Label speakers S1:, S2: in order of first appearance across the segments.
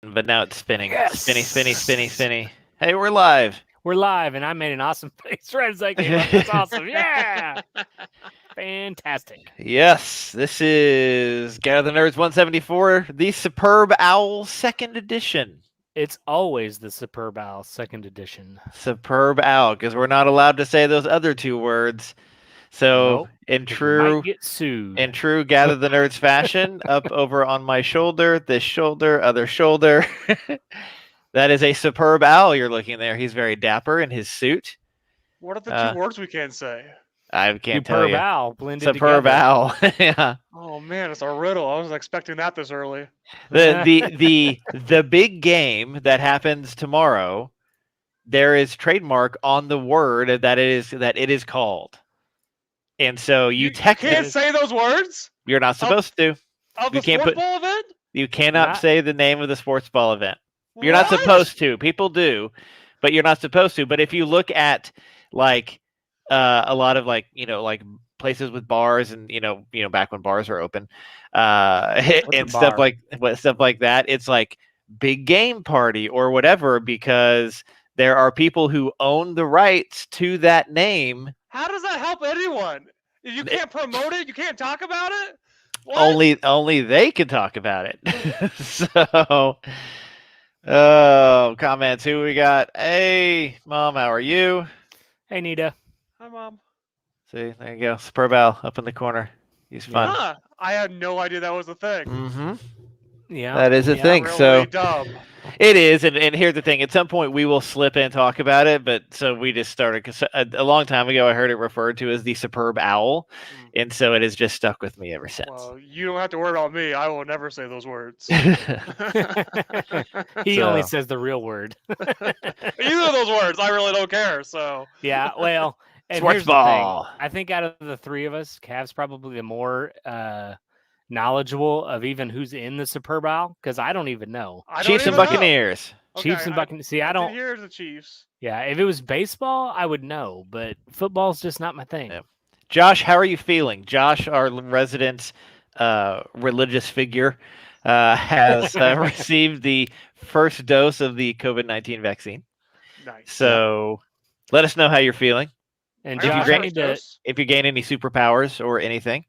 S1: But now it's spinning.
S2: Yes.
S1: Spinny. Hey, we're live.
S2: We're live, and I made an awesome face right as I came up. That's awesome. Yeah. Fantastic.
S1: Yes, this is Gather the Nerds 174, the Superb Owl second edition.
S2: It's always the Superb Owl second edition.
S1: Superb Owl, because we're not allowed to say those other two words. So
S2: Nope,
S1: in
S2: we
S1: true
S2: might get sued.
S1: Gather the Nerds fashion, up over on my shoulder, this shoulder, other shoulder. That is a superb owl you're looking there. He's very dapper in his suit.
S3: What are the two words we can't say?
S1: I can't tell
S2: Superb
S1: you.
S2: Owl blended
S1: Superb
S2: together.
S1: owl. Yeah.
S3: Oh man, it's a riddle. I wasn't expecting that this early.
S1: The big game that happens tomorrow, there is trademark on the word that it is called. And so you technically
S3: can't say those words?
S1: You're not supposed to.
S3: Of
S1: You
S3: the
S1: can't
S3: sports
S1: put-
S3: ball event?
S1: You cannot
S2: Not-
S1: say the name of the sports ball event. You're not
S3: What?
S1: supposed to. People do, but you're not supposed to. But if you look at like a lot of like places with bars and back when bars were open, and stuff
S2: bar?
S1: like that, it's like big game party or whatever because there are people who own the rights to that name.
S3: How does that help anyone? If you can't promote it, you can't talk about it? What?
S1: Only they can talk about it. So. Oh, comments. Who we got? Hey, Mom, how are you?
S2: Hey, Nita.
S3: Hi, Mom.
S1: See, there you go. Superb Owl up in the corner. He's fun.
S3: Huh. I had no idea that was a thing.
S1: Mm-hmm.
S2: Yeah.
S1: That is a thing.
S3: Really
S1: So
S3: dumb.
S1: it is, and here's the thing. At some point, we will slip and talk about it. But so we just started because a long time ago, I heard it referred to as the Superb Owl, and so it has just stuck with me ever since.
S3: Well, you don't have to worry about me. I will never say those words.
S2: He only
S1: So-
S2: says the real word.
S3: Either of those words, I really don't care. So
S2: Yeah, well, and
S1: Sports
S2: here's the
S1: ball.
S2: thing. I think out of the three of us, Cav's probably the more knowledgeable of even who's in the Superb Owl because I don't even know.
S3: I don't
S1: Chiefs and
S3: even know.
S1: Buccaneers.
S2: Chiefs and
S3: Okay,
S2: Buccaneers. See, I don't.
S3: Here's the Chiefs.
S2: Yeah, if it was baseball, I would know, but football's just not my thing.
S1: Yeah. Josh, how are you feeling? Josh, our resident religious figure, has received the first dose of the COVID-19 vaccine.
S3: Nice.
S1: So let us know how you're feeling.
S2: And
S3: I got
S2: Josh,
S3: my
S2: I
S3: first
S2: need to.
S3: dose.
S1: If you gain any superpowers or anything.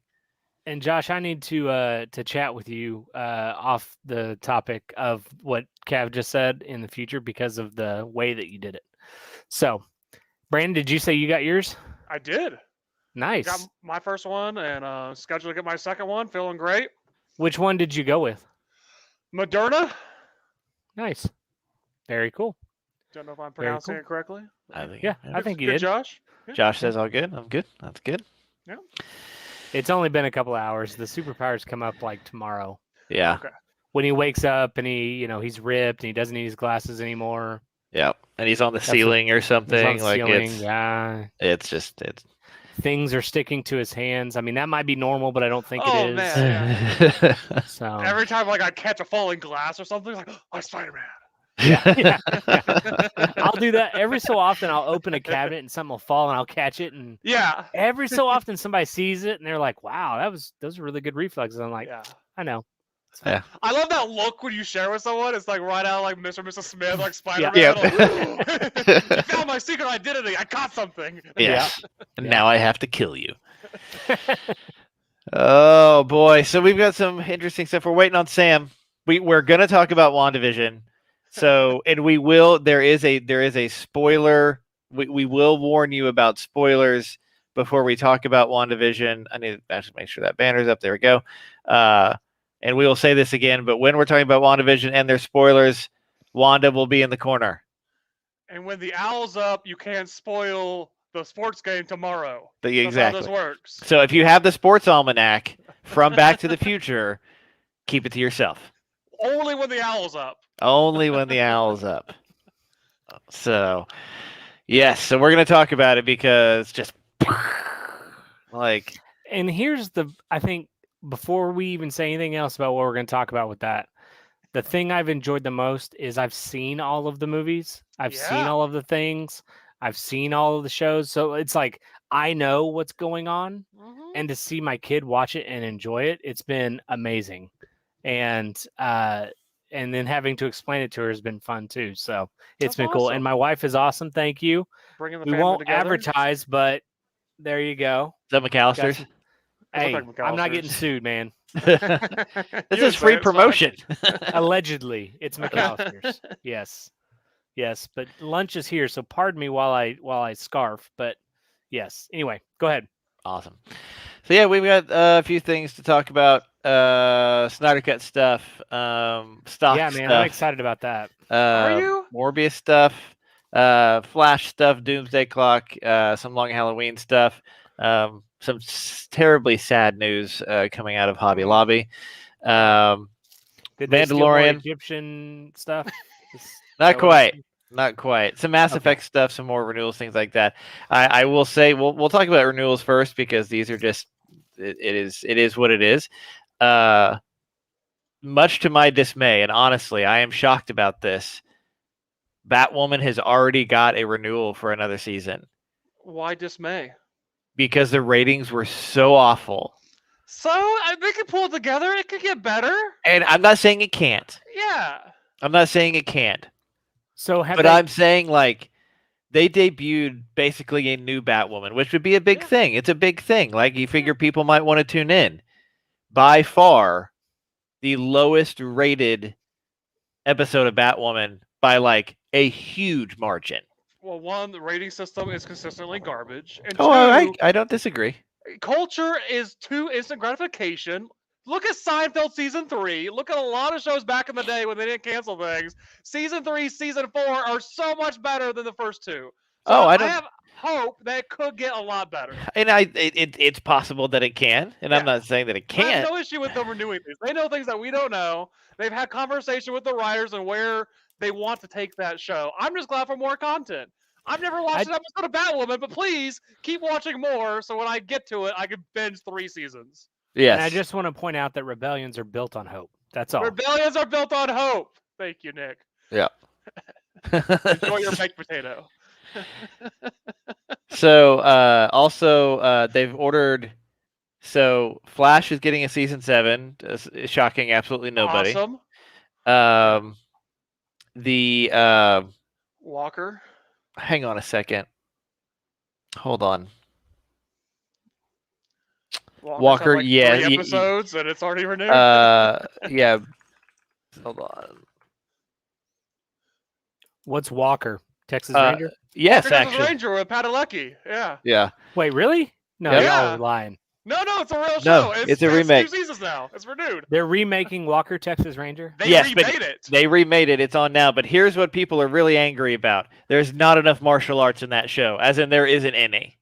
S2: And Josh, I need to chat with you off the topic of what Cav just said in the future because of the way that you did it. So, Brandon, did you say you got yours?
S3: I did.
S2: Nice.
S3: Got my first one and scheduled to get my second one. Feeling great.
S2: Which one did you go with?
S3: Moderna.
S2: Nice. Very cool.
S3: Don't know if I'm
S2: Very
S3: pronouncing
S2: cool.
S3: it correctly.
S1: I think,
S2: Yeah, I think you
S3: Good,
S2: did.
S3: Josh.
S1: Josh says all good. I'm good. That's good.
S2: It's only been a couple of hours. The superpowers come up like tomorrow.
S1: Yeah.
S3: Okay.
S2: When he wakes up and he's ripped and he doesn't need his glasses anymore.
S1: Yeah. And he's on the
S2: what-
S1: ceiling or
S2: He's
S1: something.
S2: on the
S1: Like
S2: ceiling. Yeah.
S1: it's
S2: Things are sticking to his hands. I mean, that might be normal, but I don't think
S3: Oh,
S2: it is.
S3: man.
S2: So
S3: Every time like I catch a falling glass or something, like oh, Spider-Man.
S2: yeah. I'll do that every so often. I'll open a cabinet and something will fall and I'll catch it. And
S3: Yeah.
S2: every so often somebody sees it and they're like, "Wow, those are really good reflexes." I'm like,
S3: Yeah.
S2: I know.
S3: I love that look when you share with someone. It's like right out like Mr. and Mrs. Smith, like Spider-Man.
S1: Yeah.
S3: Like, you found my secret identity. I caught something.
S1: Yeah. And now I have to kill you. Oh boy. So we've got some interesting stuff. We're waiting on Sam. We're gonna talk about WandaVision. So and there is a spoiler. We will warn you about spoilers before we talk about WandaVision. I need to actually make sure that banner's up. There we go. And we will say this again, but when we're talking about WandaVision and their spoilers, Wanda will be in the corner.
S3: And when the owl's up, you can't spoil the sports game tomorrow.
S1: Exactly.
S3: That's how this works.
S1: So if you have the sports almanac from Back to the Future, keep it to yourself.
S3: Only when the owl's up.
S1: Only when the owl's up. So, yes. So we're going to talk about it because just like,
S2: And here's I think before we even say anything else about what we're going to talk about with that, the thing I've enjoyed the most is I've seen all of the movies. I've seen
S3: Yeah.
S2: all of the things. I've seen all of the shows. So it's like I know what's going on. And to see my kid watch it and enjoy it, it's been amazing. And and then having to explain it to her has been fun too. So it's
S3: That's
S2: been cool.
S3: awesome.
S2: And my wife is awesome. Thank you.
S3: Bringing the
S2: We
S3: family
S2: won't
S3: together.
S2: advertise, but there you go.
S1: Is that McAllister's?
S2: some-
S3: They
S2: Hey,
S3: look like
S2: I'm not getting
S3: McAllister's.
S2: sued, man.
S1: This
S3: You
S1: is
S3: say
S1: free
S3: it's fine.
S1: promotion.
S2: Allegedly, it's McAllister's. Yes, yes. But lunch is here, so pardon me while I scarf. But yes. Anyway, go ahead.
S1: Awesome. So yeah, we've got a few things to talk about. Snyder Cut stuff, stock
S2: Yeah, man, I'm
S1: stuff,
S2: excited about that.
S3: Are you?
S1: Morbius stuff, Flash stuff, Doomsday Clock, some Long Halloween stuff, some terribly sad news coming out of Hobby Lobby.
S2: Did they steal more
S1: Mandalorian.
S2: Egyptian stuff? Is
S1: Not
S2: that what I'm
S1: quite.
S2: seeing?
S1: Not quite. Some Mass
S2: Okay.
S1: Effect stuff, some more renewals, things like that. I will say we'll talk about renewals first because these are just it is what it is. Much to my dismay, and honestly, I am shocked about this. Batwoman has already got a renewal for another season
S3: Why dismay?
S1: because the ratings were so awful.
S3: So they could pull it together. It could get better.
S1: And I'm not saying it can't.
S3: Yeah.
S1: I'm not saying it can't.
S2: So have
S1: But
S2: they,
S1: I'm saying like they debuted basically a new Batwoman, which would be a big
S3: Yeah.
S1: thing. It's a big thing. Like you figure people might want to tune in. By far, the lowest rated episode of Batwoman by like a huge margin.
S3: Well, one, the rating system is consistently garbage, and
S1: Oh,
S3: two,
S1: I don't disagree.
S3: culture is too instant gratification. Look at Seinfeld season 3. Look at a lot of shows back in the day when they didn't cancel things. Season 3, season 4 are so much better than the first two. So
S1: Oh, I
S3: I
S1: don't-
S3: have hope that it could get a lot better.
S1: And it's possible that it can, and I'm
S3: Yeah.
S1: not saying that it
S3: I have
S1: can't.
S3: no issue with them renewing things. They know things that we don't know. They've had conversation with the writers and where they want to take that show. I'm just glad for more content. I've never watched an episode of Batwoman, but please keep watching more so when I get to it, I can binge 3 seasons.
S1: Yes.
S2: and I just want to point out that rebellions are built on hope. That's all.
S3: Rebellions are built on hope. Thank you, Nick. Enjoy your baked potato.
S1: So also they've ordered. So Flash is getting a season 7. Shocking, absolutely nobody.
S3: Awesome.
S1: The
S3: Walker.
S1: hang on a second. Hold on.
S3: Walker's
S1: Walker,
S3: had, like,
S1: yeah,
S3: 3 episodes and it's already renewed.
S1: Yeah. Hold on.
S2: What's Walker? Texas
S1: Uh,
S2: Ranger?
S1: Yes,
S3: Walker Texas
S1: actually.
S3: Ranger with Padalecki. Yeah.
S1: Yeah.
S2: Wait, really? No,
S1: Yep.
S2: y'all
S3: Yeah.
S2: are lying.
S3: No, it's a real
S1: No,
S3: show.
S1: it's a remake.
S3: 2 seasons now. It's renewed.
S2: They're remaking Walker Texas Ranger.
S3: They
S1: Yes, but-
S3: remade it.
S1: They remade it. It's on now. But here's what people are really angry about. There's not enough martial arts in that show, as in there isn't any.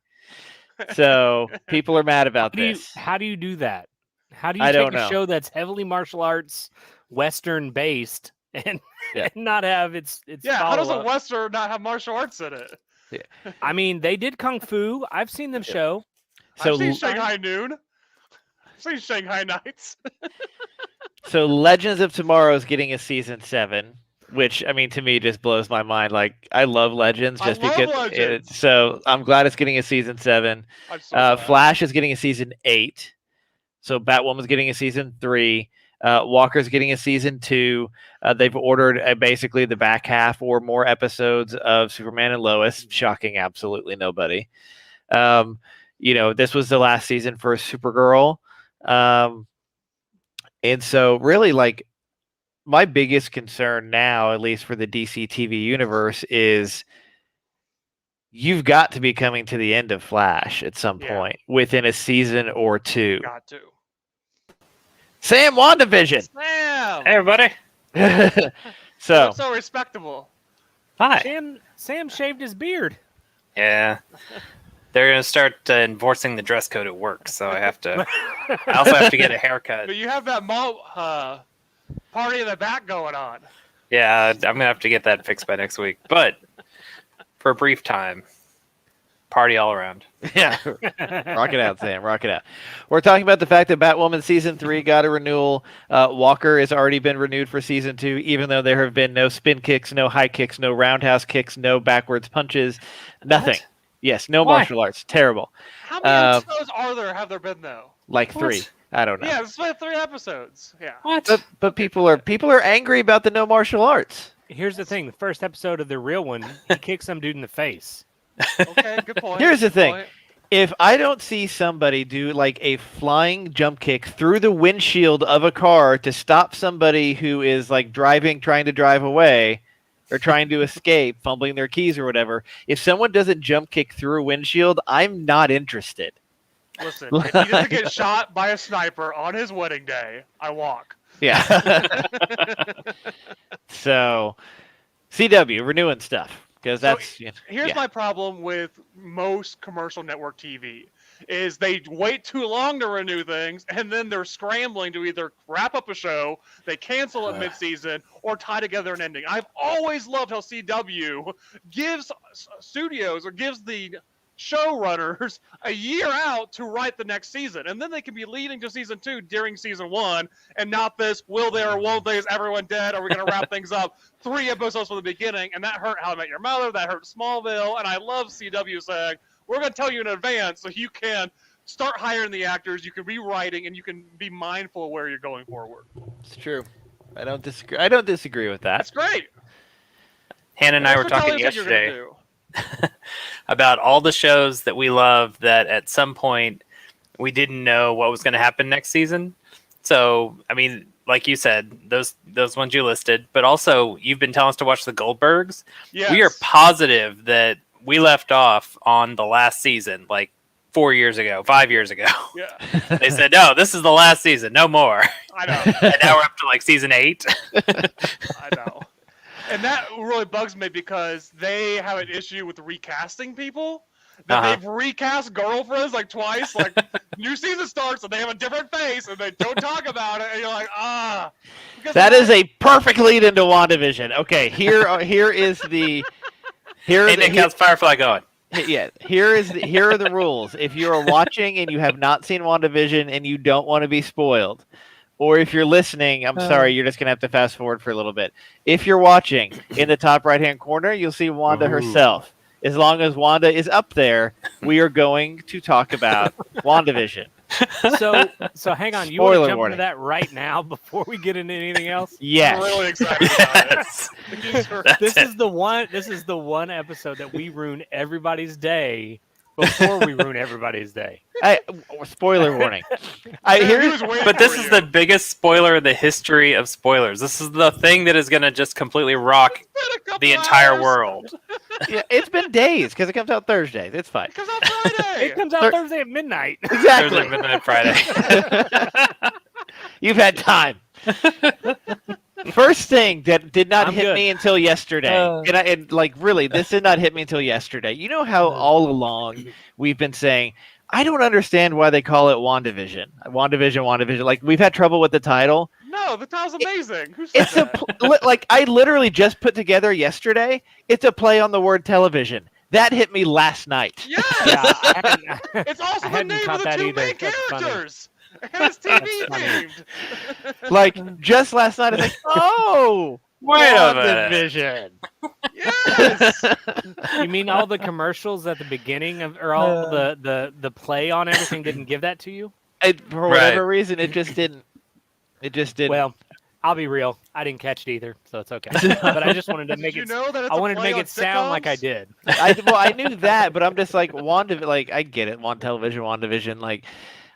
S1: So people are mad about this.
S2: How do you do that? How do you
S1: I
S2: take
S1: don't
S2: a
S1: know.
S2: show that's heavily martial arts, Western based, and,
S1: Yeah.
S2: and not have its
S3: Yeah, how does a
S2: follow-up?
S3: Western not have martial arts in it?
S2: I mean, they did Kung Fu. I've seen them
S1: Yeah.
S2: show.
S1: So
S3: I've seen Shanghai Noon. I've seen Shanghai Nights.
S1: So Legends of Tomorrow is getting a season 7, which I mean to me just blows my mind. Like I love Legends
S3: I
S1: just
S3: love
S1: because.
S3: Legends.
S1: So I'm glad it's getting a season 7.
S3: I'm so glad.
S1: Flash is getting a season 8. So Batwoman's getting a season 3. Walker's getting a season 2. They've ordered basically the back half or more episodes of Superman and Lois. Shocking, absolutely nobody. This was the last season for Supergirl. And so really like my biggest concern now, at least for the DC TV universe, is you've got to be coming to the end of Flash at some
S3: Yeah.
S1: point within a season or 2.
S3: Got to.
S1: Sam WandaVision.
S3: Sam!
S4: Hey, everybody.
S1: So
S3: That's so respectable.
S4: Hi.
S2: Sam shaved his beard.
S4: Yeah. They're going to start enforcing the dress code at work, so I also have to get a haircut.
S3: But you have that party in the back going on.
S4: Yeah, I'm going to have to get that fixed by next week. But for a brief time, party all around.
S1: yeah, rock it out, Sam. Rock it out. We're talking about the fact that Batwoman season 3 got a renewal. Walker has already been renewed for season 2, even though there have been no spin kicks, no high kicks, no roundhouse kicks, no backwards punches, nothing.
S4: What?
S1: Yes, no
S4: Why?
S1: martial arts. Terrible.
S3: How many
S1: Um,
S3: shows have there been though?
S1: Like
S4: What?
S1: 3. I don't know.
S3: Yeah, it's like 3 episodes. Yeah.
S4: What?
S1: But people are angry about the no martial arts.
S2: Here's the thing: the first episode of the real one, he kicks some dude in the face.
S3: Okay, good point.
S1: Here's the
S3: good
S1: thing.
S3: point.
S1: If I don't see somebody do like a flying jump kick through the windshield of a car to stop somebody who is like trying to drive away or trying to escape, fumbling their keys or whatever, if someone doesn't jump kick through a windshield, I'm not interested.
S3: Listen, if he doesn't get shot by a sniper on his wedding day, I walk.
S1: Yeah. So, CW renewing stuff because
S3: So,
S1: that's
S3: Here's
S1: yeah.
S3: my problem with most commercial network TV is they wait too long to renew things, and then they're scrambling to either wrap up a show, they cancel it mid-season, or tie together an ending. I've always loved how CW gives studios or gives the showrunners a year out to write the next season, and then they can be leading to season 2 during season 1, and not this will they or won't they, is everyone dead, are we going to wrap things up 3 episodes from the beginning. And that hurt How I Met Your Mother, that hurt Smallville, and I love CW saying we're going to tell you in advance so you can start hiring the actors, you can be writing, and you can be mindful of where you're going forward.
S1: It's true. I don't disagree with that.
S3: That's great.
S4: Hannah and I were
S3: Thanks for
S4: talking
S3: telling us what you're
S4: yesterday
S3: gonna do.
S4: about all the shows that we love that at some point we didn't know what was going to happen next season. So, I mean, like you said, those ones you listed, but also you've been telling us to watch the Goldbergs.
S3: Yes.
S4: We are positive that we left off on the last season, like 4 years ago, 5 years ago.
S3: Yeah,
S4: They said, no, this is the last season, no more.
S3: I know.
S4: And now we're up to like season 8.
S3: I know. And that really bugs me because they have an issue with recasting people. That
S4: Uh-huh.
S3: they've recast girlfriends like twice. Like new season starts and they have a different face and they don't talk about it, and you're like, ah. Because
S1: That
S3: why-
S1: is a perfect lead into WandaVision. Okay, here is the here
S4: Hey,
S1: are the,
S4: Nick, how's Firefly going?
S1: here are the rules. If you are watching and you have not seen WandaVision and you don't want to be spoiled, or if you're listening, I'm sorry, you're just gonna have to fast forward for a little bit. If you're watching, in the top right hand corner, you'll see Wanda
S4: Ooh.
S1: herself. As long as Wanda is up there, we are going to talk about WandaVision.
S2: So hang on, you want
S1: Spoiler
S2: to jump
S1: warning.
S2: into that right now before we get into anything else?
S3: I'm
S1: Yes.
S3: really excited about it.
S4: Yes.
S3: It's-
S2: This is the one episode that we ruin everybody's day before we ruin everybody's day.
S1: Spoiler warning.
S3: Man, he
S1: Here's
S3: was waiting
S4: But this
S3: for
S4: is
S3: you.
S4: the biggest spoiler in the history of spoilers. This is the thing that is going to just completely rock
S3: It's been a couple
S4: the entire
S3: hours.
S4: world.
S1: yeah, it's been days because it comes out Thursdays. It's fine.
S3: It comes out Friday.
S2: It comes out
S1: Thir-
S2: Thursday at midnight.
S1: Exactly.
S4: Thursday, midnight, Friday.
S1: You've had time. First thing that did not
S2: I'm
S1: hit
S2: good.
S1: me until yesterday, and like really, this did not hit me until yesterday. You know how all along we've been saying, I don't understand why they call it WandaVision. WandaVision. Like we've had trouble with the title.
S3: No, the title's amazing. Who said
S1: It's a
S3: that?
S1: like I literally just put together yesterday. It's a play on the word television. That hit me last night.
S3: Yes!
S2: Yeah, I hadn't-
S3: It's also
S2: I
S3: the
S2: hadn't
S3: name
S2: caught
S3: of the
S2: that
S3: 2
S2: either.
S3: main
S2: That's funny.
S3: characters. And it's TV
S2: funny.
S3: themed.
S1: Like just last night, I was like, oh,
S4: Wait a minute.
S1: WandaVision.
S3: Yes!
S2: you mean all the commercials at the beginning of, or all the play on everything didn't give that to you?
S1: For whatever reason, it just didn't. It just didn't.
S2: Well, I'll be real. I didn't catch it either, so it's okay. But I just wanted to
S3: Did
S2: make
S3: you
S2: it.
S3: know that it's
S2: I
S3: a
S2: wanted to
S3: play
S2: make
S3: on
S2: it sound like I
S3: sitcoms?
S2: did.
S1: I knew that, but I'm just like like I get it. WandaVision. Like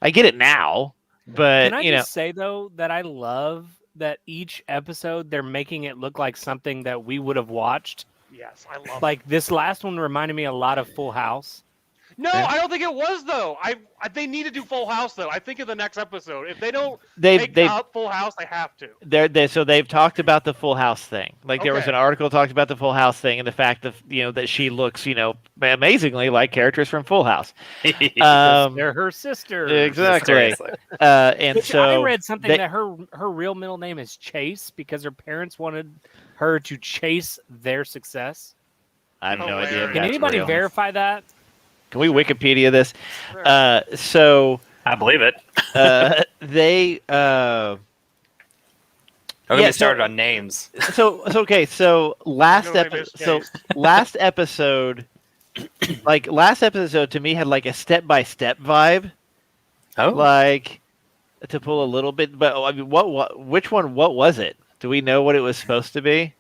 S1: I get it now, but
S2: Can I
S1: you know,
S2: just say though that I love that each episode they're making it look like something that we would have watched.
S3: Yes, I love it.
S2: Like this last one reminded me a lot of Full House.
S3: No,
S1: Yeah.
S3: I don't think it was though. They need to do Full House though. I think in the next episode, if they don't
S1: they've
S3: make up Full House, they have to.
S1: so they've talked about the Full House thing. Like there was
S3: Okay.
S1: an article talked about the Full House thing and the fact that that she looks amazingly like characters from Full House.
S2: They're her sister.
S1: Exactly.
S4: Seriously.
S1: And
S2: Which
S1: so
S2: I read something
S1: they-
S2: that her real middle name is Chase because her parents wanted her to chase their success.
S1: I have no idea. If
S3: Hilarious.
S2: Can
S1: that's
S2: anybody
S1: real.
S2: verify that?
S1: Can we Wikipedia this?
S3: Sure.
S1: So
S4: I believe it.
S1: they.
S4: Don't
S1: Yeah,
S4: get me
S1: so-
S4: started on names.
S1: So okay. So last
S3: No name is
S1: episode.
S3: Chase.
S1: Last episode. Last episode to me had like a step by step vibe.
S4: Oh,
S1: Like to pull a little bit. But I mean, which one? What was it? Do we know what it was supposed to be?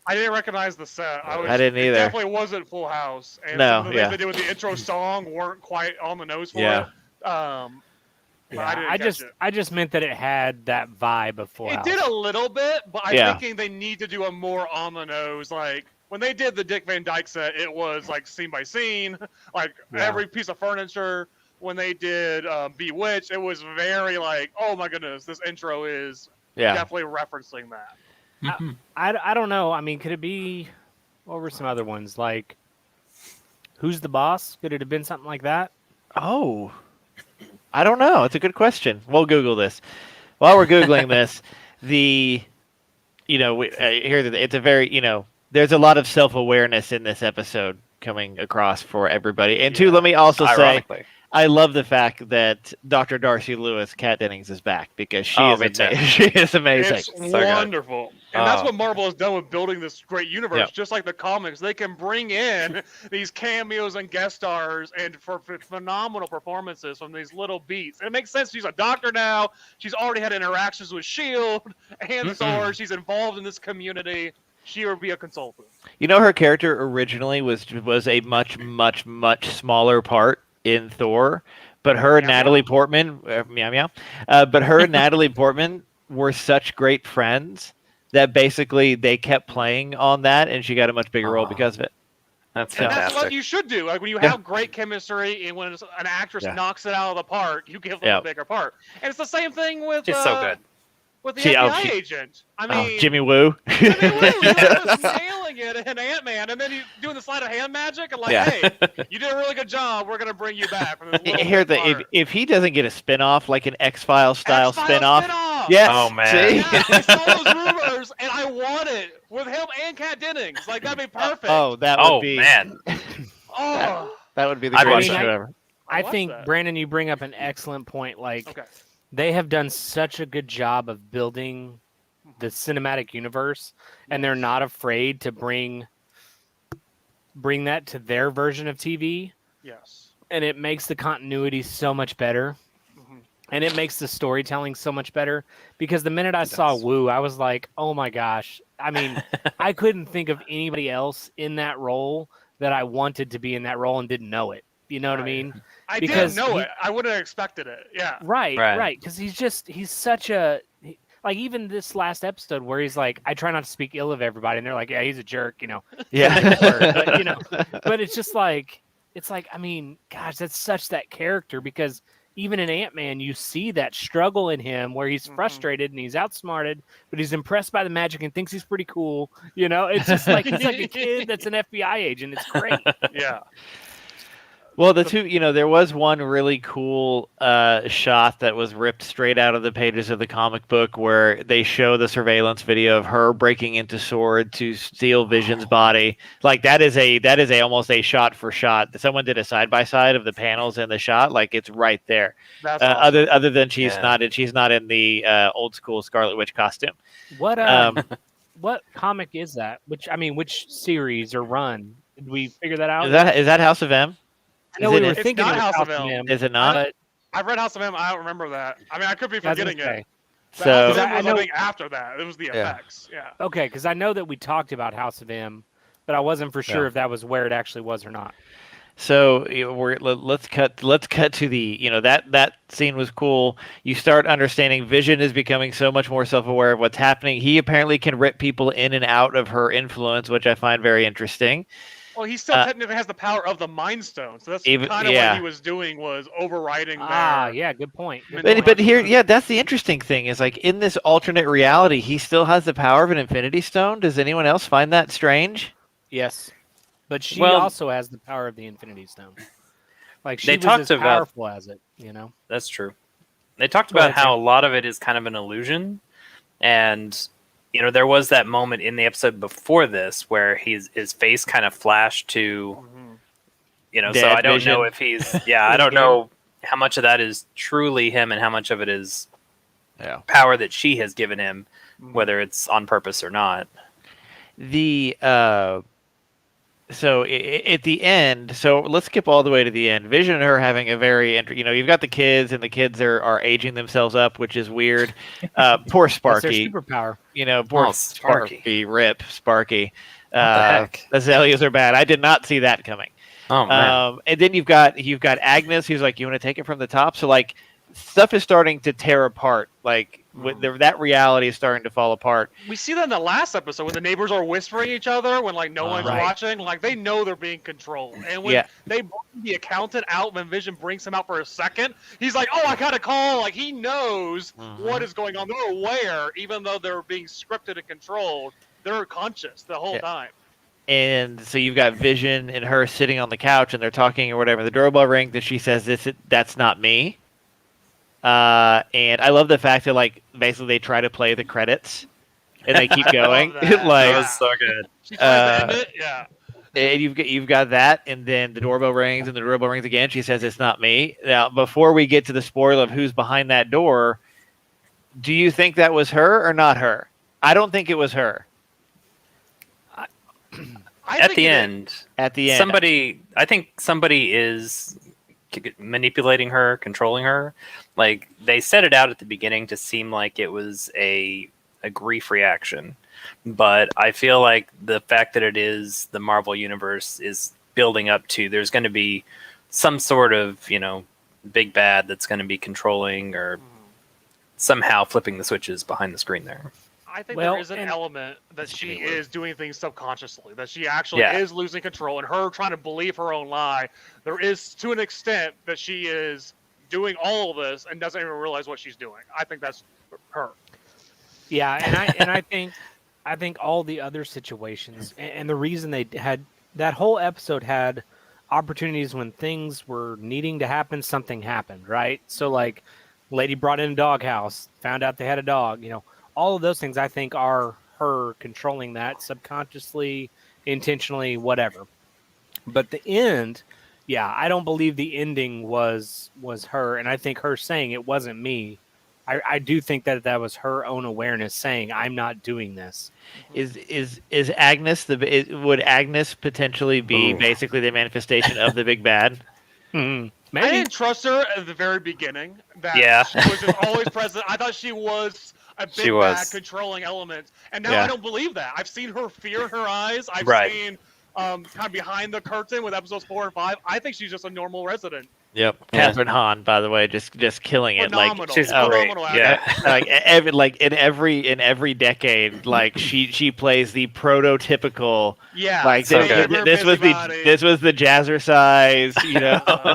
S3: I didn't recognize the set.
S1: I didn't
S3: It
S1: either.
S3: definitely wasn't Full House. And
S1: No,
S3: some of the
S1: yeah.
S3: things they did with the intro song weren't quite on the nose for
S1: Yeah.
S3: it. But
S2: Yeah,
S3: I didn't
S2: I
S3: catch
S2: just
S3: it.
S2: I just meant that it had that vibe of Full
S3: It
S2: House.
S3: did a little bit, but I'm
S1: Yeah.
S3: thinking they need to do a more on the nose. Like when they did the Dick Van Dyke set, it was like scene by scene, like
S2: Yeah.
S3: every piece of furniture. When they did Bewitched, it was very like, oh my goodness, this intro is
S1: Yeah.
S3: definitely referencing that.
S4: Mhm.
S2: I don't know. I mean, could it be? What were some other ones like? Who's the boss? Could it have been something like that?
S1: Oh, I don't know. It's a good question. We'll Google this. While we're Googling this, it's a very, there's a lot of self-awareness in this episode coming across for everybody. And two,
S3: Yeah.
S1: let me also say,
S4: Ironically.
S1: I love the fact that Dr. Darcy Lewis, Kat Dennings, is back because she
S4: Oh,
S1: is
S4: me too.
S1: she is amazing.
S3: It's
S4: good.
S3: wonderful. And that's
S1: Oh.
S3: what Marvel has done with building this great universe.
S1: Yep.
S3: Just like the comics, they can bring in these cameos and guest stars and for phenomenal performances from these little beats. And it makes sense. She's a doctor now. She's already had interactions with S.H.I.E.L.D. and Thor. She's involved in this community. She would be a consultant.
S1: Her character originally was a much, much, much smaller part in Thor, but her and
S3: Meow, meow.
S1: Natalie Portman, meow meow, but her and Natalie Portman were such great friends that basically they kept playing on that, and she got a much bigger role
S4: Aw.
S1: because of it.
S4: That's
S3: And that's
S4: fantastic.
S3: what you should do. Like when you
S1: Yeah.
S3: have great chemistry and when an actress
S1: Yeah.
S3: knocks it out of the park, you give them
S1: Yeah.
S3: a bigger part. And it's the same thing with
S4: She's so good.
S3: with the
S1: She-
S3: FBI
S1: she-
S3: agent. I mean,
S1: Jimmy Woo.
S3: Jimmy Woo was nailing it in Ant-Man, and then he's doing the sleight of hand magic, and like,
S1: Yeah.
S3: hey, you did a really good job. We're gonna bring you back. From this little
S1: Here's
S3: bit
S1: the
S3: part.
S1: if he doesn't get a spin-off, like an X-Files style
S3: X-Files
S1: spin-off,
S3: spin-off.
S1: yes.
S4: Oh, man.
S1: See?
S3: Yeah, I saw those rumors, and I want it with him and Kat Dennings. Like that'd be perfect.
S1: Oh, that would
S4: Oh
S1: be
S4: man.
S3: Oh.
S1: that would be the
S4: I'd
S1: greatest
S2: watch
S1: show
S2: that.
S1: ever.
S2: I
S3: watch
S2: think
S3: that.
S2: Brandon, you bring up an excellent point. Like
S3: Okay.
S2: they have done such a good job of building the cinematic universe, and they're not afraid to bring that to their version of TV,
S3: Yes.
S2: and it makes the continuity so much better.
S3: Mhm.
S2: And it makes the storytelling so much better because the minute I saw
S4: does.
S2: Wu, I was like, oh my gosh. I mean, I couldn't think of anybody else in that role that I wanted to be in that role and didn't know it. You know what I
S3: Right.
S2: mean?
S3: I
S2: Because
S3: didn't know
S2: he-
S3: it. I wouldn't have expected it. Yeah.
S2: Right,
S4: Right.
S2: right. Because he's such a. Like even this last episode where he's like, I try not to speak ill of everybody, and they're like, yeah, he's a jerk,
S1: Yeah.
S2: but, but it's just like, I mean, gosh, that's such that character because even in Ant-Man, you see that struggle in him where he's
S3: Mhm.
S2: frustrated and he's outsmarted, but he's impressed by the magic and thinks he's pretty cool. It's just like he's like a kid that's an FBI agent. It's great.
S3: Yeah.
S1: Well, there was one really cool shot that was ripped straight out of the pages of the comic book where they show the surveillance video of her breaking into Sword to steal Vision's body. Like that is almost a shot for shot. Someone did a side by side of the panels and the shot, like it's right there.
S3: That's awesome.
S1: Other than she's
S4: Yeah.
S1: not in the old school Scarlet Witch costume.
S2: What
S1: Um,
S2: what comic is that? Which series or run? Did we figure that out?
S1: is that House of M?
S2: I know
S1: is
S2: we
S1: it-
S2: were
S1: It's
S2: thinking
S3: not
S2: it was
S3: House of
S2: House of
S3: M.
S2: M,
S1: Is it not?
S2: but
S3: I've read House of M. I don't remember that. I mean, I could be
S2: I was gonna
S3: forgetting it.
S2: say.
S3: But
S1: So
S3: House of
S2: I
S3: M was, I
S2: know-
S3: think, after that. It was the
S1: Yeah.
S3: effects. Yeah.
S2: Okay, because I know that we talked about House of M, but I wasn't for sure
S1: Yeah.
S2: if that was where it actually was or not.
S1: So let's cut to the that scene was cool. You start understanding Vision is becoming so much more self-aware of what's happening. He apparently can rip people in and out of her influence, which I find very interesting.
S3: Well, he still
S1: Uh,
S3: technically has the power of the Mind Stone. So that's
S1: Even-
S3: kind of
S1: yeah.
S3: what he was doing was overriding
S2: Ah,
S3: their...
S2: yeah, good point. Good
S3: But-
S2: point.
S1: But here, yeah, that's the interesting thing is like in this alternate reality, he still has the power of an Infinity Stone. Does anyone else find that strange?
S2: Yes, but she
S4: Well-
S2: also has the power of the Infinity Stone. Like she
S4: They
S2: was
S4: talked
S2: as
S4: about-
S2: powerful as it.
S4: That's true. They talked
S2: Go
S4: about
S2: ahead,
S4: how a lot of it is kind of an illusion, and there was that moment in the episode before this where his face kind of flashed to
S3: Mhm.
S4: so
S1: Dead
S4: I don't
S1: Vision.
S4: know if he's I don't know how much of that is truly him and how much of it is
S1: Yeah.
S4: power that she has given him,
S3: Mhm.
S4: whether it's on purpose or not.
S1: The at the end, so let's skip all the way to the end. Vision and her having a very, you've got the kids, and the kids are aging themselves up, which is weird. Poor
S2: That's their
S1: Sparky,
S2: superpower.
S1: poor
S4: Oh, Sparky.
S1: Sparky, rip Sparky.
S4: the heck?
S1: Azaleas are bad. I did not see that coming.
S4: Oh man.
S1: And then you've got Agnes, who's like, you want to take it from the top? So like, stuff is starting to tear apart. Like that reality is starting to fall apart.
S3: We see that in the last episode when the neighbors are whispering each other when like no one's
S2: Right.
S3: watching. Like they know they're being controlled. And when
S1: Yeah.
S3: they bring the accountant out, when Vision brings him out for a second, he's like, "Oh, I got a call." Like he knows what is going on. They're aware, even though they're being scripted and controlled. They're conscious the whole
S1: Yeah.
S3: time.
S1: And so you've got Vision and her sitting on the couch, and they're talking or whatever. The doorbell rings, and she says, "That's not me." And I love the fact that like basically they try to play the credits, and they keep going.
S3: I love that.
S1: like,
S4: That was so good.
S3: She tries to end it. Yeah.
S1: and you've got that, and then the doorbell rings, and the doorbell rings again. She says, "It's not me." Now, before we get to the spoiler of who's behind that door, do you think that was her or not her? I don't think it was her.
S4: At the end,
S1: At the end,
S4: I think somebody is manipulating her, controlling her. Like they set it out at the beginning to seem like it was a grief reaction, but I feel like the fact that it is the Marvel universe is building up to there's going to be some sort of big bad that's going to be controlling or somehow flipping the switches behind the screen there.
S3: I think
S2: Well,
S3: there is an
S2: and-
S3: element that she
S4: Speaking of-
S3: is doing things subconsciously, that she actually
S4: Yeah.
S3: is losing control, and her trying to believe her own lie. There is, to an extent, that she is doing all of this and doesn't even realize what she's doing. I think that's her.
S2: Yeah, and I think all the other situations and the reason they had that whole episode had opportunities when things were needing to happen, something happened, right? So like, lady brought in a doghouse, found out they had a dog. All of those things I think are her controlling that subconsciously, intentionally, whatever. But the end, yeah, I don't believe the ending was her, and I think her saying it wasn't me. I do think that was her own awareness saying, "I'm not doing this."
S1: Is Agnes would Agnes potentially be
S4: Ooh.
S1: basically the manifestation of the big bad?
S2: Maybe.
S3: I didn't trust her at the very beginning. That
S4: Yeah.
S3: she was just always present. I thought she was a big
S4: She
S3: bad
S4: was.
S3: controlling element, and now
S1: Yeah.
S3: I don't believe that. I've seen her fear in her eyes. I've
S4: Right.
S3: seen kind of behind the curtain with episodes 4 and 5. I think she's just a normal resident.
S1: Yep.
S4: Yeah.
S1: Catherine Hahn, by the way, just killing it.
S3: Phenomenal.
S4: she's
S3: Phenomenal
S4: great.
S3: actor.
S4: Yeah.
S1: Like in every decade, like she plays the prototypical.
S3: Yeah.
S1: Like
S4: so
S1: this,
S4: good.
S3: Favorite
S1: this was the
S3: busybody.
S1: this was the jazzercise,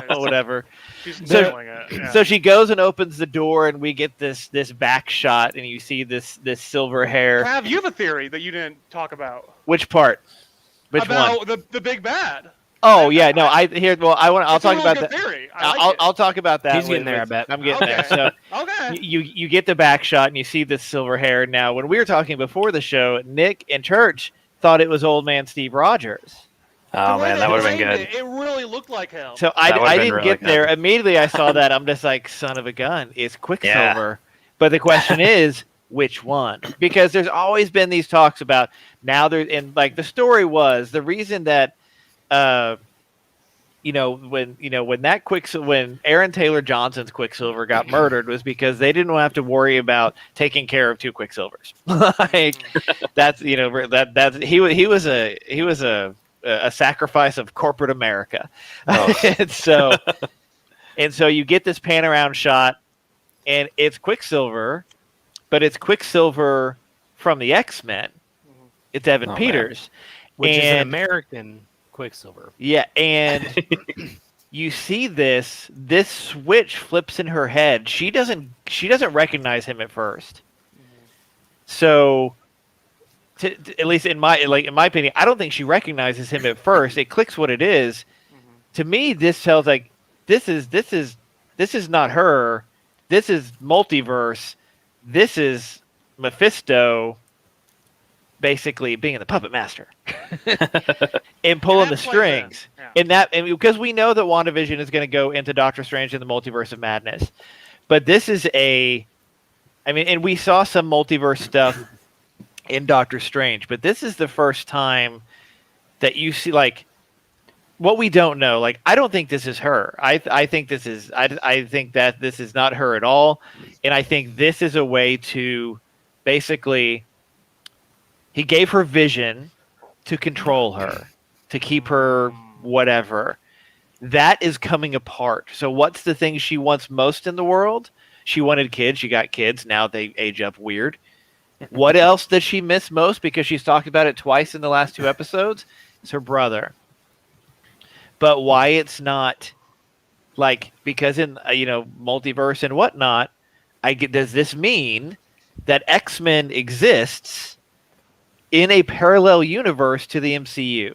S3: Nice.
S1: whatever.
S3: She's
S1: So-
S3: killing it. Yeah.
S1: So she goes and opens the door, and we get this back shot, and you see this silver hair.
S3: Trav, you have a theory that you didn't talk about.
S1: Which part? Which
S3: about
S1: one?
S3: the big bad.
S1: Oh yeah, no. I'll talk
S3: It's a
S1: about
S3: really
S1: that.
S3: good theory. I like it.
S1: I'll talk about that.
S2: He's getting there, I bet.
S1: I'm getting there.
S3: Okay.
S1: So
S3: Okay.
S1: you get the back shot and you see this silver hair. Now, when we were talking before the show, Nick and Church thought it was old man Steve Rogers.
S4: Oh
S3: The way
S4: man,
S3: they
S4: that would have been
S3: framed
S4: good.
S3: It really looked like him.
S1: So
S4: That would've
S1: I
S4: been
S1: didn't
S4: really
S1: get there.
S4: good.
S1: Immediately I saw that. I'm just like, son of a gun. It's Quicksilver. But the question is, which one? Because there's always been these talks about now there, and like the story was the reason that when Aaron Taylor Johnson's Quicksilver got murdered was because they didn't have to worry about taking care of two Quicksilvers. Like that's he was a sacrifice of corporate America.
S4: Oh.
S1: and so you get this pan around shot, and it's Quicksilver, but it's Quicksilver from the X-Men. It's Evan
S4: Oh, man.
S1: Peters.
S2: Which is an
S1: And-
S2: American Quicksilver.
S1: Yeah, and you see this switch flips in her head. She doesn't recognize him at first. So at least in my opinion, I don't think she recognizes him at first. It clicks what it is. To me, this tells like this is not her. This is multiverse. This is Mephisto basically being the puppet master and pulling the
S3: that's like that.
S1: strings.
S3: Yeah.
S1: And because we know that WandaVision is going to go into Doctor Strange in the Multiverse of Madness. But this is and we saw some multiverse stuff in Doctor Strange, but this is the first time that you see, like what we don't know. Like I don't think this is her. I think this is I think that this is not her at all, and I think this is a way to basically he gave her vision to control her, to keep her whatever. That is coming apart. So what's the thing she wants most in the world? She wanted kids. She got kids. Now they age up weird. What else does she miss most? Because she's talked about it twice in the last 2 episodes. It's her brother. But why it's not like because in multiverse and whatnot, does this mean that X-Men exists in a parallel universe to the MCU?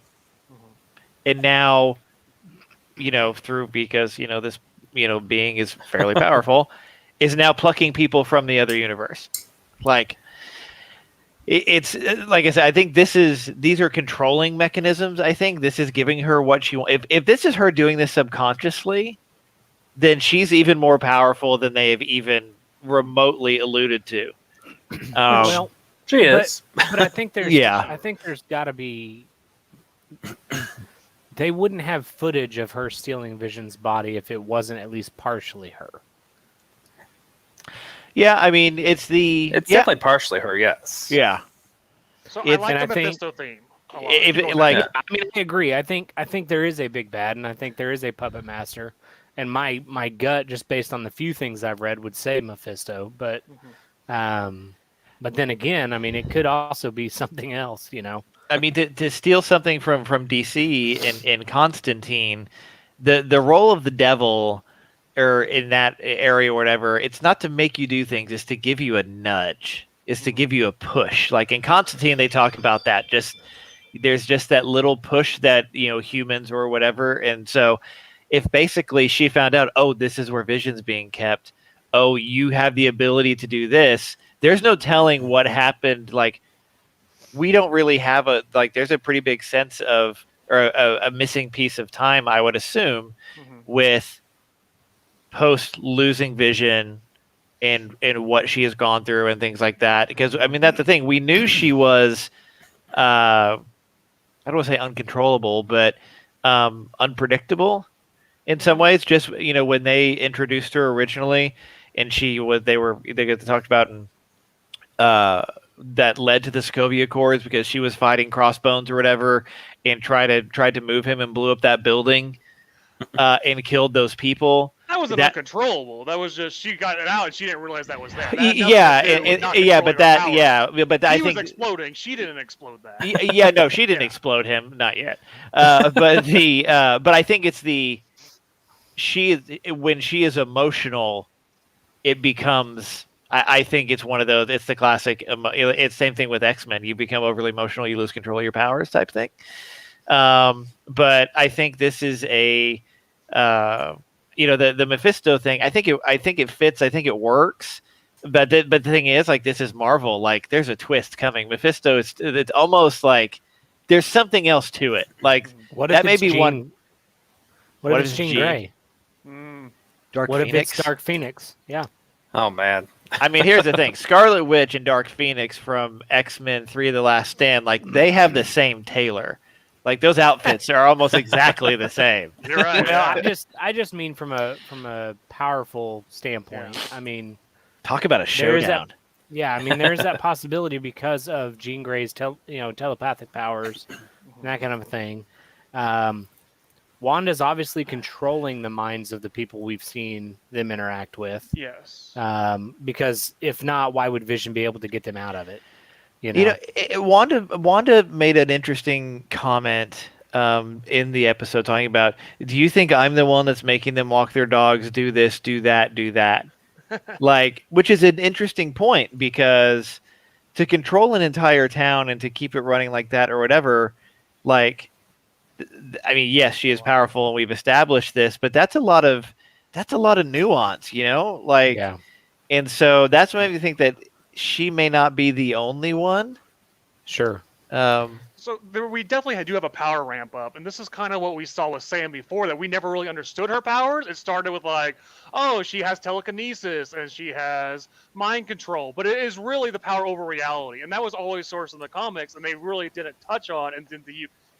S1: And now, because this being is fairly powerful, is now plucking people from the other universe. Like it's like I said, I think these are controlling mechanisms. I think this is giving her what she wants. If this is her doing this subconsciously, then she's even more powerful than they have even remotely alluded to.
S2: Well,
S4: She is.
S2: but I think there's I think there's got to be. They wouldn't have footage of her stealing Vision's body if it wasn't at least partially her.
S1: Yeah, I mean, it's
S4: definitely partially her, yes.
S1: Yeah.
S3: So I
S1: It's-
S3: like
S2: and
S3: the
S2: I think-
S3: Mephisto theme. a lot.
S1: If
S3: Keep going.
S1: like
S4: Yeah.
S2: I mean, I agree. I think there is a big bad, and I think there is a puppet master. And my gut, just based on the few things I've read, would say Mephisto. But but then again, I mean, it could also be something else.
S1: I mean, to steal something from DC in Constantine, the role of the devil, or in that area or whatever, it's not to make you do things; it's to give you a nudge, it's to give you a push. Like in Constantine, they talk about that. There's just that little push that humans or whatever, and so if basically she found out, oh, this is where Vision's being kept, oh, you have the ability to do this. There's no telling what happened. Like, we don't really have there's a pretty big sense of, or a missing piece of time, I would assume, with post losing Vision and what she has gone through and things like that. Because, I mean, that's the thing. We knew she was, I don't want to say uncontrollable, but unpredictable in some ways. Just, when they introduced her originally, and they talked about and that led to the Sokovia Accords because she was fighting Crossbones or whatever and tried to move him and blew up that building and killed those people.
S3: That wasn't
S1: that-
S3: uncontrollable. That was just she got it out and she didn't realize that was there. That
S1: Yeah,
S3: was not controlling her power.
S1: but I
S3: He
S1: think
S3: was exploding. She didn't explode that.
S1: yeah, no, she didn't explode him, not yet. But I think it's when she is emotional, it becomes. I think it's one of those. It's the classic. It's same thing with X-Men. You become overly emotional, you lose control of your powers, type thing. But I think this is the Mephisto thing. I think it fits. I think it works. But the thing is, like, this is Marvel. Like, there's a twist coming. Mephisto it's almost like there's something else to it. Like,
S2: What
S1: that
S2: if
S1: may
S2: it's
S1: be
S2: Jean,
S1: one.
S2: What,
S1: what
S2: if
S1: is
S2: it's Jean
S1: Jean?
S2: Grey?
S1: Dark
S2: What
S1: Phoenix.
S2: if it's Dark Phoenix? Yeah.
S4: Oh man.
S1: I mean, here's the thing: Scarlet Witch and Dark Phoenix from X-Men 3: The Last Stand, like, they have the same tailor. Like, those outfits are almost exactly the same.
S3: You're right.
S2: Well,
S3: yeah.
S2: I just mean from a powerful standpoint.
S3: Yeah.
S2: I mean,
S1: Talk about a
S2: There is
S1: showdown.
S2: yeah, I mean, there's that possibility because of Jean Grey's telepathic powers, and that kind of a thing. Wanda's obviously controlling the minds of the people we've seen them interact with.
S3: Yes.
S2: Because if not, why would Vision be able to get them out of it?
S1: Wanda made an interesting comment in the episode talking about, do you think I'm the one that's making them walk their dogs, do this, do that? Like, which is an interesting point, because to control an entire town and to keep it running like that or whatever, like, I mean, yes, she is powerful and we've established this, but that's a lot of nuance, like,
S2: Yeah.
S1: and so that's what made me think that she may not be the only one.
S2: Sure.
S3: So we definitely do have a power ramp up, and this is kind of what we saw with Sam before, that we never really understood her powers. It started with like, oh, she has telekinesis and she has mind control, but it is really the power over reality, and that was always sourced in the comics, and they really didn't touch on in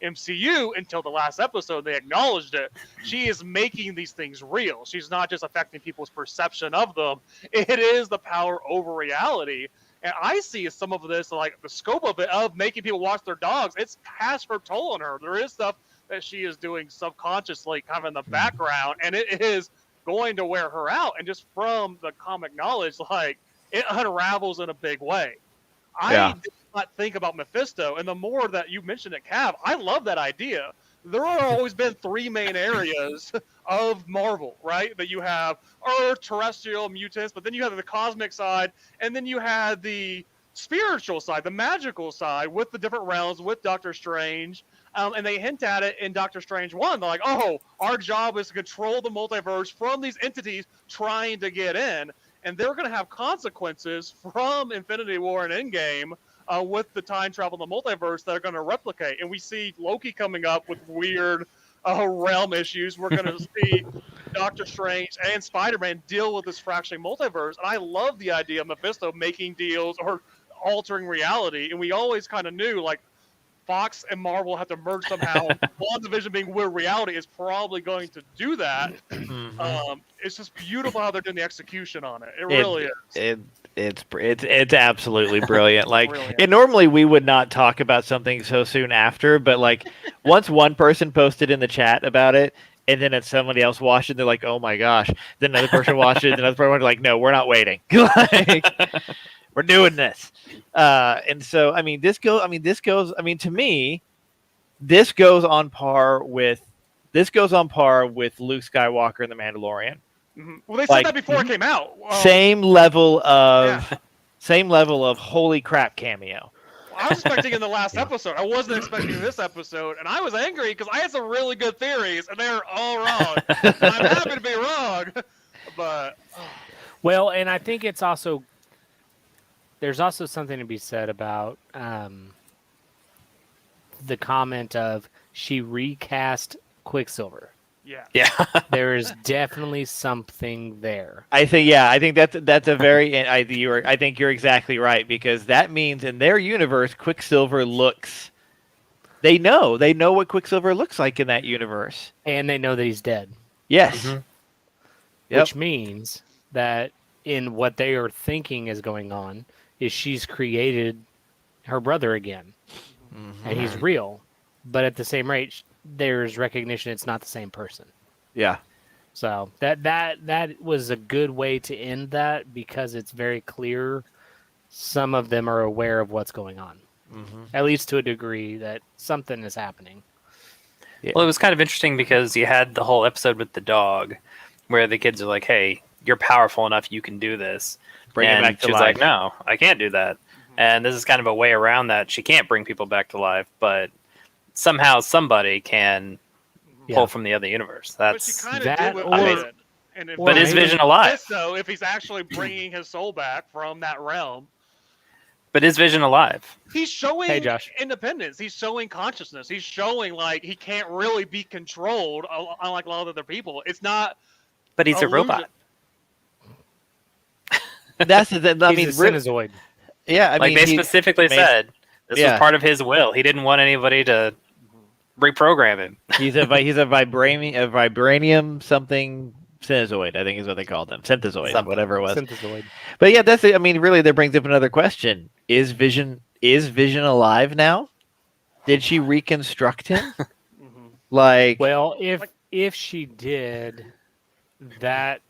S3: MCU until the last episode. They acknowledged it. She is making these things real. She's not just affecting people's perception of them. It is the power over reality. And I see some of this, like the scope of it, of making people watch their dogs. It's passed her toll on her. There is stuff that she is doing subconsciously, kind of in the background, and it is going to wear her out. And just from the comic knowledge, like, it unravels in a big way. I did not think about Mephisto, and the more that you mentioned it, Cav, I love that idea. There have always been three main areas of Marvel, right? That you have Earth, terrestrial, mutants, but then you have the cosmic side, and then you had the spiritual side, the magical side, with the different realms, with Doctor Strange. And they hint at it in Doctor Strange 1. They're like, oh, our job is to control the multiverse from these entities trying to get in. And they're going to have consequences from Infinity War and Endgame with the time travel in the multiverse that are going to replicate. And we see Loki coming up with weird realm issues. We're going to see Doctor Strange and Spider-Man deal with this fracturing multiverse. And I love the idea of Mephisto making deals or altering reality. And we always kind of knew, like, Fox and Marvel have to merge somehow. WandaVision being weird reality is probably going to do that. It's just beautiful how they're doing the execution on it. It really is.
S1: It's absolutely brilliant. Like,
S3: Brilliant.
S1: and normally we would not talk about something so soon after, but like once one person posted in the chat about it, and then if somebody else watched it, they're like, "Oh my gosh!" Then another person watched it, and another person was like, "No, we're not waiting. Like, we're doing this." And so, I mean, to me, this goes on par with Luke Skywalker and the Mandalorian.
S3: Well, they said that before it came out.
S1: Same level of holy crap cameo.
S3: I was expecting in the last episode. I wasn't expecting this episode, and I was angry because I had some really good theories, and they're all wrong. And I'm happy to be wrong, but
S2: Well, and I think it's also there's also something to be said about the comment of she recast Quicksilver.
S3: yeah.
S2: There is definitely something there.
S1: I think that's a very. I think you're exactly right, because that means in their universe, Quicksilver looks. They know what Quicksilver looks like in that universe,
S2: And they know that he's dead.
S1: Yes. Yep.
S2: Which means that in what they are thinking is going on is she's created her brother again. And he's real. But at the same rate, there's recognition it's not the same person.
S1: Yeah.
S2: So that was a good way to end that, because it's very clear some of them are aware of what's going on. At least to a degree that something is happening.
S1: Yeah.
S4: Well, it was kind of interesting because you had the whole episode with the dog where the kids are like, hey, you're powerful enough, you can do this.
S1: Bring it
S4: and
S1: back to
S4: she was
S1: life.
S4: like, no, I can't do that. And this is kind of a way around that. She can't bring people back to life, but somehow somebody can pull from the other universe.
S3: But she
S4: That's
S3: kind of
S2: that
S3: did with
S2: or-
S3: Vision. And if
S4: But is
S3: Vision
S4: Vision alive?
S3: So if he's actually bringing his soul back from that realm,
S4: But is Vision alive?
S3: he's showing
S2: Hey, Josh.
S3: independence. He's showing consciousness. He's showing like he can't really be controlled, unlike a lot of other people. It's not.
S4: But he's a
S3: illusion.
S4: robot.
S1: That's the. I mean,
S2: He's a Synazoid.
S1: yeah. I
S4: Like
S1: mean,
S4: they specifically said, this
S1: Yeah.
S4: was part of his will. He didn't want anybody to reprogram him.
S1: he's a vibranium something Synazoid, I think is what they called them. Synthezoid,
S4: Something.
S1: whatever it was.
S2: Synthezoid.
S1: But yeah, that's it. I mean, really, that brings up another question: Is Vision alive now? Did she reconstruct him? Like,
S2: Well, if she did, that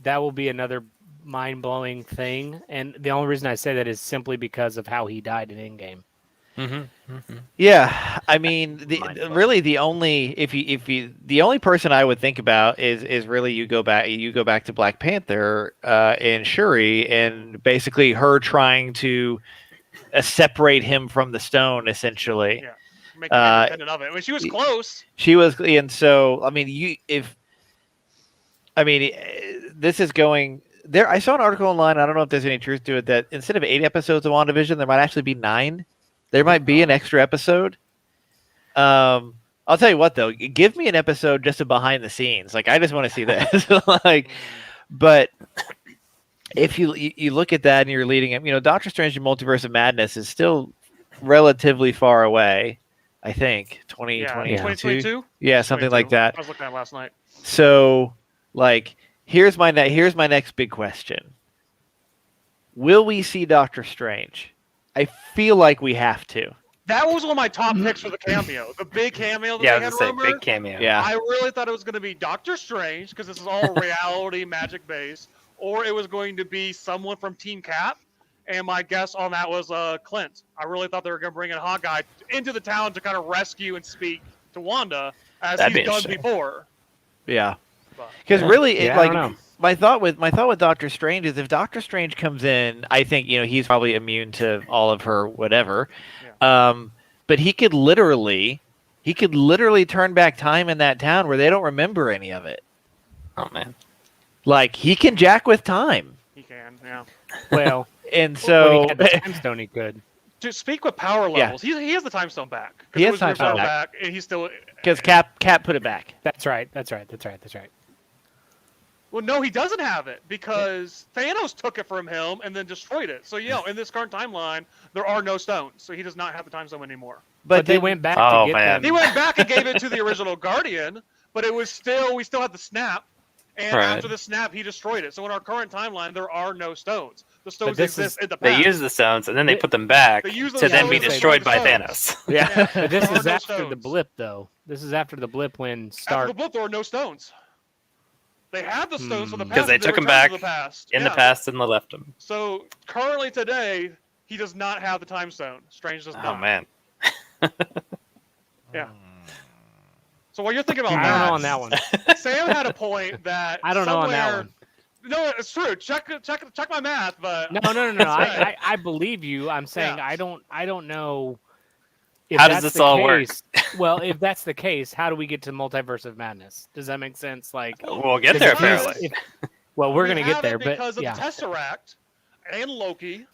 S2: will be another mind-blowing thing. And the only reason I say that is simply because of how he died in Endgame.
S1: yeah, I mean,
S4: Mind-blowing.
S1: really, the only the only person I would think about is really you go back to Black Panther and Shuri, and basically her trying to separate him from the stone, essentially.
S3: Yeah. Make him independent of it. I mean, she was close.
S1: She was, and so I mean, this is going there. I saw an article online. I don't know if there's any truth to it, that instead of 8 episodes of WandaVision, there might actually be 9. There might be an extra episode. I'll tell you what, though, give me an episode just of behind the scenes. Like, I just want to see this. Like, but if you look at that and you're leading up, Doctor Strange and Multiverse of Madness is still relatively far away. I think
S3: Yeah,
S1: 2022.
S3: 2022.
S1: Yeah, something like
S3: 22.
S1: that.
S3: I was looking at it last night.
S1: So, like, here's my next big question: will we see Doctor Strange? I feel like we have to.
S3: That was one of my top picks for the cameo. The big cameo that
S4: Yeah, I
S3: they
S4: was
S3: had
S4: gonna say
S3: rumored.
S4: big cameo.
S1: Yeah,
S3: I really thought it was going to be Doctor Strange because this is all reality magic based, or it was going to be someone from Team Cap. And my guess on that was Clint. I really thought they were going to bring in Hawkeye into the town to kind of rescue and speak to Wanda as
S4: That'd be
S3: he's done
S4: interesting.
S3: before.
S1: yeah.
S3: But,
S1: Because really, it,
S2: Yeah, I
S1: like
S2: don't know.
S1: my thought with Doctor Strange is if Doctor Strange comes in, I think he's probably immune to all of her whatever. But he could literally turn back time in that town where they don't remember any of it.
S4: Oh man.
S1: Like he can jack with time,
S3: he can, yeah.
S2: Well,
S1: and
S2: when
S1: so
S2: he had the time stone, he could.
S3: To speak with power
S1: Yeah.
S3: levels, he has the time stone back. 'Cause
S1: He
S3: it
S1: has
S3: was
S1: time stone
S3: reserved
S1: back.
S3: and he's still.
S1: because Cap put it back.
S2: That's right. That's right.
S3: Well, no, he doesn't have it because Thanos took it from him and then destroyed it. So, in this current timeline, there are no stones. So he does not have the time stone anymore.
S2: But they
S1: didn't-
S2: went back
S4: Oh,
S2: to get
S4: man.
S3: He
S2: them.
S3: went back and gave it to the original Guardian, but we still had the snap. And
S4: Right.
S3: after the snap, he destroyed it. So in our current timeline, there are no stones. The stones
S2: this
S3: exist
S2: is-
S3: in the
S4: They
S3: past.
S4: use the stones and then they put them back
S3: They use
S4: to
S3: those
S4: then be
S3: stones to
S4: destroyed by
S3: destroy the
S4: Thanos.
S1: Yeah.
S2: But this
S3: There are
S2: is
S3: no
S2: after the
S3: stones.
S2: blip, though. This is after the blip when
S3: After
S2: Stark.
S3: the blip, there are no stones. They had the stones from the past.
S4: Because they took 'em
S3: returned to
S4: back
S3: the past.
S4: In the
S3: Yeah.
S4: past and they left them.
S3: So currently today, he does not have the time stone. Strange does
S4: Oh
S3: not.
S4: man.
S3: Yeah. So while you're thinking
S2: I
S3: about
S2: don't
S3: that,
S2: know on that one.
S3: Sam had a point that
S2: I don't know on that
S3: somewhere-
S2: one.
S3: No, it's true. Check my math, but
S2: No. I believe you. I'm saying
S3: Yeah.
S2: I don't know. If
S4: How does
S2: that's
S4: this
S2: the
S4: all work?
S2: case, well, if that's the case, how do we get to Multiverse of Madness? Does that make sense? Like,
S4: We'll get
S2: 'cause
S4: there
S2: if he's-
S4: apparently.
S2: well, we're
S3: we
S2: gonna get
S3: have
S2: there,
S3: it because
S2: but
S3: of
S2: yeah,
S3: the Tesseract and Loki.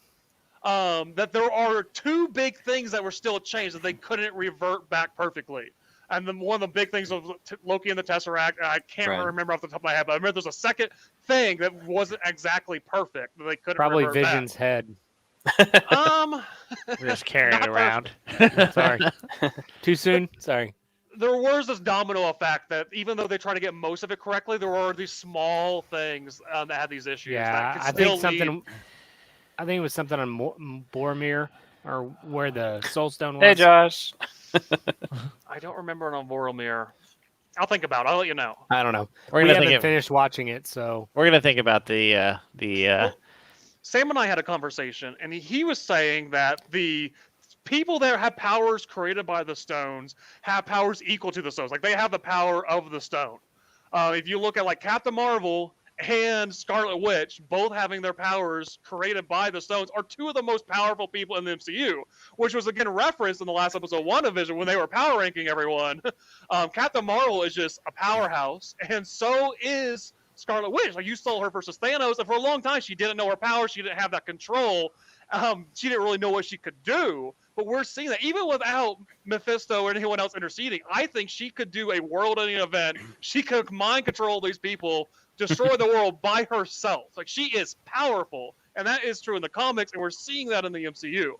S3: That there are two big things that were still changed that they couldn't revert back perfectly. And then one of the big things of Loki and the Tesseract, I can't
S4: Right.
S3: remember off the top of my head, but I remember there's a second thing that wasn't exactly perfect that they couldn't
S2: probably
S3: revert back.
S2: Vision's head.
S1: Just carrying it
S3: Not
S1: around.
S2: Sorry, too soon. Sorry.
S3: there was this domino effect that even though they try to get most of it correctly, there were these small things that had these issues.
S2: Yeah,
S3: that could
S2: I
S3: still
S2: think something.
S3: lead-
S2: I think it was something on Boromir, or where the Soul Stone was.
S4: Hey Josh.
S3: I don't remember it on Boromir. I'll think about it. I'll let you know.
S2: I don't know.
S1: We're
S2: We
S1: gonna
S2: haven't
S1: think.
S2: finished watching it, so
S1: We're gonna think about the.
S3: Sam and I had a conversation, and he was saying that the people that have powers created by the stones have powers equal to the stones. Like they have the power of the stone. If you look at like Captain Marvel and Scarlet Witch, both having their powers created by the stones, are two of the most powerful people in the MCU, which was again referenced in the last episode of WandaVision when they were power ranking everyone. Captain Marvel is just a powerhouse, and so is Scarlet Witch. Like you saw her versus Thanos, and for a long time she didn't know her power. She didn't have that control. She didn't really know what she could do. But we're seeing that even without Mephisto or anyone else interceding, I think she could do a world-ending event. She could mind control these people, destroy the world by herself. Like she is powerful, and that is true in the comics, and we're seeing that in the MCU.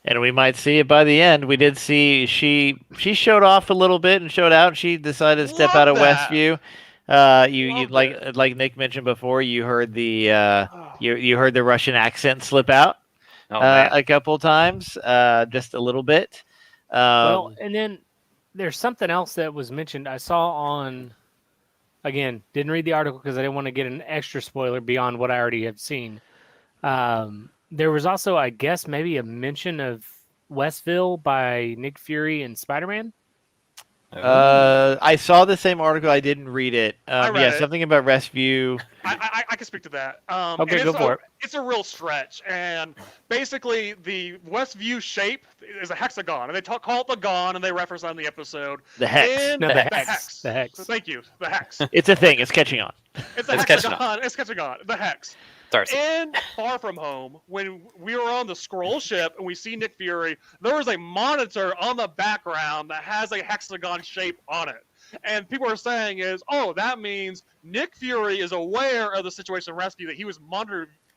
S1: And we might see it by the end. We did see she showed off a little bit and showed out. She decided to step
S3: Love
S1: out of
S3: that.
S1: Westview. You
S3: Loved
S1: like Nick mentioned before. You heard the you heard the Russian accent slip out
S4: Oh man.
S1: a couple times, just a little bit.
S2: well, and then there's something else that was mentioned. I saw on, again, didn't read the article because I didn't want to get an extra spoiler beyond what I already have seen. There was also, I guess, maybe a mention of Westville by Nick Fury and Spider-Man.
S1: I saw the same article. I didn't read it.
S3: read
S1: Yeah,
S3: it.
S1: something about Restview.
S3: I can speak to that.
S2: Okay,
S3: and
S2: go for it.
S3: It's a real stretch, and basically the Westview shape is a hexagon, and they call it the Gon, and they reference that in the episode.
S1: The hex.
S3: In
S2: No,
S3: the
S2: the
S3: hex.
S2: hex. The hex.
S3: Thank you. The hex.
S1: It's a thing. It's catching on.
S3: It's a
S4: It's catching
S3: hexagon. It's catching on. The hex.
S4: Darcy.
S3: In Far From Home, when we were on the scroll ship and we see Nick Fury, there was a monitor on the background that has a hexagon shape on it. And people are saying is, oh, that means Nick Fury is aware of the situation in Rescue, that he was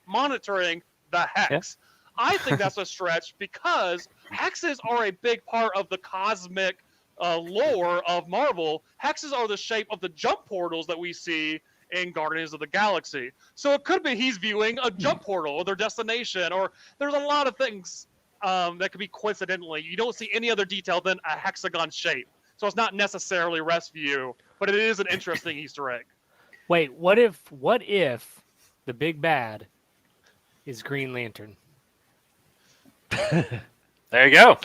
S3: monitoring the hex. I think that's a stretch because hexes are a big part of the cosmic lore of Marvel. Hexes are the shape of the jump portals that we see in Guardians of the Galaxy. So it could be he's viewing a jump portal or their destination, or there's a lot of things that could be coincidentally. You don't see any other detail than a hexagon shape. So it's not necessarily Rescue, but it is an interesting Easter egg.
S2: Wait, what if the big bad is Green Lantern?
S4: There you go.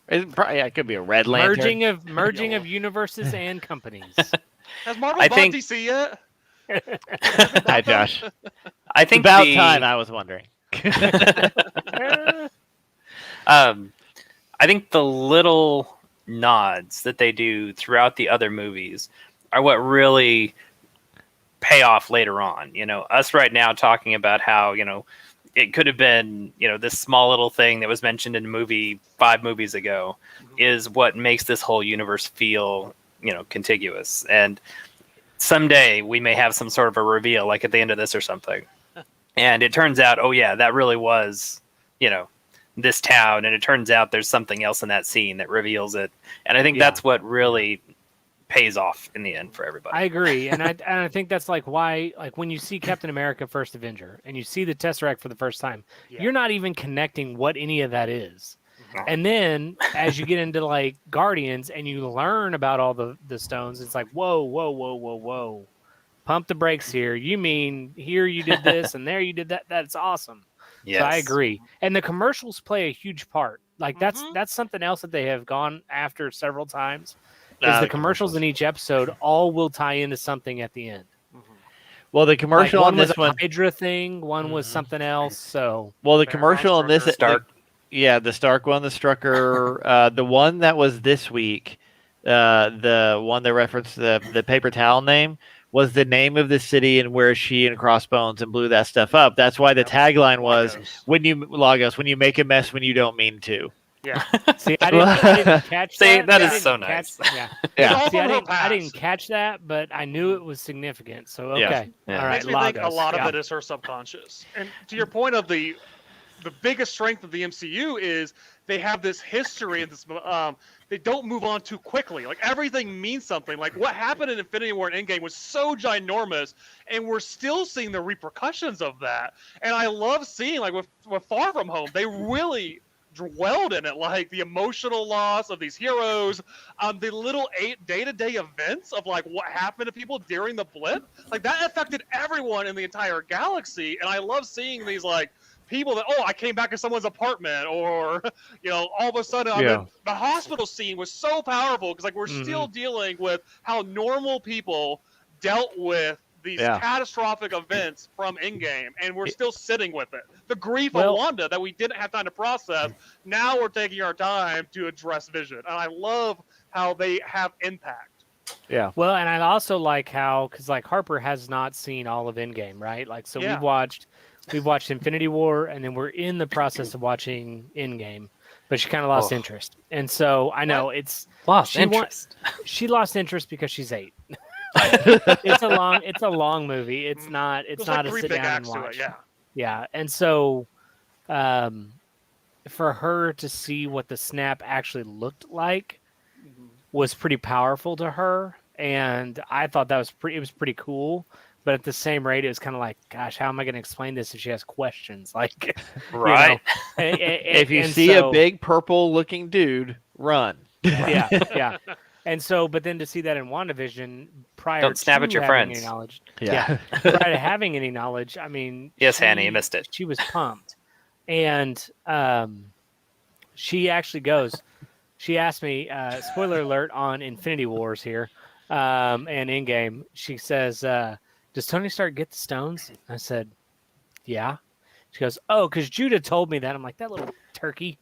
S1: It could be a red lantern.
S2: Merging of universes and companies.
S3: Has Marvel
S4: I
S3: bought
S4: think-
S3: DC yet?
S1: Hi, Josh.
S4: I think
S1: About
S4: the,
S1: time, I was wondering.
S4: I think the little nods that they do throughout the other movies are what really pay off later on. You know, us right now talking about how, you know, it could have been, you know, this small little thing that was mentioned in a movie 5 movies ago is what makes this whole universe feel, you know, contiguous. And someday we may have some sort of a reveal, like at the end of this or something. And it turns out, oh yeah, that really was, you know, this town. And it turns out there's something else in that scene that reveals it. And I think
S2: Yeah.
S4: that's what really pays off in the end for everybody.
S2: I agree, and I think that's like why, like when you see Captain America: First Avenger and you see the Tesseract for the first time,
S3: Yeah.
S2: you're not even connecting what any of that is.
S4: Mhm.
S2: And then as you get into like Guardians and you learn about all the stones, it's like whoa, pump the brakes here. You mean here you did this and there you did that? That's awesome.
S4: Yes.
S2: So I agree, and the commercials play a huge part. Like that's
S3: Mhm.
S2: something else that they have gone after several times. Is the commercials in each episode all will tie into something at the end.
S1: Well, the
S2: Like,
S1: commercial
S2: one
S1: on
S2: was
S1: this
S2: a
S1: one.
S2: Hydra thing, one was
S1: Mhm.
S2: something else. So
S1: Well, the
S3: Fair
S1: commercial on this.
S4: Stark.
S1: Yeah, the Stark one, the Strucker, the one that was this week, the one that referenced the paper towel name was the name of the city and where she and Crossbones and blew that stuff up. That's why the
S3: Yep.
S1: tagline was
S3: Lagos.
S1: when you make a mess when you don't mean to.
S3: Yeah.
S2: see, I didn't catch
S4: See,
S2: that.
S4: that
S2: I
S4: is
S2: didn't
S4: so
S2: catch-
S4: nice.
S2: Yeah.
S1: Yeah.
S3: all
S2: See, I
S3: from her
S2: didn't
S3: past.
S2: catch that, but I knew it was significant. So okay,
S1: Yeah.
S4: Yeah.
S2: all right.
S3: Makes me think a
S2: Lagos,
S3: lot
S2: yeah.
S3: of it is her subconscious. And to your point of the biggest strength of the MCU is they have this history and this they don't move on too quickly. Like everything means something. Like what happened in Infinity War and Endgame was so ginormous, and we're still seeing the repercussions of that. And I love seeing like with Far From Home, they really dwelled in it, like the emotional loss of these heroes, the little day-to-day events of like what happened to people during the blip, like that affected everyone in the entire galaxy. And I love seeing these like people that, oh, I came back to someone's apartment, or you know, all of a sudden
S1: Yeah.
S3: the hospital scene was so powerful because like we're still dealing with how normal people dealt with these
S1: Yeah.
S3: catastrophic events from Endgame, and we're still sitting with it. The grief
S2: Well-
S3: of Wanda that we didn't have time to process. Now we're taking our time to address Vision, and I love how they have impact.
S1: Yeah.
S2: Well, and I also like how, because like Harper has not seen all of Endgame, right? Like, so
S3: Yeah.
S2: we've watched Infinity War, and then we're in the process of watching Endgame, but she kind of lost
S4: Oh.
S2: interest. And so I know it's
S4: Lost
S2: She wa-
S4: interest.
S2: she lost interest because she's 8. It's a long movie. It's not
S3: There's
S2: not
S3: like
S2: a
S3: 3
S2: sit
S3: big
S2: down and
S3: acts to
S2: watch.
S3: it, yeah.
S2: Yeah, and so for her to see what the snap actually looked like was pretty powerful to her, and I thought that was pretty cool. But at the same rate, it was kind of like, gosh, how am I going to explain this if she has questions? Like,
S4: Right.
S1: If you
S2: and
S1: see
S2: so-
S1: a big purple-looking dude, run.
S2: yeah. And so, but then to see that in WandaVision prior
S4: Don't snap
S2: to
S4: at your
S2: having
S4: friends.
S2: any knowledge,
S1: Yeah.
S2: prior to having any knowledge, I mean,
S4: Yes, Hanny, you missed it.
S2: She was pumped, and she actually goes. She asked me, spoiler alert on Infinity Wars here, and Endgame. She says, "Does Tony Stark get the stones?" I said, "Yeah." She goes, "Oh, because Judah told me that." I'm like, "That little turkey."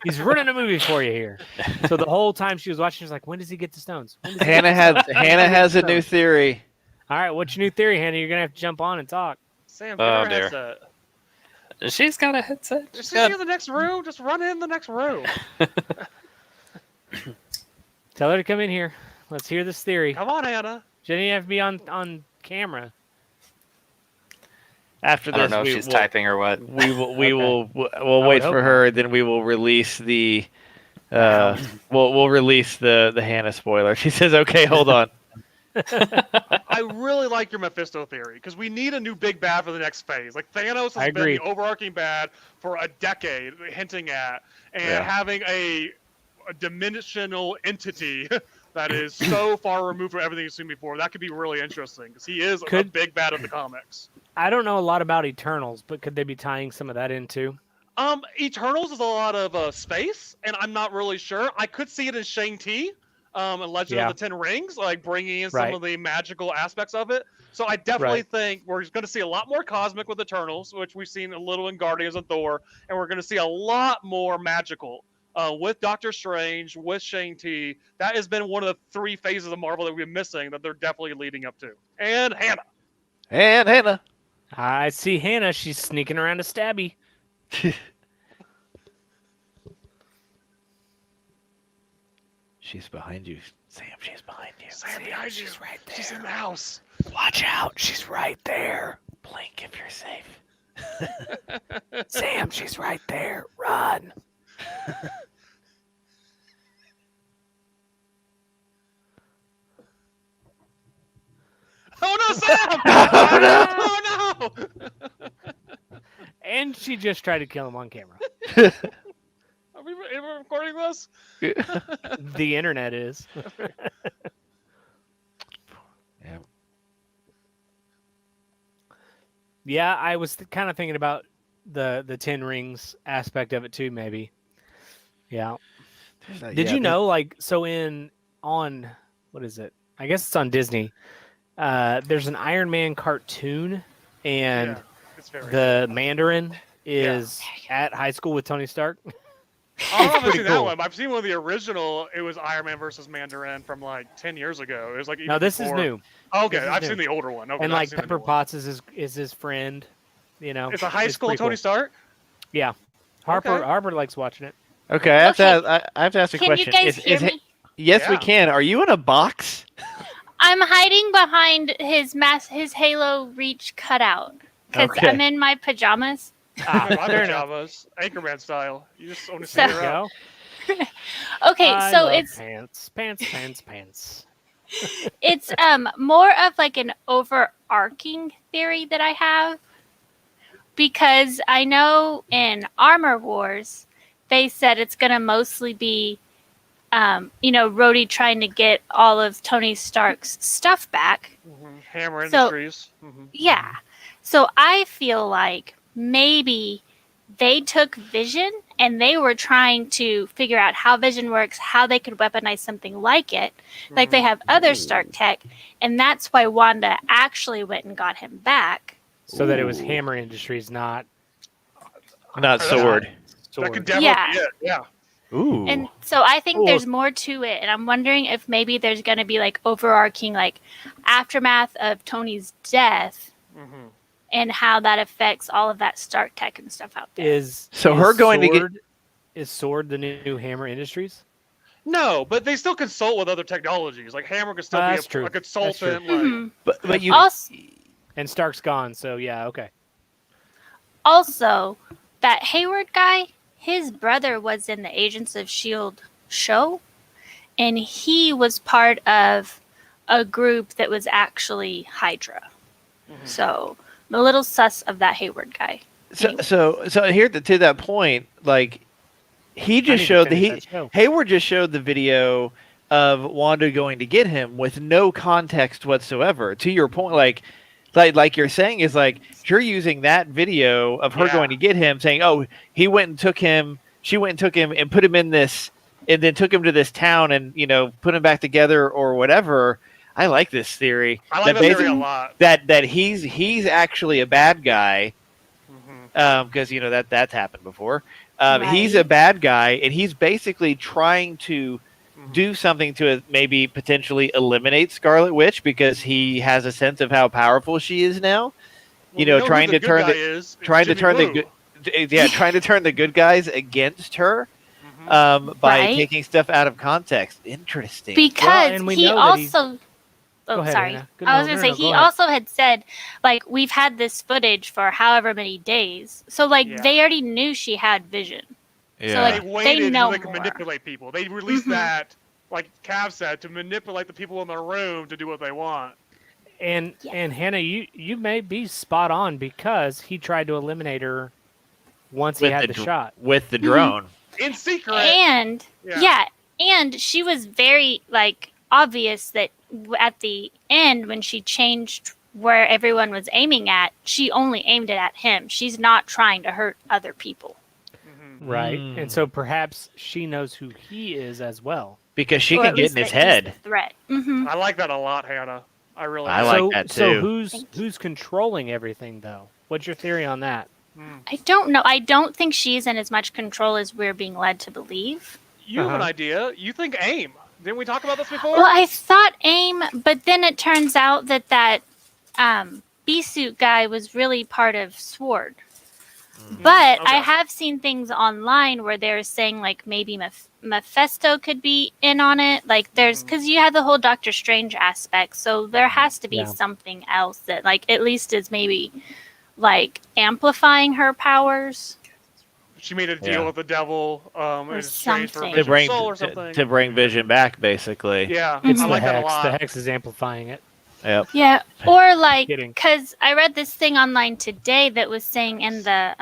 S2: He's running a movie for you here. So the whole time she was watching, she was like, "When does he get the stones?" When does he get
S1: Hannah
S2: the
S1: has a new
S2: stones?"
S1: theory.
S2: All right, what's your new theory, Hannah? You're gonna have to jump on and talk.
S3: Sam,
S4: Oh,
S3: get her
S4: dear.
S3: headset.
S4: She's got a headset.
S3: Just
S4: She's got-
S3: in the next room. Just run in the next room.
S2: Tell her to come in here. Let's hear this theory.
S3: Come on, Anna.
S2: She didn't have to be on camera.
S1: After
S4: I don't
S1: this,
S4: know if she's typing or what.
S1: we'll
S2: I
S1: wait
S2: would
S1: for
S2: hope
S1: her, then we will release the we'll release the Hannah spoiler. She says, "Okay, hold on."
S3: I really like your Mephisto theory because we need a new big bad for the next phase. Like Thanos
S2: I
S3: has been
S2: agree.
S3: the overarching bad for a decade, hinting at, and
S1: Yeah.
S3: having a dimensional entity that is so far removed from everything you've seen before. That could be really interesting because he is a
S2: Could-
S3: big bad of the comics.
S2: I don't know a lot about Eternals, but could they be tying some of that in too?
S3: Eternals is a lot of space, and I'm not really sure. I could see it in Shang-Chi, and Legend
S2: Yeah.
S3: of the Ten Rings, like bringing in some
S2: Right.
S3: of the magical aspects of it. So I definitely think we're going to see a lot more cosmic with Eternals, which we've seen a little in Guardians of Thor, and we're going to see a lot more magical with Doctor Strange, with Shang-Chi. That has been one of the 3 phases of Marvel that we've been missing that they're definitely leading up to. And Hannah.
S1: And Hannah.
S2: I see Hannah. She's sneaking around to Stabby.
S1: She's behind you, Sam. She's behind you.
S3: Sam, behind you.
S1: She's right there.
S3: She's in the house.
S1: Watch out. She's right there. Blink if you're safe. Sam, she's right there. Run.
S3: Oh no, Sam!
S1: Oh,
S3: Oh no!
S2: And she just tried to kill him on camera.
S3: Are we recording this?
S2: The internet is.
S1: Yeah.
S2: Yeah, I was kind of thinking about the Ten Rings aspect of it too, maybe. Yeah. Did you know, like, so on what is it? I guess it's on Disney. There's an Iron Man cartoon, and
S3: Yeah, it's very.
S2: the Mandarin is at high school with Tony Stark.
S3: I haven't
S2: pretty
S3: seen
S2: cool.
S3: that one, but I've seen one of the original. It was Iron Man versus Mandarin from like 10 years ago. It was like
S2: No,
S3: even
S2: this
S3: before...
S2: is new.
S3: Okay,
S2: This is
S3: I've
S2: new.
S3: seen the older one. Okay,
S2: And
S3: I've
S2: like
S3: seen the
S2: Pepper
S3: new one.
S2: Potts is his friend. You know,
S3: It's a high school
S2: pretty
S3: Tony
S2: cool.
S3: Stark.
S2: Yeah, Harper
S3: Okay.
S2: Harper likes watching it.
S1: Okay, I have
S5: Okay.
S1: to. I have to ask a
S5: Can
S1: question.
S5: you guys
S1: Is
S5: hear
S1: it-
S5: me?
S1: Yes, we
S3: Yeah.
S1: can. Are you in a box?
S5: I'm hiding behind his Halo Reach cutout because
S1: Okay.
S5: I'm in my pajamas.
S2: Ah,
S3: My
S2: fair enough.
S3: pajamas, Anchorman style. You just want to see
S5: So-
S2: There
S3: her
S2: you
S3: up.
S2: go.
S5: Okay,
S2: I
S5: so
S2: love
S5: it's
S2: pants.
S5: it's more of like an overarching theory that I have because I know in Armor Wars they said it's gonna mostly be Rhodey trying to get all of Tony Stark's stuff back.
S3: Hammer
S5: So-
S3: Industries. Mhm.
S5: Yeah. So I feel like maybe they took Vision and they were trying to figure out how Vision works, how they could weaponize something like it, like they have other Stark tech, and that's why Wanda actually went and got him back.
S2: So that it was
S1: Ooh.
S2: Hammer Industries, not
S1: Not
S3: That's-
S1: sword.
S2: Sword.
S3: That could definitely
S5: Yeah.
S3: be it. Yeah.
S1: Ooh.
S5: And so I think
S2: Cool.
S5: there's more to it, and I'm wondering if maybe there's going to be like overarching like aftermath of Tony's death
S3: hmm
S5: and how that affects all of that Stark tech and stuff out there.
S1: So her going to get-
S2: Sword, is Sword the new Hammer Industries?
S3: No, but they still consult with other technologies. Like Hammer could still be
S2: That's true.
S3: a
S2: That's true.
S3: consultant. Like,
S5: Mhm.
S1: but you.
S5: Also,
S2: And Stark's gone, so yeah, okay.
S5: Also, that Hayward guy, his brother was in the Agents of S.H.I.E.L.D. show, and he was part of a group that was actually Hydra.
S3: Mhm.
S5: So, I'm a little sus of that Hayward guy.
S1: So here to that point, like he
S2: I
S1: just
S2: need to
S1: showed
S2: finish that show.
S1: Hayward just showed the video of Wanda going to get him with no context whatsoever. To your point, like you're saying is like you're using that video of her
S3: Yeah.
S1: going to get him, saying, "Oh, he went and took him. She went and took him and put him in this, and then took him to this town and put him back together or whatever." I like this theory.
S3: I like that theory a
S1: basi-
S3: lot.
S1: That he's actually a bad guy.
S3: Mhm.
S1: Because that's happened before. He's a
S5: Right.
S1: bad guy, and he's basically trying to
S3: Mhm.
S1: do something to maybe potentially eliminate Scarlet Witch because he has a sense of how powerful she is now.
S3: Well,
S1: know,
S3: who
S1: trying
S3: the
S1: to
S3: good
S1: turn
S3: guy
S1: the-
S3: is? It's
S1: trying to
S3: Jimmy
S1: turn the
S3: Woo.
S1: good, trying to turn the good guys against her
S3: Mhm.
S1: by
S5: Right.
S1: taking stuff out of context. Interesting.
S5: Because
S2: and we
S5: he
S2: know that he's-
S5: also
S2: Go
S5: Oh,
S2: ahead,
S5: sorry.
S2: Hannah.
S5: I was gonna say
S2: go
S5: he
S2: ahead.
S5: also had said like we've had this footage for however many days, so like
S3: Yeah.
S5: they already knew she had vision.
S1: Yeah.
S5: like,
S3: They
S5: they
S3: waited
S5: know
S3: so they could
S5: more.
S3: manipulate people. They released
S5: Mhm.
S3: that, like Cav said, to manipulate the people in the room to do what they want.
S2: And
S5: Yes.
S2: and Hannah, you may be spot on because he tried to eliminate her once he had the shot.
S1: with the
S5: Mhm.
S1: drone.
S3: In secret.
S5: And
S3: Yeah.
S5: and she was very like obvious that at the end when she changed where everyone was aiming at, she only aimed it at him. She's not trying to hurt other people.
S3: Mhm.
S2: Right.
S1: Mm.
S2: And so perhaps she knows who he is as well.
S1: Because she
S5: Or
S1: can
S5: at
S1: get
S5: least
S1: in his
S5: that he's
S1: head.
S5: the threat. Hmm.
S3: I like that a lot, Hannah. I really
S1: I
S3: do.
S1: like
S2: so,
S1: that
S2: So
S1: too.
S5: Thank
S2: who's controlling everything though? What's your theory on that?
S3: Mm.
S5: I don't know. I don't think she's in as much control as we're being led to believe.
S3: You have an
S2: Uh-huh.
S3: idea. You think AIM. Didn't we talk about this before?
S5: Well, I thought AIM, but then it turns out that bee suit guy was really part of Sword.
S1: Mhm.
S5: But I
S3: Okay.
S5: have seen things online where they're saying like maybe Mephisto could be in on it. Like there's
S3: Mhm.
S5: because you have the whole Doctor Strange aspect, so there has to be
S2: Yeah.
S5: something else that like at least is maybe like amplifying her powers.
S3: She made a deal
S1: Yeah.
S3: with the devil in exchange for
S5: something.
S1: To
S3: Vision's
S1: bring
S3: soul or something.
S1: to bring Vision back, basically.
S3: Yeah,
S5: It's
S2: It's
S3: I
S2: the
S3: like that a
S2: hex.
S3: lot.
S2: The hex is amplifying it.
S1: Yep.
S5: Yeah, or like
S2: Kidding.
S5: because I read this thing online today that was saying in the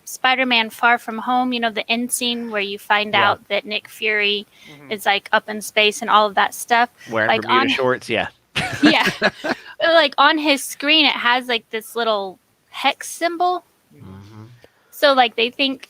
S5: Spider-Man Far From Home, you know, the end scene where you find
S2: Yeah.
S5: out that Nick Fury
S3: Mhm.
S5: is like up in space and all of that stuff.
S1: Wearing
S5: Like
S1: Bermuda
S5: on-
S1: shorts, yeah.
S5: Yeah, like on his screen, it has like this little hex symbol.
S1: Mhm.
S5: So like they think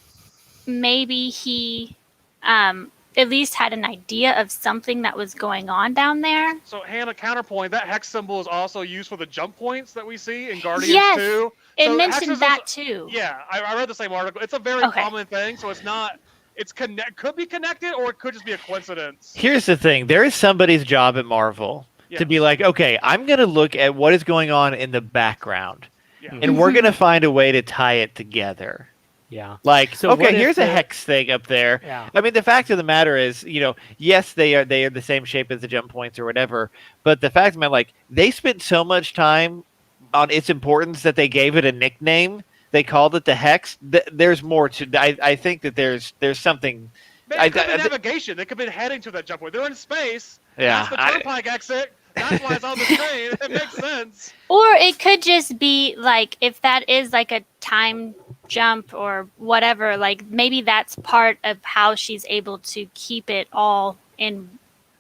S5: maybe he at least had an idea of something that was going on down there.
S3: So, Hannah, counterpoint, that hex symbol is also used for the jump points that we see in Guardians
S5: Yes,
S3: 2.
S5: It
S3: So
S5: mentioned
S3: hexes
S5: that
S3: is-
S5: too.
S3: Yeah, I read the same article. It's a very
S5: Okay.
S3: common thing, so it's not. It's could be connected, or it could just be a coincidence.
S1: Here's the thing: there is somebody's job at Marvel to be
S3: Yes.
S1: like, okay, I'm gonna look at what is going on in the background,
S3: Yeah.
S1: and we're
S5: Mhm.
S1: gonna find a way to tie it together.
S2: Yeah.
S1: Like,
S2: So
S1: okay,
S2: what if
S1: here's a
S2: the-
S1: hex thing up there.
S2: Yeah.
S1: I mean, the fact of the matter is, yes, they are the same shape as the jump points or whatever. But the fact of the matter, like, they spent so much time on its importance that they gave it a nickname. They called it the hex. There's more to. I think that there's something.
S3: But
S1: I-
S3: it could be
S1: I-
S3: navigation. They could be heading to that jump point. They're in space.
S1: Yeah,
S3: That's the turnpike exit. That's why it's on the screen. It makes sense.
S5: Or it could just be like if that is like a time jump or whatever, like maybe that's part of how she's able to keep it all in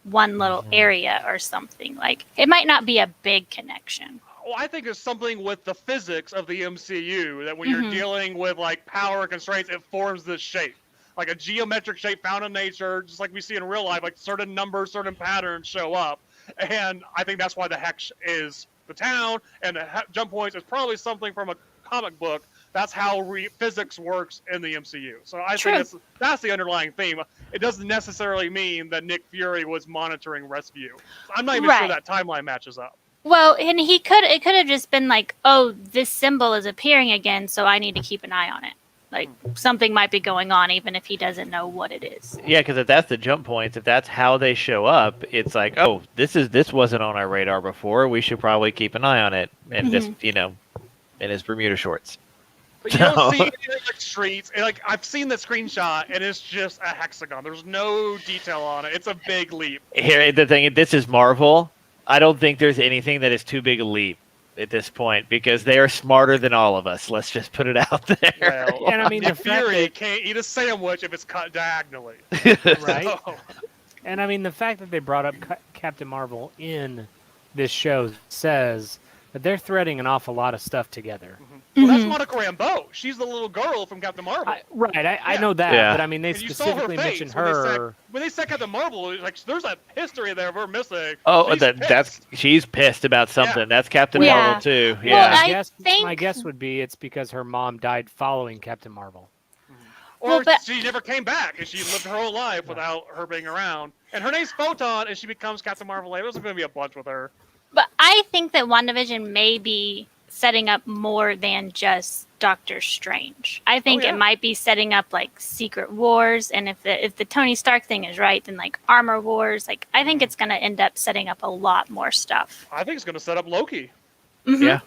S5: one little area or something. Like it might not be a big connection.
S3: Well, I think it's something with the physics of the MCU that when
S5: Mhm.
S3: you're dealing with like power constraints, it forms this shape, like a geometric shape found in nature, just like we see in real life. Like certain numbers, certain patterns show up, and I think that's why the hex is the town, and the jump points is probably something from a comic book. That's how physics works in the MCU. So I
S5: True.
S3: think that's the underlying theme. It doesn't necessarily mean that Nick Fury was monitoring Rescue. I'm not even sure
S5: Right.
S3: that timeline matches up.
S5: Well, and it could have just been like, oh, this symbol is appearing again, so I need to keep an eye on it. Like something might be going on, even if he doesn't know what it is.
S1: Yeah, because if that's the jump points, if that's how they show up, it's like, oh, this wasn't on our radar before. We should probably keep an eye on it, and just in his Bermuda shorts.
S3: But you don't see any like streets. And, like I've seen the screenshot, and it's just a hexagon. There's no detail on it. It's a big leap.
S1: Here, the thing, this is Marvel. I don't think there's anything that is too big a leap at this point because they are smarter than all of us. Let's just put it out there.
S3: Well,
S2: And I mean,
S3: Nick
S2: the fact
S3: Fury
S2: that-
S3: can't eat a sandwich if it's cut diagonally.
S2: Right.
S3: So,
S2: And I mean, the fact that they brought up Captain Marvel in this show says that they're threading an awful lot of stuff together.
S3: well, that's
S5: Mhm.
S3: Monica Rambeau. She's the little girl from Captain Marvel.
S2: I
S3: Yeah.
S2: know that,
S1: Yeah.
S2: but I mean, they
S3: And you saw her
S2: specifically
S3: face
S2: mentioned
S3: when they said-
S2: her.
S3: When they said Captain Marvel, it was like there's a history there we're missing.
S1: Oh,
S3: She's
S1: that's
S3: pissed.
S1: she's pissed about something.
S3: Yeah.
S1: That's Captain
S5: Yeah.
S1: Marvel too.
S5: Well,
S1: Yeah.
S5: I
S2: guess,
S5: think-
S2: my guess would be it's because her mom died following Captain Marvel.
S3: Or
S5: Well, but-
S3: she never came back, and she lived her whole life without her being around. And her name's Photon, and she becomes Captain Marvel later. There's going to be a bunch with her.
S5: But I think that WandaVision may be setting up more than just Doctor Strange. I think
S3: yeah.
S5: it might be setting up like Secret Wars, and if the Tony Stark thing is right, then like Armor Wars. Like I think it's gonna end up setting up a lot more stuff.
S3: I think it's going to set up Loki.
S5: Mhm.
S1: Yeah.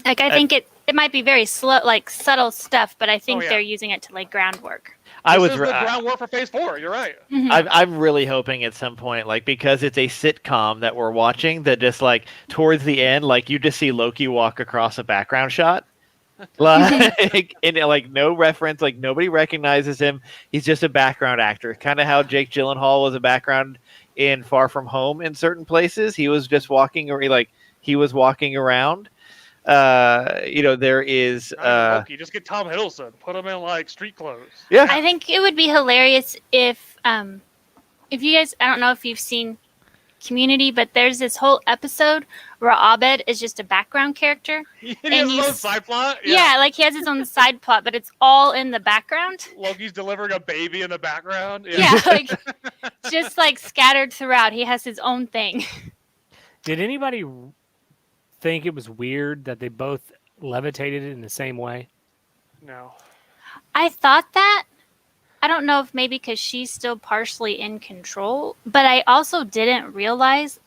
S5: Like I think it might be very slow, like subtle stuff, but I think
S3: yeah.
S5: they're using it to like groundwork.
S1: I
S3: This
S1: was
S3: is the groundwork for Phase 4. You're right.
S5: Mhm.
S1: I'm really hoping at some point, like because it's a sitcom that we're watching, that just like towards the end, like you just see Loki walk across a background shot, like and like no reference, like nobody recognizes him. He's just a background actor, kind of how Jake Gyllenhaal was a background in Far From Home in certain places. He was just walking, or like he was walking around. There is
S3: Loki, just get Tom Hiddleston, put him in like street clothes.
S1: yeah.
S5: I think it would be hilarious if you guys, I don't know if you've seen Community, but there's this whole episode where Abed is just a background character.
S3: He
S5: And
S3: has his
S5: you
S3: own
S5: s-
S3: side plot.
S5: Yeah, like he has his own side plot, but it's all in the background.
S3: Loki's delivering a baby in the background.
S5: Yeah, like just like scattered throughout. He has his own thing.
S2: Did anybody think it was weird that they both levitated in the same way?
S3: No.
S5: I thought that. I don't know if maybe because she's still partially in control, but I also didn't realize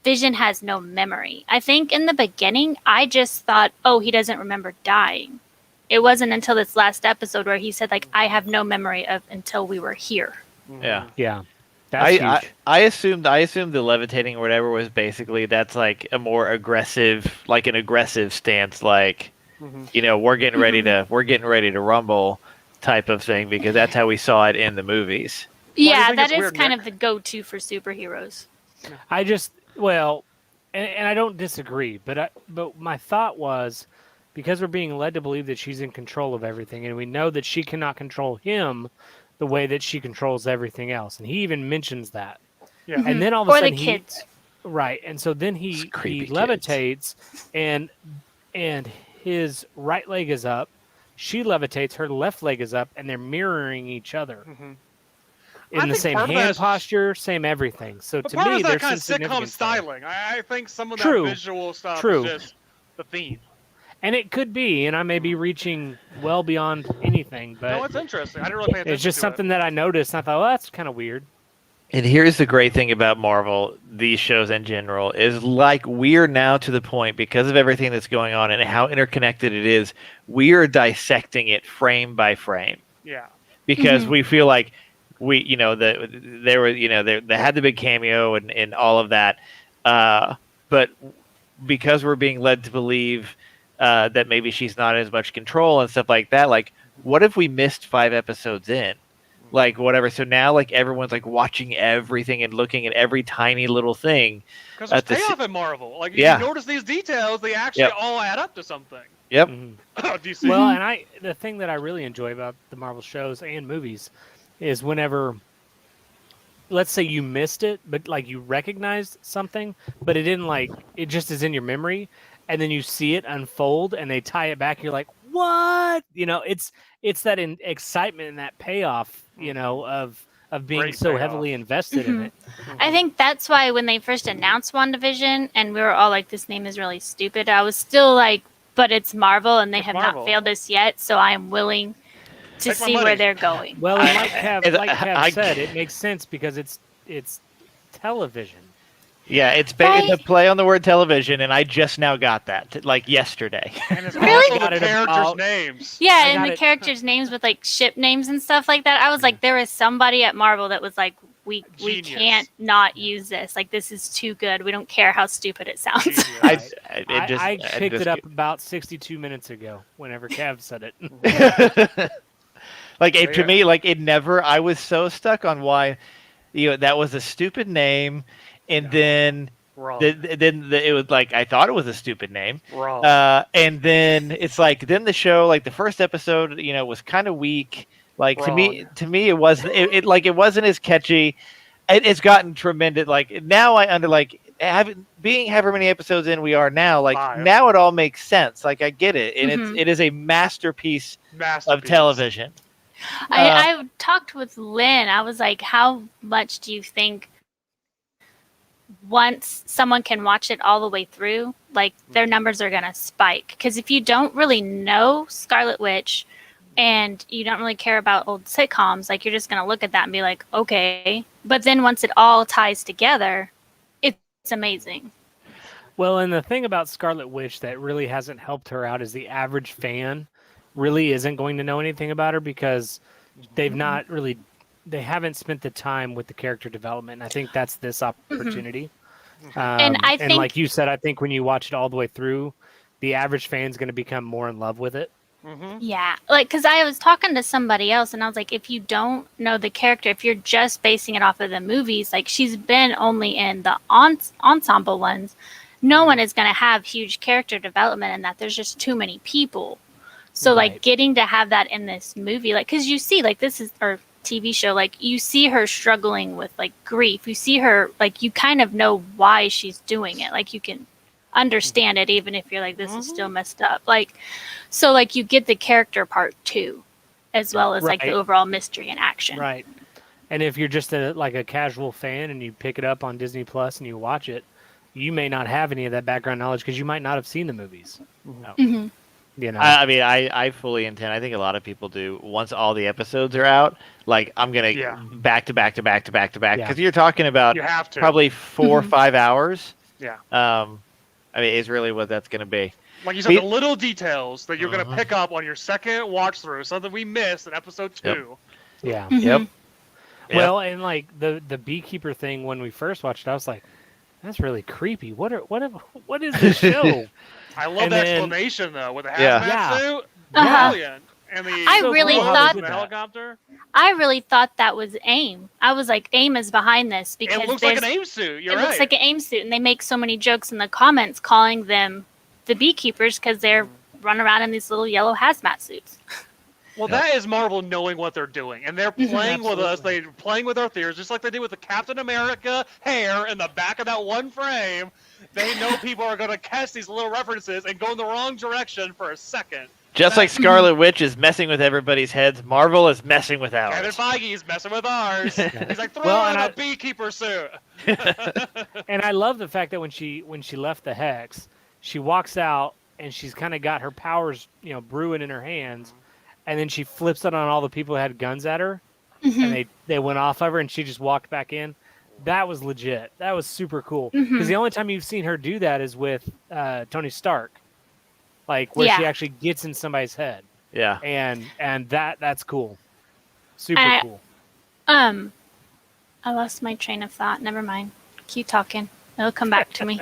S5: Vision has no memory. I think in the beginning, I just thought, oh, he doesn't remember dying. It wasn't until this last episode where he said, like, I have no memory of until we were here.
S1: Yeah.
S2: Yeah, that's huge.
S1: I assumed the levitating or whatever was basically that's like a more aggressive, like an aggressive stance, like we're getting ready to rumble type of thing, because that's how we saw it in the movies.
S3: do you
S5: Yeah,
S3: think
S5: that
S3: it's
S5: is
S3: weird,
S5: kind
S3: Nick?
S5: of the go-to for superheroes.
S2: I just and I don't disagree, but my thought was, because we're being led to believe that she's in control of everything, and we know that she cannot control him the way that she controls everything else, and he even mentions that.
S3: Yeah.
S2: And then all of a
S5: Or the
S2: sudden
S5: kids.
S2: right, and so then he
S1: It's creepy kids.
S2: levitates, and his right leg is up. She levitates, her left leg is up, and they're mirroring each other
S3: Mhm.
S2: in
S3: I
S2: the
S3: think
S2: same
S3: part of
S2: hand
S3: that is-
S2: posture, same everything. So
S3: But
S2: to
S3: part
S2: me,
S3: of that
S2: there's
S3: kind
S2: some
S3: of sitcom
S2: significance there.
S3: styling. I think some of that
S2: True.
S3: visual stuff
S2: True.
S3: is just the theme.
S2: And it could be, and I may be reaching well beyond anything, but
S3: No, it's interesting. I didn't really pay attention
S2: it's just
S3: to
S2: something that I noticed, and I thought, well, that's kind of weird.
S1: And here's the great thing about Marvel, these shows in general, is like we're now to the point, because of everything that's going on and how interconnected it is, we are dissecting it frame by frame,
S3: it. Yeah.
S1: because
S5: Mhm.
S1: we feel like they had the big cameo and all of that, but because we're being led to believe that maybe she's not as much control and stuff like that, like what if we missed 5 episodes in? Like whatever. So now like everyone's like watching everything and looking at every tiny little thing.
S3: Because
S1: At
S3: there's
S1: the
S3: payoff in Marvel. Like, if
S1: Yeah.
S3: you notice these details, they actually
S1: Yep.
S3: all add up to something.
S1: Yep.
S2: Mhm.
S3: DC.
S2: Well, and the thing that I really enjoy about the Marvel shows and movies is whenever, let's say you missed it, but like you recognized something, but it didn't, like, it just is in your memory, and then you see it unfold and they tie it back, you're like, what? It's that excitement and that payoff, of being
S3: Great
S2: so
S3: payoff.
S2: heavily invested in
S5: Mhm.
S2: it.
S5: I think that's why when they first announced WandaVision and we were all like, this name is really stupid, I was still like, but it's Marvel and they
S3: It's
S5: have
S3: Marvel.
S5: not failed us yet, so I am willing to
S3: Take my
S5: see
S3: money.
S5: where they're going.
S2: Well, and like
S1: I-
S2: Cav said, it makes sense because it's television.
S1: Yeah, it's
S5: Right.
S1: a play on the word television, and I just now got that like yesterday.
S3: And it's
S5: Really?
S3: also
S2: Got
S3: the
S2: it
S3: characters'
S2: about-
S3: names.
S5: Yeah,
S2: I
S5: and
S2: got
S5: the
S2: it.
S5: characters' names with like ship names and stuff like that. I was like, there is somebody at Marvel that was like, we
S3: Genius.
S5: can't not use this. Like, this is too good. We don't care how stupid it sounds.
S3: Genius.
S2: I picked it up about 62 minutes ago whenever Cav said it.
S1: Like
S3: Yeah.
S1: to me, like it never. I was so stuck on why, that was a stupid name, and then
S3: Wrong.
S1: it was like I thought it was a stupid name.
S3: Wrong.
S1: And then it's like then the show, like the first episode, was kind of weak. Like to me, it wasn't. It like it wasn't as catchy. It's gotten tremendous. Like now, being however many episodes in we are now. Like
S3: 5.
S1: now, it all makes sense. Like I get it, and
S5: Mhm.
S1: it is a masterpiece of
S3: Masterpiece.
S1: television.
S5: I talked with Lynn. I was like, how much do you think once someone can watch it all the way through, like their numbers are gonna spike. Because if you don't really know Scarlet Witch and you don't really care about old sitcoms, like you're just gonna look at that and be like, okay. But then once it all ties together, it's amazing.
S2: Well, and the thing about Scarlet Witch that really hasn't helped her out is the average fan really isn't going to know anything about her because they've not really, they haven't spent the time with the character development. And I think that's this opportunity.
S5: And I
S2: and
S5: think-
S2: like you said, I think when you watch it all the way through, the average fan's going to become more in love with it.
S3: Mm-hmm.
S5: Yeah, like because I was talking to somebody else and I was like, if you don't know the character, if you're just basing it off of the movies, like she's been only in the ensemble ones, no one is going to have huge character development in that. There's just too many people. So
S2: Right.
S5: like getting to have that in this movie, like because you see like this is our TV show, like you see her struggling with like grief. You see her like you kind of know why she's doing it. Like you can understand it even if you're like this is still messed up. Like so like you get the character part too, as well as like the
S2: Right.
S5: overall mystery and action.
S2: Right. And if you're just a casual fan and you pick it up on Disney Plus and you watch it, you may not have any of that background knowledge because you might not have seen the movies.
S5: hmm
S2: You know.
S1: I mean, I fully intend. I think a lot of people do. Once all the episodes are out, like I'm gonna
S3: Yeah.
S1: back to back to back to back to back
S2: Yeah.
S1: because you're talking about
S3: You have to.
S1: probably 4 or 5 hours.
S3: Yeah.
S1: I mean, is really what that's gonna be.
S3: Like you said,
S1: We-
S3: the little details that you're going
S1: Mhm.
S3: to pick up on your second watch through, something we missed in episode 2.
S2: yeah.
S5: Mhm.
S1: Yep.
S2: Well, and like the beekeeper thing when we first watched it, I was like, that's really creepy. What is this show?
S3: I love
S2: And
S3: the
S2: then-
S3: explanation though with the hazmat
S1: Yeah.
S2: Yeah.
S3: suit.
S5: Uh-huh.
S3: Brilliant. And the
S5: I
S2: So
S5: really
S2: cool how they
S5: thought-
S2: did
S3: the
S2: that.
S3: helicopter.
S5: I really thought that was AIM. I was like, AIM is behind this because
S3: It looks like an
S5: there's-
S3: AIM suit. You're
S5: it
S3: right.
S5: looks like an AIM suit, and they make so many jokes in the comments calling them the beekeepers because they're running around in these little yellow hazmat suits.
S3: Well,
S1: Yeah.
S3: that is Marvel knowing what they're doing, and they're playing with us. They're playing with our theories, just like they did with the Captain America hair in the back of that one frame. They know people are going to catch these little references and go in the wrong direction for a second.
S1: Just like Scarlet Witch is messing with everybody's heads, Marvel is messing with
S3: Kevin
S1: ours.
S3: Feige is messing with ours. He's like, throw
S2: Well,
S3: in
S2: and
S3: a beekeeper suit.
S2: And I love the fact that when she left the hex, she walks out and she's kind of got her powers, brewing in her hands, and then she flips it on all the people who had guns at her,
S5: Mhm.
S2: and they went off of her, and she just walked back in. That was legit. That was super cool. Because
S5: Mhm.
S2: the only time you've seen her do that is with Tony Stark, like where she
S5: Yeah.
S2: actually gets in somebody's head,
S1: Yeah.
S2: and that's cool, super
S5: I-
S2: cool.
S5: I lost my train of thought. Never mind. Keep talking. It'll come back to me.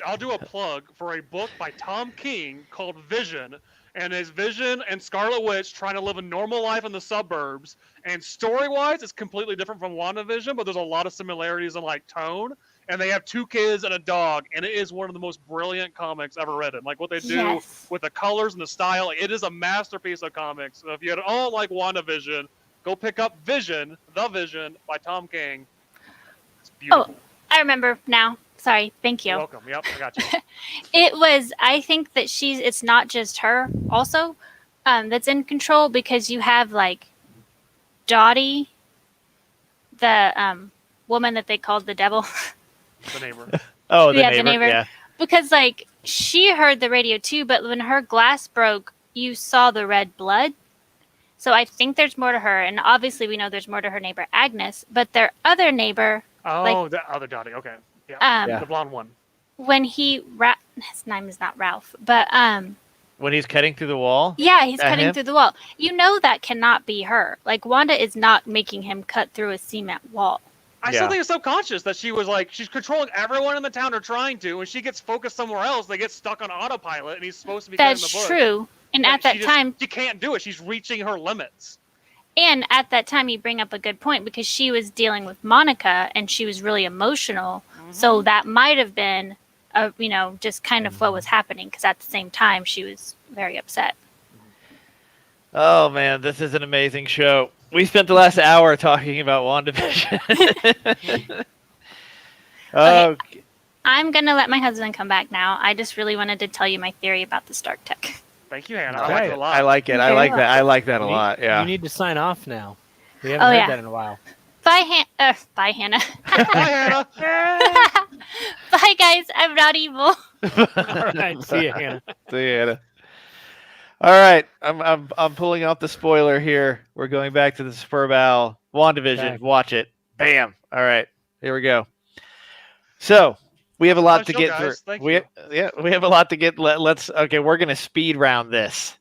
S3: I'll do a plug for a book by Tom King called Vision. And it's Vision and Scarlet Witch trying to live a normal life in the suburbs. And story-wise, it's completely different from WandaVision, but there's a lot of similarities in like tone. And they have 2 kids and a dog, and it is one of the most brilliant comics ever written. Like what they do
S5: Yes.
S3: with the colors and the style, it is a masterpiece of comics. So if you don't like WandaVision, go pick up Vision, The Vision by Tom King. It's beautiful.
S5: I remember now. Sorry. Thank
S3: You're
S5: you.
S3: welcome. Yep, I got you.
S5: It was, I think that it's not just her also that's in control because you have like Dottie, the woman that they called the devil.
S3: The neighbor.
S1: Oh, the
S5: Yeah, the
S1: neighbor.
S5: neighbor.
S1: Yeah.
S5: Because like she heard the radio too, but when her glass broke, you saw the red blood. So I think there's more to her, and obviously we know there's more to her neighbor Agnes, but their other neighbor,
S3: Oh, the other Dottie. Okay. Yeah.
S1: Yeah.
S3: The blonde one.
S5: when his name is not Ralph, but
S1: When he's cutting through the wall.
S5: yeah, he's
S1: That
S5: cutting
S1: him?
S5: through the wall. You know that cannot be her. Like Wanda is not making him cut through a cement wall.
S3: I
S1: Yeah.
S3: still think it's subconscious that she was like, she's controlling everyone in the town or trying to. When she gets focused somewhere else, they get stuck on autopilot, and he's supposed to be cutting
S5: That's
S3: the bush.
S5: true. And
S3: But
S5: at that
S3: she just-
S5: time,
S3: she can't do it. She's reaching her limits.
S5: and at that time, you bring up a good point because she was dealing with Monica and she was really emotional. So that might have been, just kind of what was happening because at the same time, she was very upset.
S1: Oh man, this is an amazing show. We spent the last hour talking about WandaVision. Oh,
S5: I'm going to let my husband come back now. I just really wanted to tell you my theory about the Stark Tech.
S3: Thank you, Hannah. I
S2: Okay.
S3: like it a lot.
S1: I like it. I
S5: Okay.
S1: like that. I like that a
S2: You need-
S1: lot. Yeah.
S2: You need to sign off now. We haven't
S5: Oh,
S2: heard
S5: yeah.
S2: that in a while.
S5: Bye, Hannah.
S3: Bye, Hannah.
S5: Bye. Bye, guys. I'm not evil.
S2: All right, see you, Hannah.
S1: See you, Anna. All right, I'm pulling out the spoiler here. We're going back to the Superb Owl WandaVision.
S2: Okay.
S1: Watch it. Bam. All right, here we go. So we have a lot
S3: Nice
S1: to
S3: show,
S1: get
S3: guys.
S1: through.
S3: Thank you.
S1: We have a lot to get. Let's okay. We're gonna speed round this.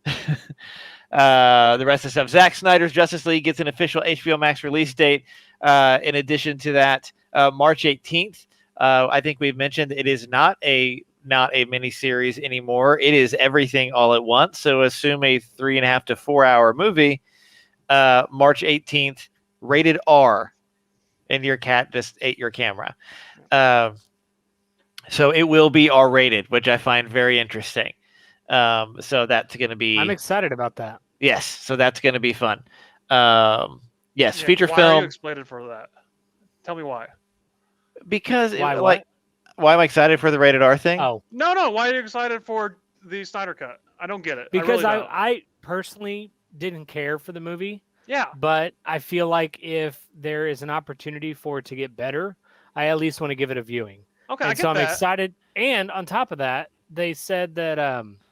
S1: The rest of the stuff. Zack Snyder's Justice League gets an official HBO Max release date. In addition to that, March 18th. I think we've mentioned it is not a miniseries anymore. It is everything all at once. So assume a 3.5 to 4 hour movie. March 18th, rated R. And your cat just ate your camera. So it will be R rated, which I find very interesting. So that's going to be.
S2: I'm excited about that.
S1: Yes, so that's going to be fun. Yes,
S3: Yeah,
S1: feature
S3: why are you
S1: film.
S3: excited for that? Tell me why.
S1: Because
S2: Why,
S1: why am I excited for the rated R thing?
S2: Oh,
S3: No. Why are you excited for the Snyder Cut? I don't get it.
S2: because
S3: I, really don't.
S2: I personally didn't care for the movie,
S3: Yeah.
S2: but I feel like if there is an opportunity for it to get better, I at least want to give it a viewing.
S3: Okay. I
S2: And
S3: get
S2: so I'm
S3: that.
S2: excited. And on top of that, they said that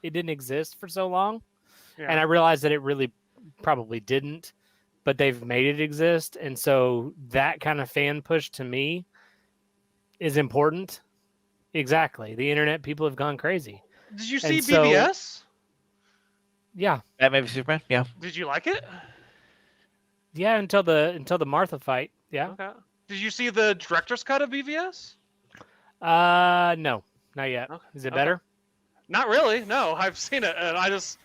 S2: it didn't exist for so long.
S3: Yeah.
S2: And I realized that it really probably didn't, but they've made it exist. And so that kind of fan push to me is important. Exactly. The internet, people have gone crazy.
S3: Did you see
S2: and so-
S3: BVS?
S2: Yeah.
S1: Batman v Superman. Yeah.
S3: Did you like it?
S2: Yeah, until the Martha fight. Yeah.
S3: Okay. Did you see the director's cut of BVS?
S2: No, not yet.
S3: Okay,
S2: Is it
S3: okay.
S2: better?
S3: Not really. No, I've seen it, and I just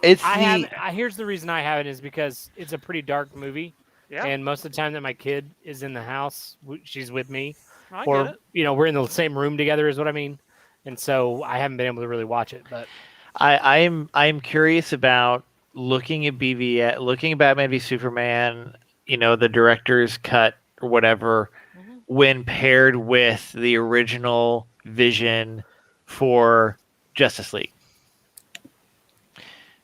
S1: It's
S2: I
S1: the
S2: haven't. Here's the reason I haven't is because it's a pretty dark movie,
S3: yeah.
S2: and most of the time that my kid is in the house, she's with me,
S3: I
S2: or
S3: get it.
S2: we're in the same room together, is what I mean. And so I haven't been able to really watch it, but
S1: I'm curious about looking at BVS, looking at Batman v Superman. The director's cut or whatever,
S3: Mhm.
S1: when paired with the original vision for Justice League.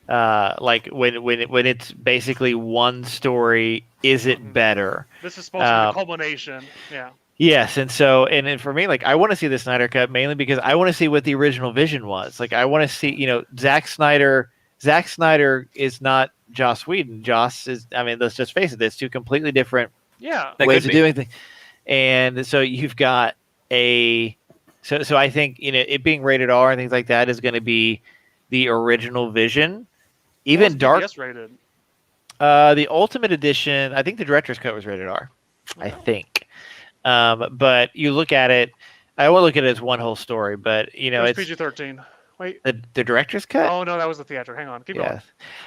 S1: Like when it's basically one story, is it
S3: Mhm.
S1: better?
S3: This is supposed to be the culmination. Yeah.
S1: Yes, and then for me, like I want to see the Snyder Cut mainly because I want to see what the original vision was. Like I want to see, Zack Snyder. Zack Snyder is not Joss Whedon. Joss is, I mean, let's just face it, there's two completely different
S3: Yeah.
S4: That
S1: ways
S4: could
S1: of
S4: be.
S1: doing things. And so you've got so I think it being rated R and things like that is going to be the original vision. Even
S3: What was
S1: Dark,
S3: BVS rated.
S1: the Ultimate Edition, I think the director's cut was rated R. I think. But you look at it, I won't look at it as one whole story, but
S3: It was
S1: it's
S3: PG-13. Wait.
S1: the director's cut.
S3: Oh no, that was the theater. Hang on. Keep going.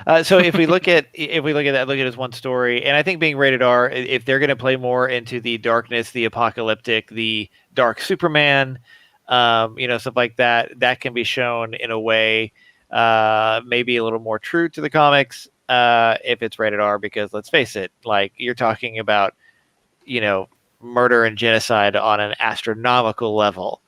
S1: Yes. So if we look at that, look at it as one story, and I think being rated R, if they're going to play more into the darkness, the apocalyptic, the dark Superman, stuff like that, that can be shown in a way maybe a little more true to the comics if it's rated R. Because let's face it, like you're talking about, murder and genocide on an astronomical level.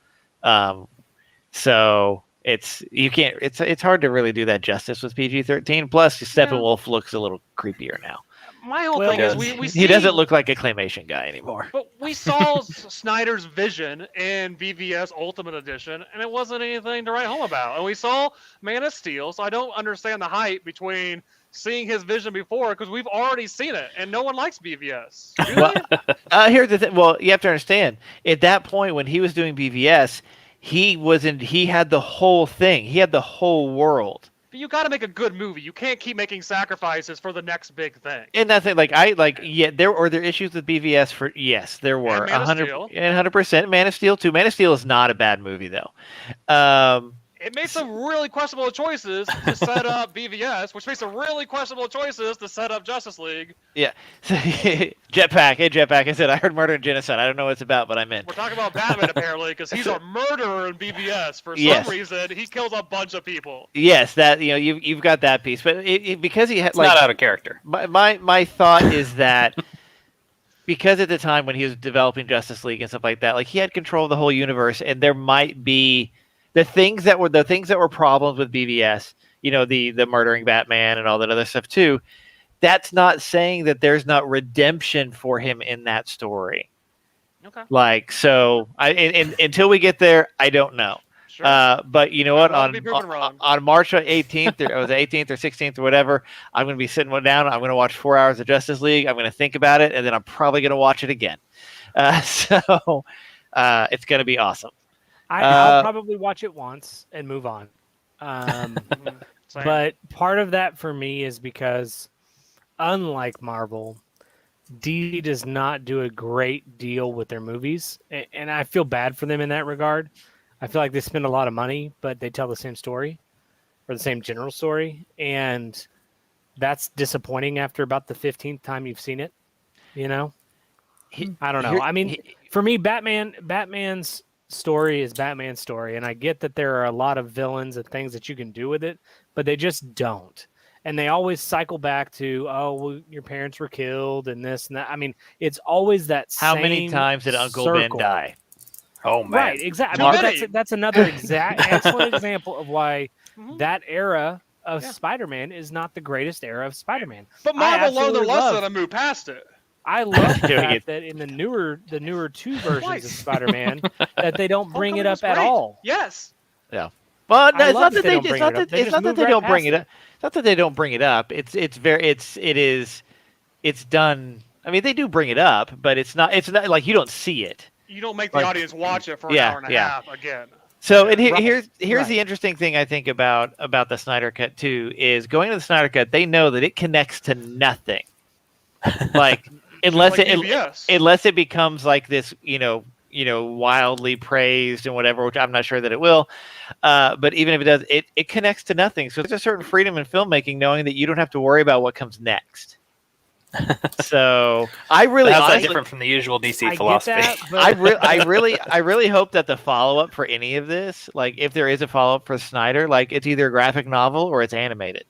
S1: So it's hard to really do that justice with PG-13. Plus, Steppenwolf looks a little creepier now.
S3: My whole
S2: Well,
S3: thing is
S4: Yes.
S3: we
S1: He doesn't look like a claymation guy anymore.
S3: But we saw Snyder's vision in BVS Ultimate Edition, and it wasn't anything to write home about. And we saw Man of Steel, so I don't understand the hype between seeing his vision before, because we've already seen it, and no one likes BVS. Do
S1: Well,
S3: they?
S1: here's the thing. Well, you have to understand. At that point, when he was doing BVS, he had the whole thing. He had the whole world.
S3: But you got to make a good movie. You can't keep making sacrifices for the next big thing.
S1: And that's it. There were issues with BVS for yes, there were
S3: Man of Steel.
S1: 100%. Man of Steel too. Man of Steel is not a bad movie though.
S3: It made some really questionable choices to set up BVS, which makes some really questionable choices to set up Justice League.
S1: Jetpack. Hey, Jetpack. I said I heard murder and genocide. I don't know what it's about, but I'm in.
S3: We're talking about Batman apparently, because he's a murderer in BVS. For some
S1: Yes.
S3: reason, he kills a bunch of people.
S1: Yes, that you've got that piece, but because he had
S4: It's not out of character.
S1: my thought is that because at the time when he was developing Justice League and stuff like that, like he had control of the whole universe, and there might be the things that were problems with BVS, the murdering Batman and all that other stuff too. That's not saying that there's not redemption for him in that story.
S3: Okay.
S1: Like, so until we get there, I don't know.
S3: Sure.
S1: But you know what?
S3: I'll be proven wrong.
S1: On March 18th, or was it 18th or 16th or whatever, I'm going to be sitting one down. I'm going to watch 4 hours of Justice League. I'm going to think about it, and then I'm probably going to watch it again. So it's going to be awesome.
S2: I'll probably watch it once and move on.
S3: Same.
S2: But part of that for me is because, unlike Marvel, DC does not do a great deal with their movies, and I feel bad for them in that regard. I feel like they spend a lot of money, but they tell the same story or the same general story, and that's disappointing after about the 15th time you've seen it. You know, I don't know. I mean, for me, Batman's story is Batman's story, and I get that there are a lot of villains and things that you can do with it, but they just don't. And they always cycle back to, oh, well, your parents were killed and this and that. I mean, it's always that
S1: How
S2: same
S1: many times did Uncle
S2: circle.
S1: Ben die?
S4: Oh man,
S2: Right, exactly.
S3: Too
S2: But
S3: many.
S2: that's another excellent example of why
S3: Mhm.
S2: that era of
S3: Yeah.
S2: Spider-Man is not the greatest era of Spider-Man.
S3: But
S2: I
S3: Marvel learned their
S2: absolutely
S3: lesson
S2: love-
S3: and moved past it.
S2: I love the
S1: Doing
S2: fact
S1: it.
S2: that in the newer two versions
S3: Twice.
S2: of Spider-Man that they don't bring it
S3: Homecoming
S2: up
S3: was
S2: at
S3: great.
S2: all.
S3: Yes.
S1: Well,
S2: I
S1: no, it's
S2: love
S1: not
S2: that
S1: that
S2: they
S1: they.
S2: don't
S1: It's
S2: bring
S1: not
S2: it up.
S1: that.
S2: They
S1: It's
S2: just
S1: not that
S2: move
S1: they
S2: right
S1: don't bring
S2: past
S1: it up. It's not that they don't bring it up. It's done. I mean, they do bring it up, but it's not like you don't see it.
S3: You don't make the
S1: Like-
S3: audience watch it for an
S1: Yeah,
S3: hour and a
S1: yeah.
S3: half again.
S1: So, and
S2: Right,
S1: here's
S2: right.
S1: the interesting thing I think about the Snyder Cut too is going to the Snyder Cut. They know that it connects to nothing. Like unless
S3: like
S1: it
S3: BVS.
S1: unless it becomes like this, wildly praised and whatever, which I'm not sure that it will. But even if it does, it connects to nothing. So there's a certain freedom in filmmaking knowing that you don't have to worry about what comes next. So I really
S4: how's that
S1: honestly,
S4: different from the usual DC
S2: I
S4: philosophy?
S2: get that, but
S1: I really hope that the follow up for any of this, like if there is a follow up for Snyder, like it's either a graphic novel or it's animated.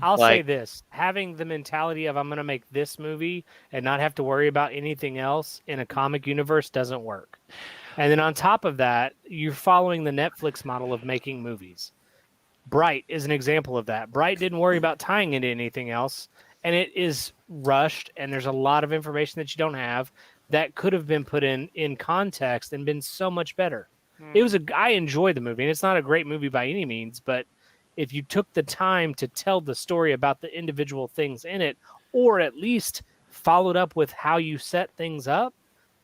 S2: I'll say
S1: like-
S2: this: having the mentality of I'm going to make this movie and not have to worry about anything else in a comic universe doesn't work. And then on top of that, you're following the Netflix model of making movies. Bright is an example of that. Bright didn't worry about tying into anything else, and it is rushed, and there's a lot of information that you don't have that could have been put in context and been so much better. It was I enjoyed the movie, and it's not a great movie by any means, but if you took the time to tell the story about the individual things in it, or at least followed up with how you set things up,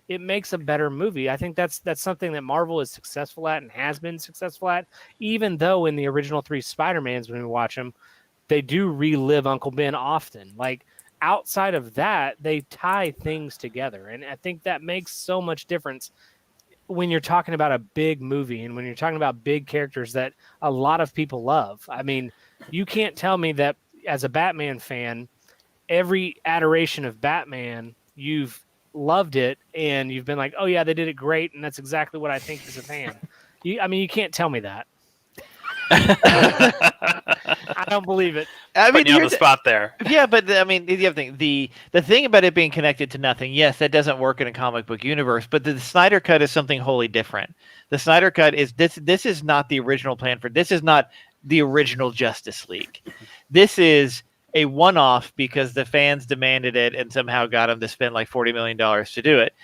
S2: it makes a better movie. I think that's something that Marvel is successful at and has been successful at, even though in the original 3 Spider-Mans, when we watch them, they do relive Uncle Ben often. Like outside of that, they tie things together. And I think that makes so much difference when you're talking about a big movie and when you're talking about big characters that a lot of people love. I mean, you can't tell me that as a Batman fan, every adoration of Batman, you've loved it and you've been like, oh yeah, they did it great. And that's exactly what I think as a fan. You can't tell me that. I don't believe it.
S1: I mean,
S4: Putting you on the
S1: here's-
S4: spot there.
S1: yeah, but I mean, the other thing, the thing about it being connected to nothing, yes, that doesn't work in a comic book universe. But the Snyder Cut is something wholly different. The Snyder Cut is this. This is not the original plan for. This is not the original Justice League. This is a one-off because the fans demanded it and somehow got him to spend like $40 million to do it.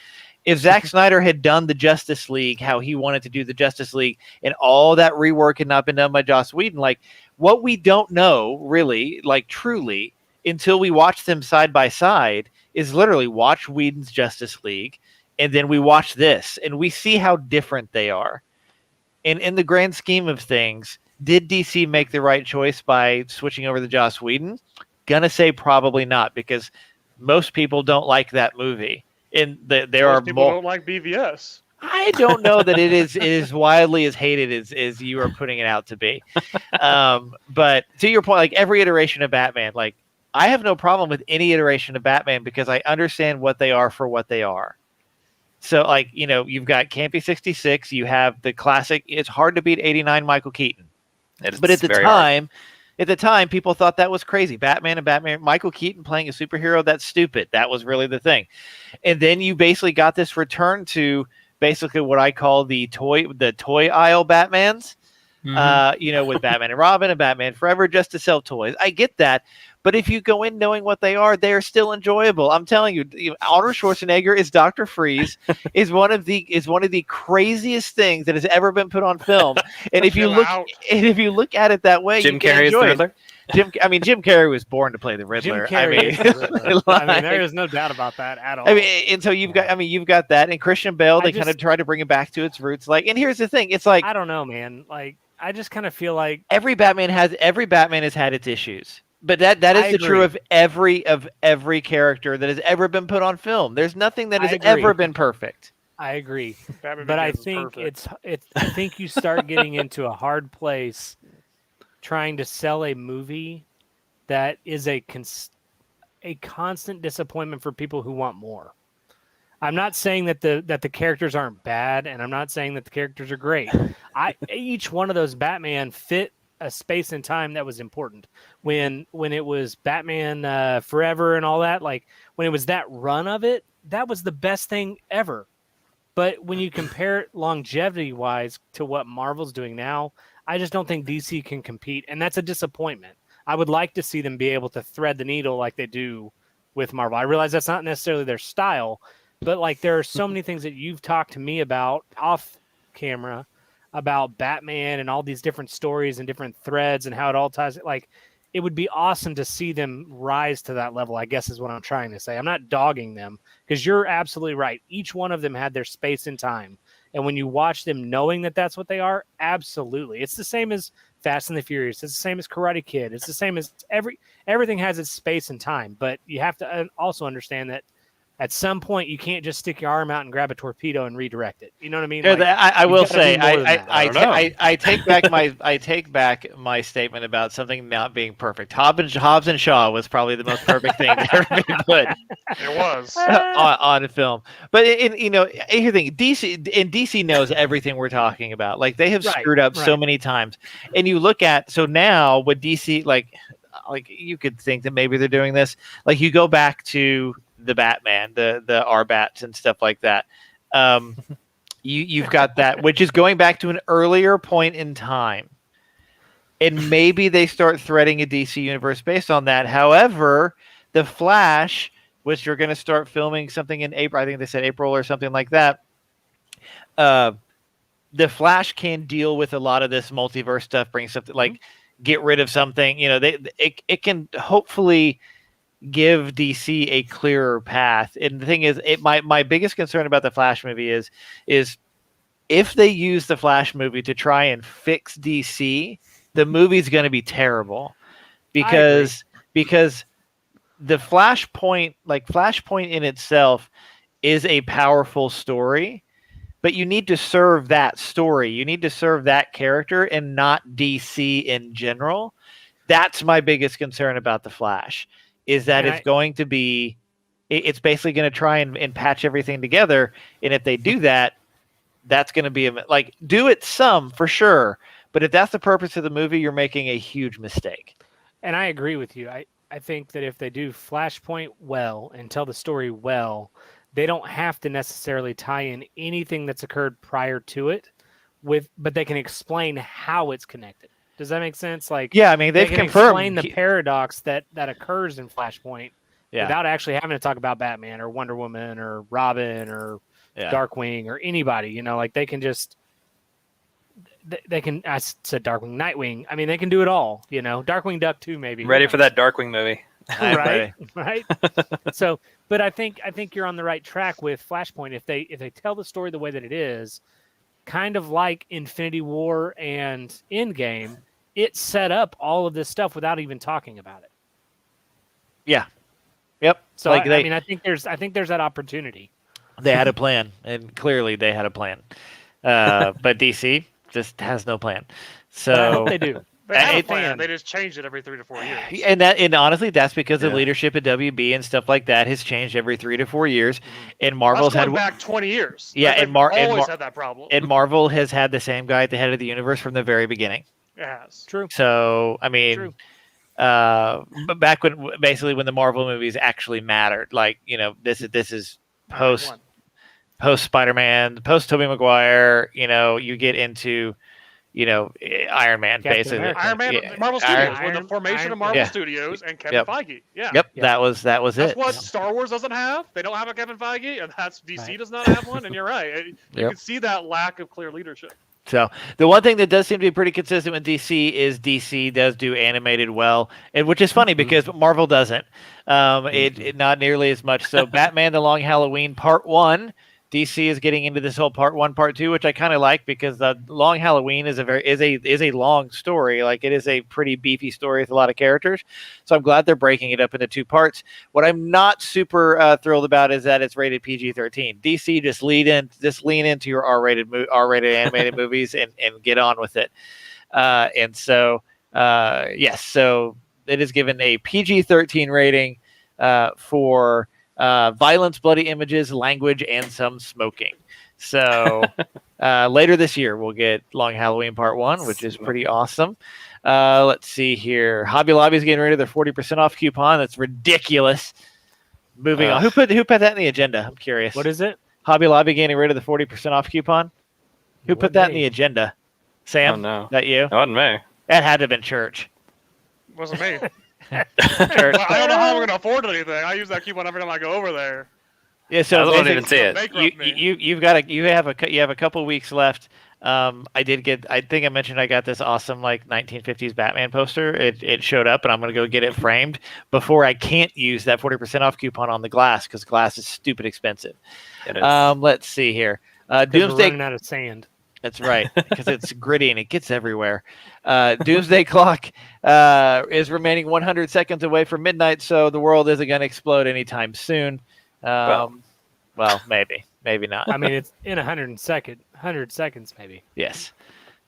S1: If Zack Snyder had done the Justice League how he wanted to do the Justice League and all that rework had not been done by Joss Whedon, like what we don't know really, like truly, until we watch them side by side is literally watch Whedon's Justice League and then we watch this and we see how different they are. And in the grand scheme of things, did DC make the right choice by switching over to Joss Whedon? Gonna say probably not because most people don't like that movie. And there are
S3: Most people
S1: more.
S3: don't like BVS.
S1: I don't know that it is widely as hated as you are putting it out to be. But to your point, like every iteration of Batman, like I have no problem with any iteration of Batman because I understand what they are for what they are. So like, you've got Campy 66, you have the classic, it's hard to beat 89 Michael Keaton. But at the time, people thought that was crazy. Batman, Michael Keaton playing a superhero, that's stupid. That was really the thing. And then you basically got this return to basically what I call the toy aisle Batmans, With Batman and Robin and Batman Forever just to sell toys. I get that. But if you go in knowing what they are still enjoyable. I'm telling you, Arnold Schwarzenegger is Dr. Freeze is one of the craziest things that has ever been put on film. And if you look at it that way,
S4: Jim
S1: you can
S4: Carrey is the
S1: enjoy it.
S4: Riddler.
S1: Jim Carrey was born to play the Riddler.
S2: Jim Carrey is the Riddler. I mean, there
S1: like-
S2: is no doubt about that at all.
S1: I mean, and so you've got that, and Christian Bale. They kind of
S2: just-
S1: try to bring it back to its roots. Like, and here's the thing: it's like
S2: I don't know, man. Like, I just kind of feel like
S1: every Batman has had its issues, but that
S2: I
S1: is true
S2: agree.
S1: of every character that has ever been put on film. There's nothing that
S2: I
S1: has
S2: agree.
S1: ever been perfect.
S2: I agree,
S3: Batman
S2: but I
S3: Begins is
S2: think
S3: perfect.
S2: I think you start getting into a hard place trying to sell a movie that is a constant disappointment for people who want more. I'm not saying that the characters aren't bad, and I'm not saying that the characters are great. Each one of those Batman fit a space and time that was important. When it was Batman Forever and all that, like when it was that run of it, that was the best thing ever. But when you compare it longevity-wise to what Marvel's doing now, I just don't think DC can compete, and that's a disappointment. I would like to see them be able to thread the needle like they do with Marvel. I realize that's not necessarily their style, but like there are so many things that you've talked to me about off camera about Batman and all these different stories and different threads and how it all ties. Like, it would be awesome to see them rise to that level, I guess is what I'm trying to say. I'm not dogging them because you're absolutely right. Each one of them had their space and time. And when you watch them knowing that that's what they are, absolutely. It's the same as Fast and the Furious. It's the same as Karate Kid. It's the same as everything has its space and time. But you have to also understand that at some point you can't just stick your arm out and grab a torpedo and redirect it. You know what I mean?
S1: Yeah,
S2: Like,
S1: I
S2: you
S1: will
S2: gotta
S1: say
S2: do more than that.
S1: I take back my statement about something not being perfect. Hobbs and Shaw was probably the most perfect thing to ever be put
S3: It was.
S1: on a film. But here's the thing: DC knows everything we're talking about. Like, they have
S2: Right,
S1: screwed up so
S2: right.
S1: many times. And you look at now with DC, like you could think that maybe they're doing this. Like, you go back to the Batman, the R-Bats and stuff like that. You've got that, which is going back to an earlier point in time. And maybe they start threading a DC universe based on that. However, The Flash, which you're going to start filming something in April, I think they said April or something like that. The Flash can deal with a lot of this multiverse stuff, bring something like get rid of something. It can hopefully give DC a clearer path. And the thing is, my biggest concern about the Flash movie is if they use the Flash movie to try and fix DC, the movie's going to be terrible because the Flashpoint in itself is a powerful story, but you need to serve that story. You need to serve that character and not DC in general. That's my biggest concern about the Flash. Is that it's basically going to try and patch everything together. And if they do that, that's going to be do it some for sure. But if that's the purpose of the movie, you're making a huge mistake.
S2: And I agree with you. I think that if they do Flashpoint well and tell the story well, they don't have to necessarily tie in anything that's occurred prior to it but they can explain how it's connected. Does that make sense? Like,
S1: yeah, I mean, they've
S2: they can
S1: confirmed
S2: explain the paradox that occurs in Flashpoint
S1: Yeah.
S2: without actually having to talk about Batman or Wonder Woman or Robin or
S1: Yeah.
S2: Darkwing or anybody. Like they can just they can. I said Darkwing, Nightwing. I mean, they can do it all. Darkwing Duck too, maybe.
S4: Ready for that Darkwing movie.
S2: Right, right. So, but I think you're on the right track with Flashpoint. If they tell the story the way that it is, kind of like Infinity War and Endgame, it set up all of this stuff without even talking about it.
S1: Yeah. Yep.
S2: So I mean, I think there's that opportunity.
S1: They had a plan, and clearly they had a plan. But DC just has no plan.
S2: But I hope
S1: So
S2: they do.
S3: They have a
S1: It-
S3: plan. They just changed it every 3 to 4 years.
S1: and honestly, that's because the
S4: Yeah.
S1: leadership at WB and stuff like that has changed every 3 to 4 years. And
S3: That's
S1: Marvel's had
S3: going back 20 years.
S1: Yeah,
S3: They've
S1: and
S3: always had that problem.
S1: and Marvel has had the same guy at the head of the universe from the very beginning.
S3: It has.
S2: True.
S1: So I mean,
S2: True.
S1: but back when the Marvel movies actually mattered, this is post
S3: One.
S1: Spider-Man, post Tobey Maguire. You get into Iron Man,
S2: Captain
S1: basically.
S2: America.
S3: Iron Man,
S1: Yeah,
S3: Marvel
S1: Iron-
S3: Studios, with the formation of
S2: Iron-
S3: Marvel
S1: Yeah.
S3: Studios and Kevin
S1: Yep.
S3: Feige. Yeah.
S1: Yep,
S2: Yeah.
S1: that was
S3: That's
S1: it.
S3: what Star Wars doesn't have. They don't have a Kevin Feige, and that's DC
S2: Right.
S3: does not have one. And you're right. You
S1: Yep.
S3: can see that lack of clear leadership.
S1: So the one thing that does seem to be pretty consistent with DC is DC does do animated well, and which is funny because Marvel doesn't. It not nearly as much. So Batman: The Long Halloween Part 1, DC is getting into this whole Part 1, Part 2, which I kind of like because the Long Halloween is a long story. Like it is a pretty beefy story with a lot of characters. So I'm glad they're breaking it up into 2 parts. What I'm not super thrilled about is that it's rated PG-13. DC just lean into your R-rated animated movies and get on with it. So it is given a PG-13 rating for violence, bloody images, language, and some smoking. So later this year, we'll get Long Halloween Part 1, which is pretty awesome. Let's see here. Hobby Lobby's getting rid of their 40% off coupon. That's ridiculous. Moving on. Who put that in the agenda? I'm curious.
S2: What is it?
S1: Hobby Lobby getting rid of the 40% off coupon? Who put that in the agenda? Sam?
S4: Oh no,
S1: Is that you?
S4: it wasn't me.
S1: That had to have been Church.
S3: Wasn't me.
S1: Church.
S3: Well, I don't know how I'm going to afford anything. I use that coupon every time I go over there.
S1: Yeah, so
S4: I don't
S1: basically-
S4: even see it.
S3: Bankrupt me.
S1: you have a couple weeks left. I think I mentioned I got this awesome 1950s Batman poster. It showed up, and I'm gonna go get it framed before I can't use that 40% off coupon on the glass because glass is stupid expensive.
S4: It is.
S1: Let's see here.
S2: 'Cause we're
S1: Doomsday.
S2: running out of sand.
S1: That's right, because it's gritty and it gets everywhere. Doomsday Clock is remaining 100 seconds away from midnight, so the world isn't going to explode anytime soon. Well, maybe not.
S2: I mean, it's in 100 seconds, maybe.
S1: Yes.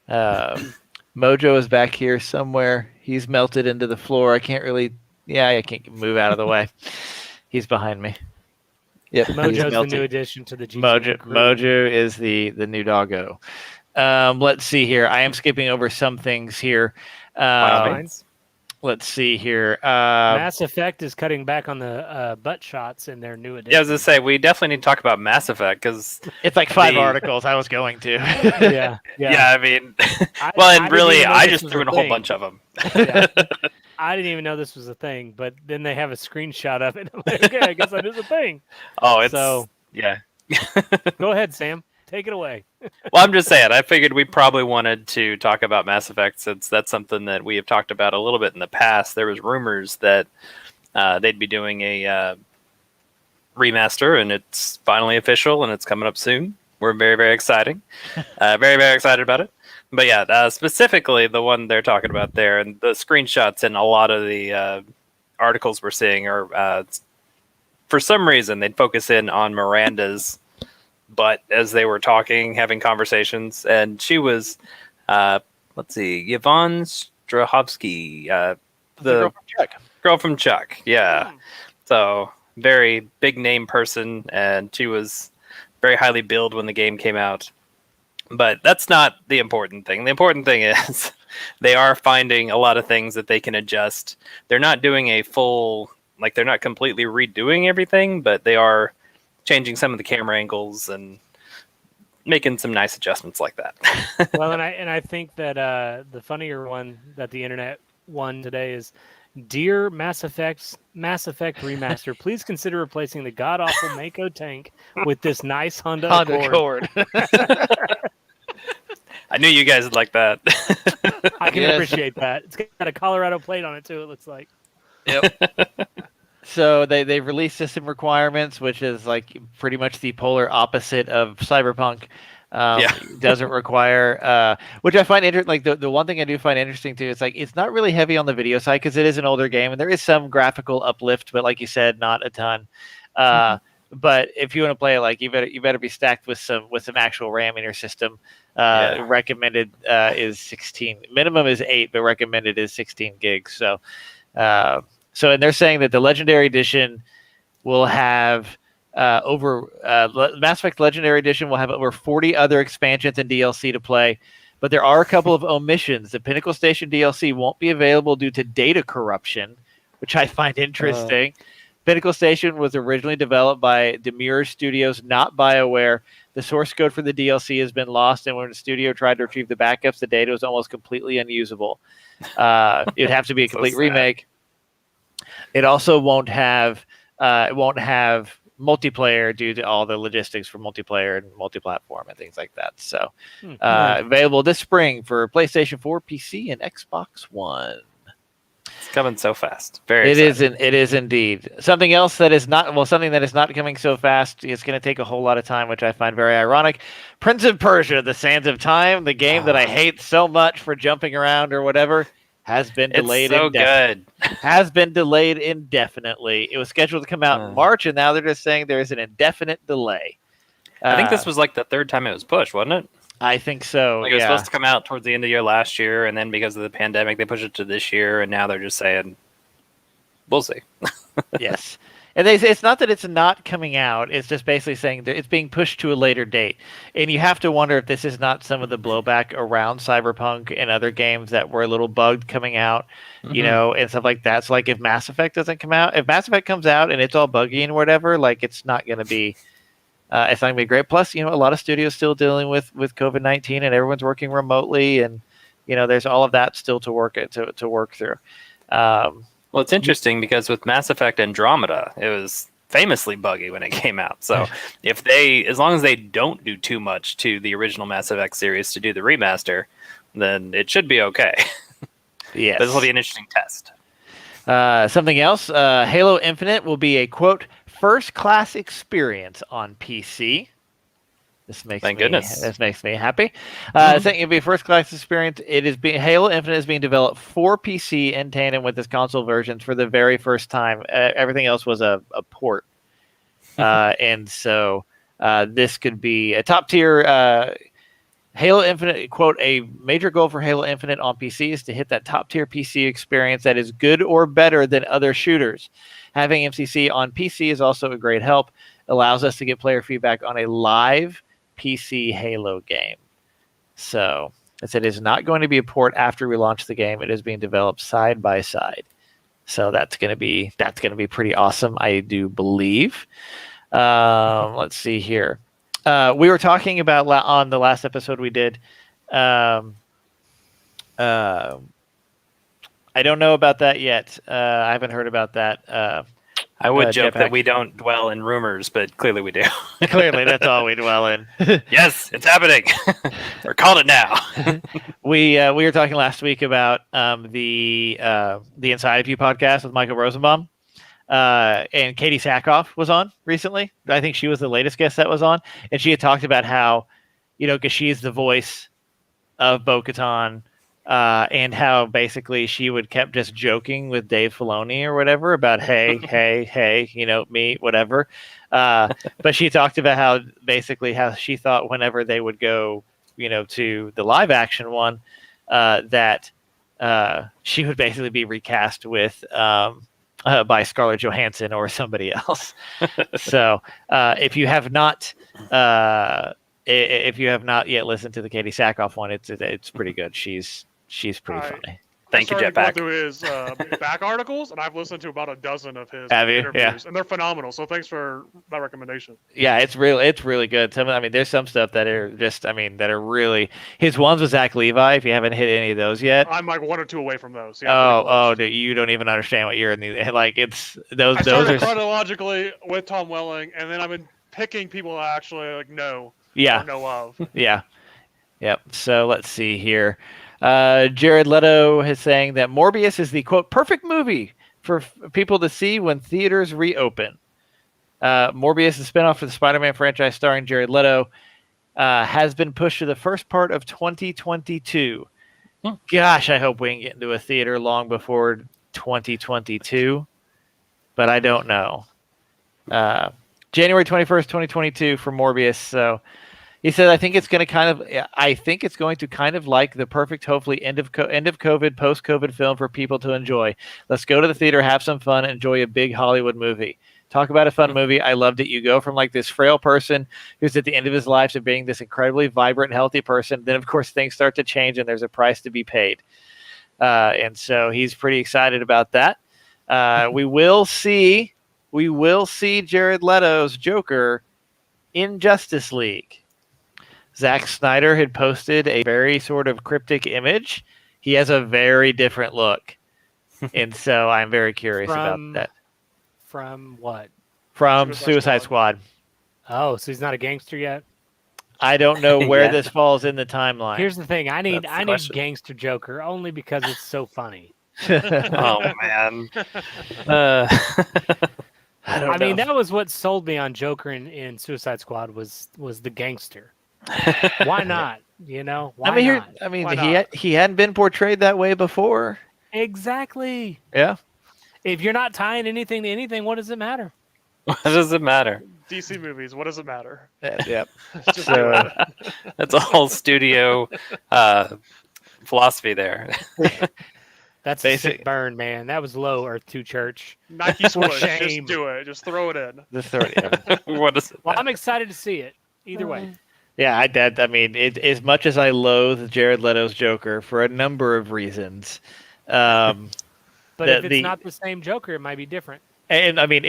S1: Mojo is back here somewhere. He's melted into the floor. I can't move out of the way. He's behind me. Yep. he's
S2: Mojo's the
S1: melted.
S2: new addition to the GT crew.
S1: Mojo is the new doggo. Let's see here. I am skipping over some things here.
S2: Fine.
S1: Let's see here.
S2: Mass Effect is cutting back on the butt shots in their new edition.
S4: Yeah, I was gonna say we definitely need to talk about Mass Effect because
S1: It's like 5
S4: the-
S1: articles I was going to.
S2: yeah.
S4: I mean,
S2: I
S4: and
S2: didn't
S4: really,
S2: even know
S4: I
S2: this
S4: just
S2: was
S4: threw
S2: a
S4: in a whole
S2: thing.
S4: bunch of them.
S2: Yeah. I didn't even know this was a thing, but then they have a screenshot of it. I'm like, okay, I guess that is a thing.
S4: Oh, it's
S2: So-
S4: yeah.
S2: Go ahead, Sam. Take it away.
S4: Well, I'm just saying. I figured we probably wanted to talk about Mass Effect since that's something that we have talked about a little bit in the past. There was rumors that they'd be doing a remaster, and it's finally official, and it's coming up soon. We're very, very exciting. Very, very excited about it. But yeah, specifically the one they're talking about there, and the screenshots and a lot of the articles we're seeing are, for some reason, they'd focus in on Miranda's butt as they were talking, having conversations, and she was, let's see, Yvonne Strahovski, the girl from Chuck. Yeah. So very big name person, and she was very highly billed when the game came out. But that's not the important thing. The important thing is they are finding a lot of things that they can adjust. They're not doing a full, they're not completely redoing everything, but they are changing some of the camera angles and making some nice adjustments like that.
S2: Well, and I think that the funnier one that the internet won today is, "Dear Mass Effect remaster, please consider replacing the god awful Mako tank with this nice Honda Accord."
S1: Accord.
S4: I knew you guys would like that.
S2: I can
S1: Yes.
S2: appreciate that. It's got a Colorado plate on it too. It looks like.
S1: So they've released system requirements, which is pretty much the polar opposite of Cyberpunk. Doesn't require, which I find interesting. The one thing I do find interesting too, it's it's not really heavy on the video side because it is an older game and there is some graphical uplift, but like you said, not a ton. But if you want to play it, you better be stacked with some actual RAM in your system. Recommended is 16. Minimum is 8, but recommended is 16 gigs. So, and they're saying that the Legendary Edition will have Mass Effect Legendary Edition will have over 40 other expansions and DLC to play. But there are a couple of omissions. The Pinnacle Station DLC won't be available due to data corruption, which I find interesting. Pinnacle Station was originally developed by Demure Studios, not BioWare. The source code for the DLC has been lost, and when the studio tried to retrieve the backups, the data was almost completely unusable. It'd have to be a
S4: So
S1: complete
S4: sad.
S1: remake. It also won't have multiplayer due to all the logistics for multiplayer and multi-platform and things like that. So available this spring for PlayStation 4, PC, and Xbox One.
S4: It's coming so fast. Very
S1: It
S4: exciting.
S1: is indeed. Something else that is not something that is not coming so fast. It's going to take a whole lot of time, which I find very ironic. Prince of Persia: The Sands of Time, the game that I hate so much for jumping around or whatever, has been delayed.
S4: It's so good.
S1: Has been delayed indefinitely. It was scheduled to come out in March, and now they're just saying there is an indefinite delay.
S4: I think this was like the third time it was pushed, wasn't it?
S1: I think so.
S4: Like it was supposed to come out towards the end of the year last year, and then because of the pandemic, they pushed it to this year, and now they're just saying, "We'll see."
S1: Yes, and they say it's not that it's not coming out; it's just basically saying that it's being pushed to a later date. And you have to wonder if this is not some of the blowback around Cyberpunk and other games that were a little bugged coming out, you know, and stuff like that. So, like, if Mass Effect doesn't come out, if Mass Effect comes out and it's all buggy and whatever, like, it's not going to be. It's not going to be great. Plus, you know, a lot of studios still dealing with COVID-19, and everyone's working remotely, and you know, there's all of that still to work through.
S4: Well, it's interesting because with Mass Effect Andromeda, it was famously buggy when it came out. So as long as they don't do too much to the original Mass Effect series to do the remaster, then it should be okay.
S1: Yes,
S4: This will be an interesting test.
S1: Something else, Halo Infinite will be a, quote, first-class experience on PC.
S4: Thank goodness.
S1: This makes me happy. Saying it'll be a first-class experience. Halo Infinite is being developed for PC in tandem with its console versions for the very first time. Everything else was a port. And so this could be a top-tier... Halo Infinite, quote, a major goal for Halo Infinite on PC is to hit that top-tier PC experience that is good or better than other shooters. Having MCC on PC is also a great help. Allows us to get player feedback on a live PC Halo game. So, it said it is not going to be a port after we launch the game. It is being developed side by side. So that's going to be pretty awesome, I do believe. Let's see here. We were talking about on the last episode we did. I don't know about that yet. I haven't heard about that.
S4: I would joke
S1: Jetpack.
S4: that we don't dwell in rumors, but clearly we do.
S1: Clearly, that's all we dwell in.
S4: Yes, it's happening. We're calling it now.
S1: We were talking last week about the Inside of You podcast with Michael Rosenbaum. And Katie Sackhoff was on recently. I think she was the latest guest that was on, and she had talked about how, you know, because she's the voice of Bo-Katan, and how basically she would kept just joking with Dave Filoni or whatever about hey, you know, me, whatever. But she talked about how basically how she thought whenever they would go, you know, to the live action one, that she would basically be recast with. By Scarlett Johansson or somebody else. So if you have not yet listened to the Katie Sackhoff one, it's pretty good. She's pretty funny.
S4: Thank you,
S3: I started going
S4: Jetpack.
S3: through his back articles, and I've listened to about a dozen of his
S1: Have you?
S3: interviews,
S1: Yeah.
S3: and they're phenomenal. So thanks for that recommendation.
S1: Yeah, it's really good. There's some stuff that are just, that are really. His ones with Zach Levi. If you haven't hit any of those yet,
S3: I'm like one or two away from those. Yeah, I'm pretty
S1: oh,
S3: close.
S1: dude, you don't even understand what you're in the like. It's those
S3: I
S1: those
S3: started
S1: are
S3: chronologically with Tom Welling, and then I've been picking people I actually like know
S1: yeah.
S3: or know of.
S1: Yeah. Yep. So let's see here. Jared Leto is saying that Morbius is the, quote, perfect movie for people to see when theaters reopen. Morbius, the spinoff for the Spider-Man franchise starring Jared Leto, has been pushed to the first part of 2022. Gosh, I hope we can get into a theater long before 2022, but I don't know. January 21st, 2022 for Morbius. So he said, I think it's going to kind of like the perfect, hopefully end of COVID, post-COVID film for people to enjoy. Let's go to the theater, have some fun, enjoy a big Hollywood movie. Talk about a fun movie. I loved it. You go from like this frail person who's at the end of his life to being this incredibly vibrant, healthy person. Then, of course, things start to change and there's a price to be paid. And so he's pretty excited about that. We will see we will see Jared Leto's Joker in Justice League. Zack Snyder had posted a very sort of cryptic image. He has a very different look. And so I'm very curious about that.
S2: From what?
S1: From Suicide Squad.
S2: Oh, so he's not a gangster yet?
S1: I don't know where
S4: Yeah.
S1: this falls in the timeline.
S2: Here's the thing. I need
S4: That's the
S2: need
S4: question.
S2: gangster Joker only because it's so funny.
S4: Oh man.
S1: I don't
S2: I mean,
S1: know.
S2: that was what sold me on Joker in Suicide Squad was the gangster. Why not? You know? Why
S1: I mean,
S2: not?
S3: Why
S1: he hadn't been portrayed that way before.
S2: Exactly.
S1: Yeah.
S2: If you're not tying anything to anything, what does it matter?
S4: What does it matter?
S3: DC movies. What does it matter?
S1: Yep.
S3: Just
S1: So,
S3: do it.
S4: That's a whole studio philosophy there.
S2: That's a
S1: Basic-
S2: sick burn, man. That was low Earth 2 Church.
S3: Nike swoosh.
S2: shame.
S3: Just do it. Just throw it in.
S1: the 30.
S4: What is it?
S2: Well, I'm excited to see it. Either way.
S1: Yeah, I mean, as much as I loathe Jared Leto's Joker for a number of reasons,
S2: But
S1: The-
S2: if it's
S1: the-
S2: not the same Joker, it might be different.
S1: and I mean,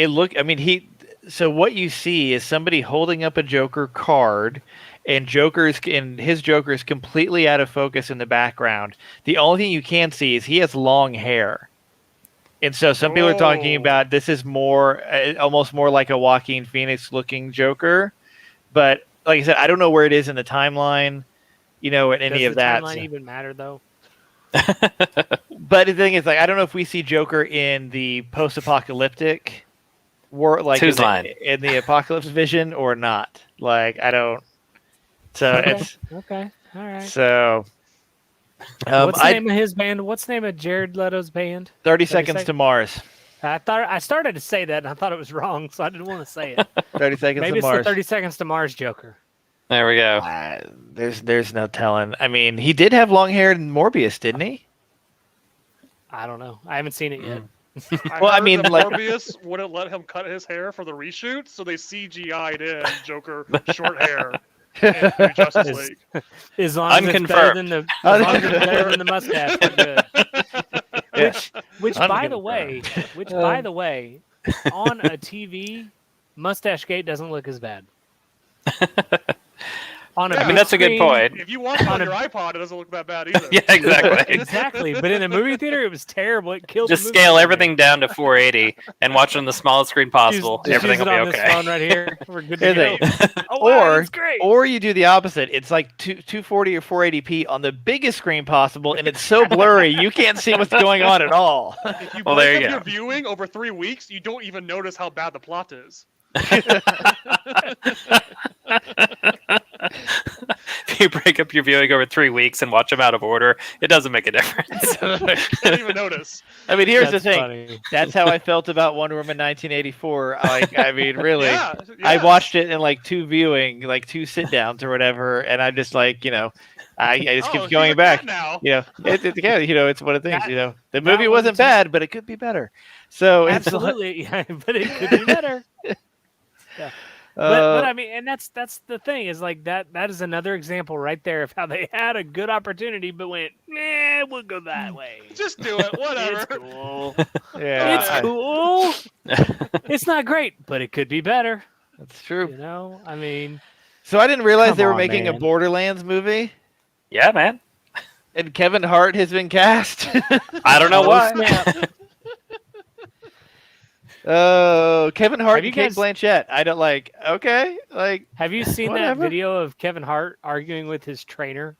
S1: so what you see is somebody holding up a Joker card, and his Joker is completely out of focus in the background. The only thing you can see is he has long hair. And so some people are talking
S3: Oh.
S1: about this is more, almost more like a Joaquin Phoenix looking Joker. But like I said, I don't know where it is in the timeline, in any
S2: Does
S1: of
S2: the
S1: that.
S2: timeline even matter, though?
S1: But the thing is, like, I don't know if we see Joker in the post-apocalyptic world, like
S4: Whose line?
S1: in the apocalypse vision, or not. Like, I don't. So
S2: Okay.
S1: it's
S2: Okay. All right.
S1: so.
S2: What's the name of his band? What's the name of Jared Leto's band?
S1: 30 Seconds
S2: Sec-
S1: to Mars.
S2: I started to say that and I thought it was wrong, so I didn't want to say it.
S1: 30 Seconds
S2: Maybe
S1: to
S2: it's the
S1: Mars.
S2: 30 Seconds to Mars Joker.
S4: There we go.
S1: There's no telling. I mean, he did have long hair in Morbius, didn't he?
S2: I don't know. I haven't seen it yet.
S1: Well, I
S3: heard
S1: mean,
S3: that
S1: like-
S3: Morbius wouldn't let him cut his hair for the reshoot, so they CGI'd in Joker short hair in New Justice
S2: Is-
S3: League.
S2: As long as it's better than the, as long as it's better than the mustache, we're good.
S1: Yeah.
S2: Which by the
S1: Unconfirmed.
S2: way, on a TV, Mustache Gate doesn't look as bad. On
S3: Yeah. I mean,
S2: big
S4: that's a good
S2: screen-
S4: point.
S3: If you watch it on
S2: On a-
S3: your iPod, it doesn't look that bad either.
S4: Yeah, exactly.
S2: Exactly, but in a movie theater, it was terrible. It killed.
S4: Just
S2: the movie
S4: scale
S2: theater.
S4: everything down to 480 and watch it on the smallest screen possible.
S2: Just
S4: Everything
S2: use
S4: will
S2: it
S4: be
S2: on this
S4: okay.
S2: phone right here. We're good to
S1: Here's
S2: go.
S1: the-
S2: Oh, wow,
S1: or
S2: that's great.
S1: or you do the opposite. It's like 240 or 480p on the biggest screen possible, and it's so blurry you can't see what's going on at all.
S3: If you
S4: Well,
S3: break
S4: there
S3: up
S4: you
S3: your
S4: go.
S3: viewing over 3 weeks, you don't even notice how bad the plot is.
S4: If you break up your viewing over 3 weeks and watch them out of order, it doesn't make a difference.
S3: Can't even notice.
S1: I mean, here's
S2: That's
S1: the thing.
S2: funny.
S1: That's how I felt about Wonder Woman 1984. Like, I mean, really.
S3: Yeah,
S1: I
S3: yes.
S1: watched it in like two sit downs or whatever, and I just like, I just
S3: Oh,
S1: keep
S3: he's
S1: going
S3: a
S1: back.
S3: cat now.
S1: It's one of the things.
S2: That-
S1: The movie
S2: one
S1: wasn't
S2: too.
S1: bad, but it could be better. So it's like,
S2: Absolutely, yeah, but it could be better. But I mean, and that's the thing is like that is another example right there of how they had a good opportunity but went, we'll go that way.
S3: Just do it. Whatever.
S2: It's cool.
S1: yeah,
S2: It's cool. It's not great, but it could be better.
S1: that's true.
S2: You know, I mean,
S1: So I didn't realize
S2: Come
S1: they were
S2: on,
S1: making a
S2: man.
S1: Borderlands movie,
S4: Yeah, man.
S1: and Kevin Hart has been cast.
S4: I don't know
S2: oh,
S4: why.
S2: snap.
S1: Oh, Kevin Hart
S2: Have you
S1: and Kate
S2: guys-
S1: Blanchett. I don't like. Okay, like
S2: Have you seen
S1: Whatever.
S2: that video of Kevin Hart arguing with his trainer?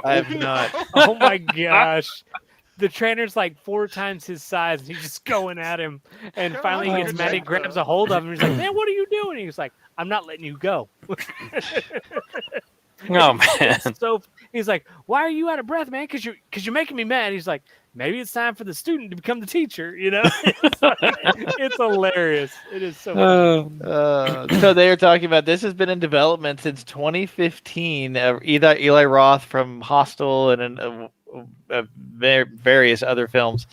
S1: I have not.
S2: Oh my gosh. The trainer's like 4 times his size, and he's just going at him. And
S3: Kevin
S2: finally, he
S3: Hart's
S2: gets
S3: a
S2: mad. He
S3: good
S2: grabs
S3: actor.
S2: a hold of him. He's like, "Man, what are you doing?" He's like, "I'm not letting you go."
S4: Oh, man.
S2: So he's like, "Why are you out of breath, man? Because you're making me mad." He's like, "Maybe it's time for the student to become the teacher." You know, it's hilarious. It is so. Funny.
S1: So they are talking about this has been in development since 2015. Eli Roth from Hostel and various other films.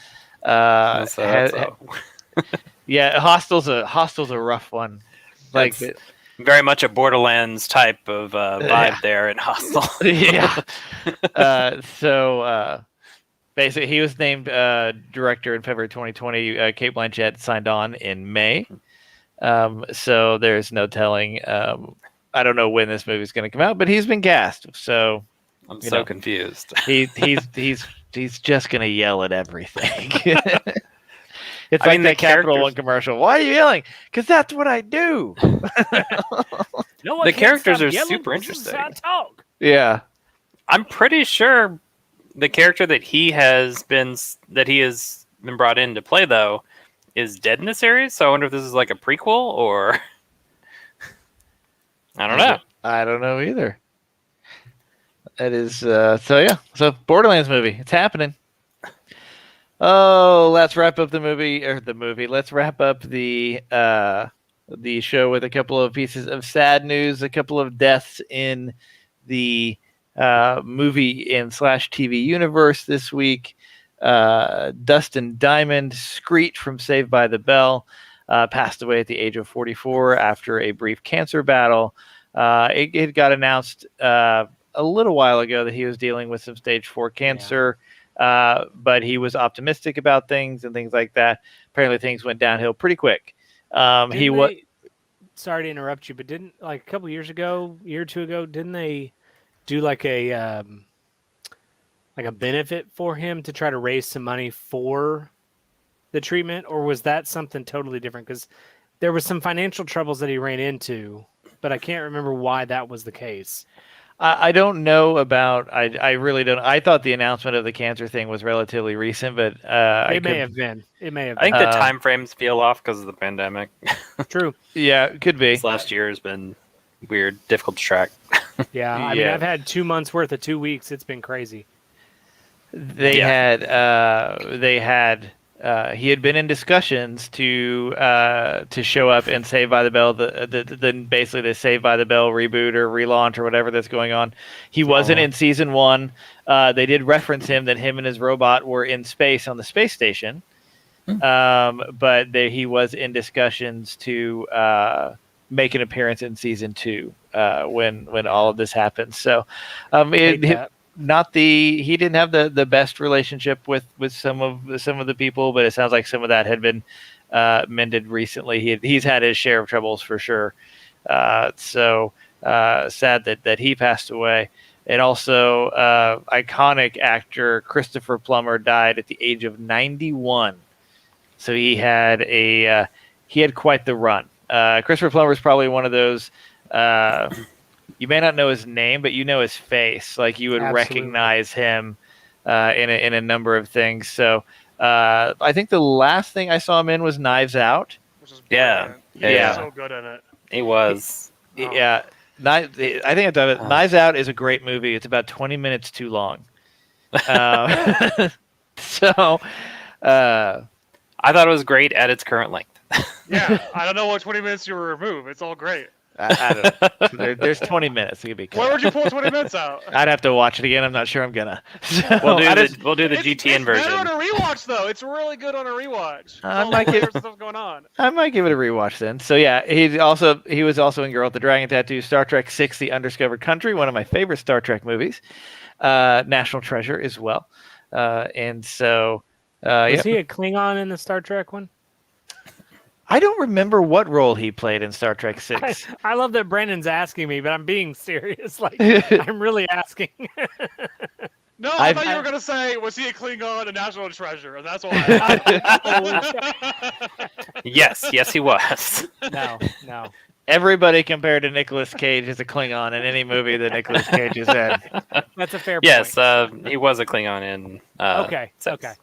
S1: Yeah, Hostel's a rough one. Like,
S4: That's very much a Borderlands type of vibe
S1: Yeah.
S4: there in Hostel.
S1: yeah. So basically, he was named director in February 2020. Kate Blanchett signed on in May. So there's no telling. I don't know when this movie's going to come out, but he's been cast. So
S4: I'm
S1: You
S4: so
S1: know.
S4: confused.
S1: he's just going to yell at everything. It's
S4: I
S1: like
S4: mean, the
S1: that Capital
S4: characters-
S1: One commercial. Why are you yelling? Because that's what I do.
S2: No, I
S4: The
S2: can't
S4: characters
S2: stop
S4: are
S2: yelling.
S4: super
S2: This is
S4: interesting.
S2: how I talk.
S1: Yeah.
S4: I'm pretty sure the character that he has been brought in to play though is dead in the series. So I wonder if this is like a prequel or I don't know.
S1: I don't know either. That is so yeah. So Borderlands movie. It's happening. Oh, let's wrap up the movie. Let's wrap up the show with a couple of pieces of sad news, a couple of deaths in the movie and / TV universe this week. Dustin Diamond, Screech from Saved by the Bell, passed away at the age of 44 after a brief cancer battle. It got announced a little while ago that he was dealing with some stage 4 cancer, but he was optimistic about things and things like that. Apparently, things went downhill pretty quick. He was.
S2: Sorry to interrupt you, but didn't like a couple years ago, year or two ago, didn't they do like a benefit for him to try to raise some money for the treatment, or was that something totally different? Because there was some financial troubles that he ran into, but I can't remember why that was the case.
S1: I don't know about. I really don't. I thought the announcement of the cancer thing was relatively recent, but
S2: It may have been.
S4: I think the time frames feel off because of the pandemic.
S2: True.
S1: Yeah, it could be.
S4: This last year has been weird, difficult to track.
S2: Yeah. I mean,
S1: Yeah.
S2: I've had 2 months worth of 2 weeks. It's been crazy.
S1: They had he had been in discussions to show up in Saved by the Bell, basically the Saved by the Bell reboot or relaunch or whatever that's going on. He wasn't in season 1. They did reference him that him and his robot were in space on the space station, but he was in discussions to make an appearance in season 2 when all of this happened. So
S2: Hate that.
S1: he didn't have the best relationship with some of the people, but it sounds like some of that had been mended recently. He's had his share of troubles for sure. So sad that he passed away. And also iconic actor Christopher Plummer died at the age of 91. So he had quite the run. Christopher Plummer is probably one of those. You may not know his name, but you know his face. Like you would
S2: Absolutely.
S1: recognize him in a number of things. So I think the last thing I saw him in was Knives Out.
S3: Which is
S4: Yeah.
S3: brilliant.
S1: Yeah.
S3: He's so good in it.
S4: He was.
S3: Oh.
S1: Yeah, I think Knives Out is a great movie. It's about 20 minutes too long. So.
S4: I thought it was great at its current length.
S3: Yeah, I don't know what 20 minutes you remove. It's all great.
S1: I don't know. There's 20 minutes. It could be cut.
S3: Where would you pull 20 minutes out?
S1: I'd have to watch it again. I'm not sure I'm gonna. So,
S4: We'll
S1: I
S4: do
S1: just-
S4: the
S3: It's
S4: GTN
S3: better
S4: version.
S3: on a rewatch though. It's really good on a rewatch.
S1: I
S3: All
S1: might
S3: the
S1: get-
S3: layers of stuff going on.
S1: I might give it a rewatch then. So yeah, he was also in Girl with the Dragon Tattoo, Star Trek 6: The Undiscovered Country, one of my favorite Star Trek movies, National Treasure as well, and so
S2: Was
S1: yeah.
S2: he a Klingon in the Star Trek one?
S1: I don't remember what role he played in Star Trek 6.
S2: I love that Brandon's asking me, but I'm being serious. Like I'm really asking.
S3: No, I
S1: I've-
S3: thought you were gonna say, was he a Klingon, a national treasure? And that's why.
S4: Yes, he was.
S2: no.
S1: Everybody compared to Nicolas Cage as a Klingon in any movie that Nicolas Cage is in.
S2: That's a fair
S4: Yes,
S2: point.
S4: he was a Klingon in.
S2: Okay.
S4: Six.
S2: Okay.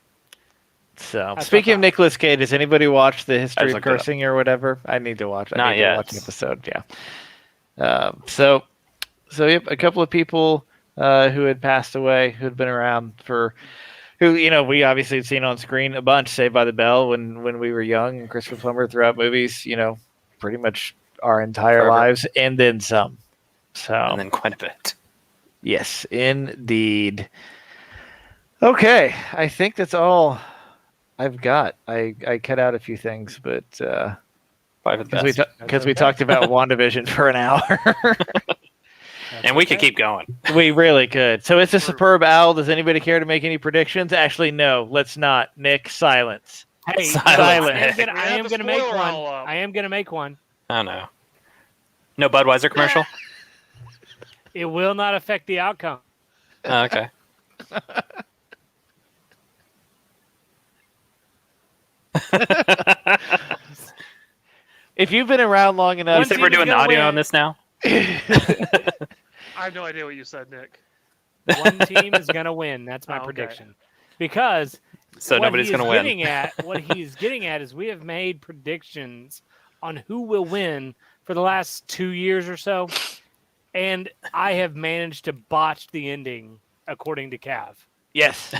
S1: So,
S2: I
S1: speaking
S2: thought
S1: of Nicolas Cage, has anybody watched The History of
S4: looked it up.
S1: Cursing or whatever? I need to watch. I
S4: Not
S1: need to
S4: yet.
S1: watch an episode. Yeah. So yep, a couple of people who had passed away, who had been around who we obviously had seen on screen a bunch. Saved by the Bell when we were young, and Christopher Plummer throughout movies. Pretty much our entire
S4: Forever.
S1: lives, and then some. So
S4: And then quite a bit.
S1: yes, indeed. Okay, I think that's all I've got. I cut out a few things, but
S4: Probably for the
S1: because
S4: best.
S1: we talked about WandaVision for an hour.
S4: And we could keep going.
S1: We really could. So it's a
S3: True.
S1: superb owl. Does anybody care to make any predictions? Actually, no. Let's not. Nick, silence.
S2: Hey,
S4: Silence.
S2: I am
S3: We
S2: gonna, I
S3: have
S2: am
S3: the
S2: gonna make
S3: spoiler
S2: one.
S3: all up.
S2: I am gonna make one.
S4: Oh no. No Budweiser commercial?
S2: It will not affect the outcome.
S4: Oh, okay.
S1: If you've been around long
S4: You
S1: enough,
S2: One
S4: said
S2: team
S4: we're
S2: is
S4: doing the
S2: gonna
S4: audio
S2: win.
S4: on this now?
S3: I have no idea what you said, Nick.
S2: One team is gonna win. That's my
S3: Oh, okay.
S2: prediction. Because
S4: So
S2: what
S4: nobody's
S2: he
S4: gonna
S2: is
S4: win.
S2: getting at, what he's getting at is we have made predictions on who will win for the last 2 years or so, and I have managed to botch the ending according to Cav.
S1: yes.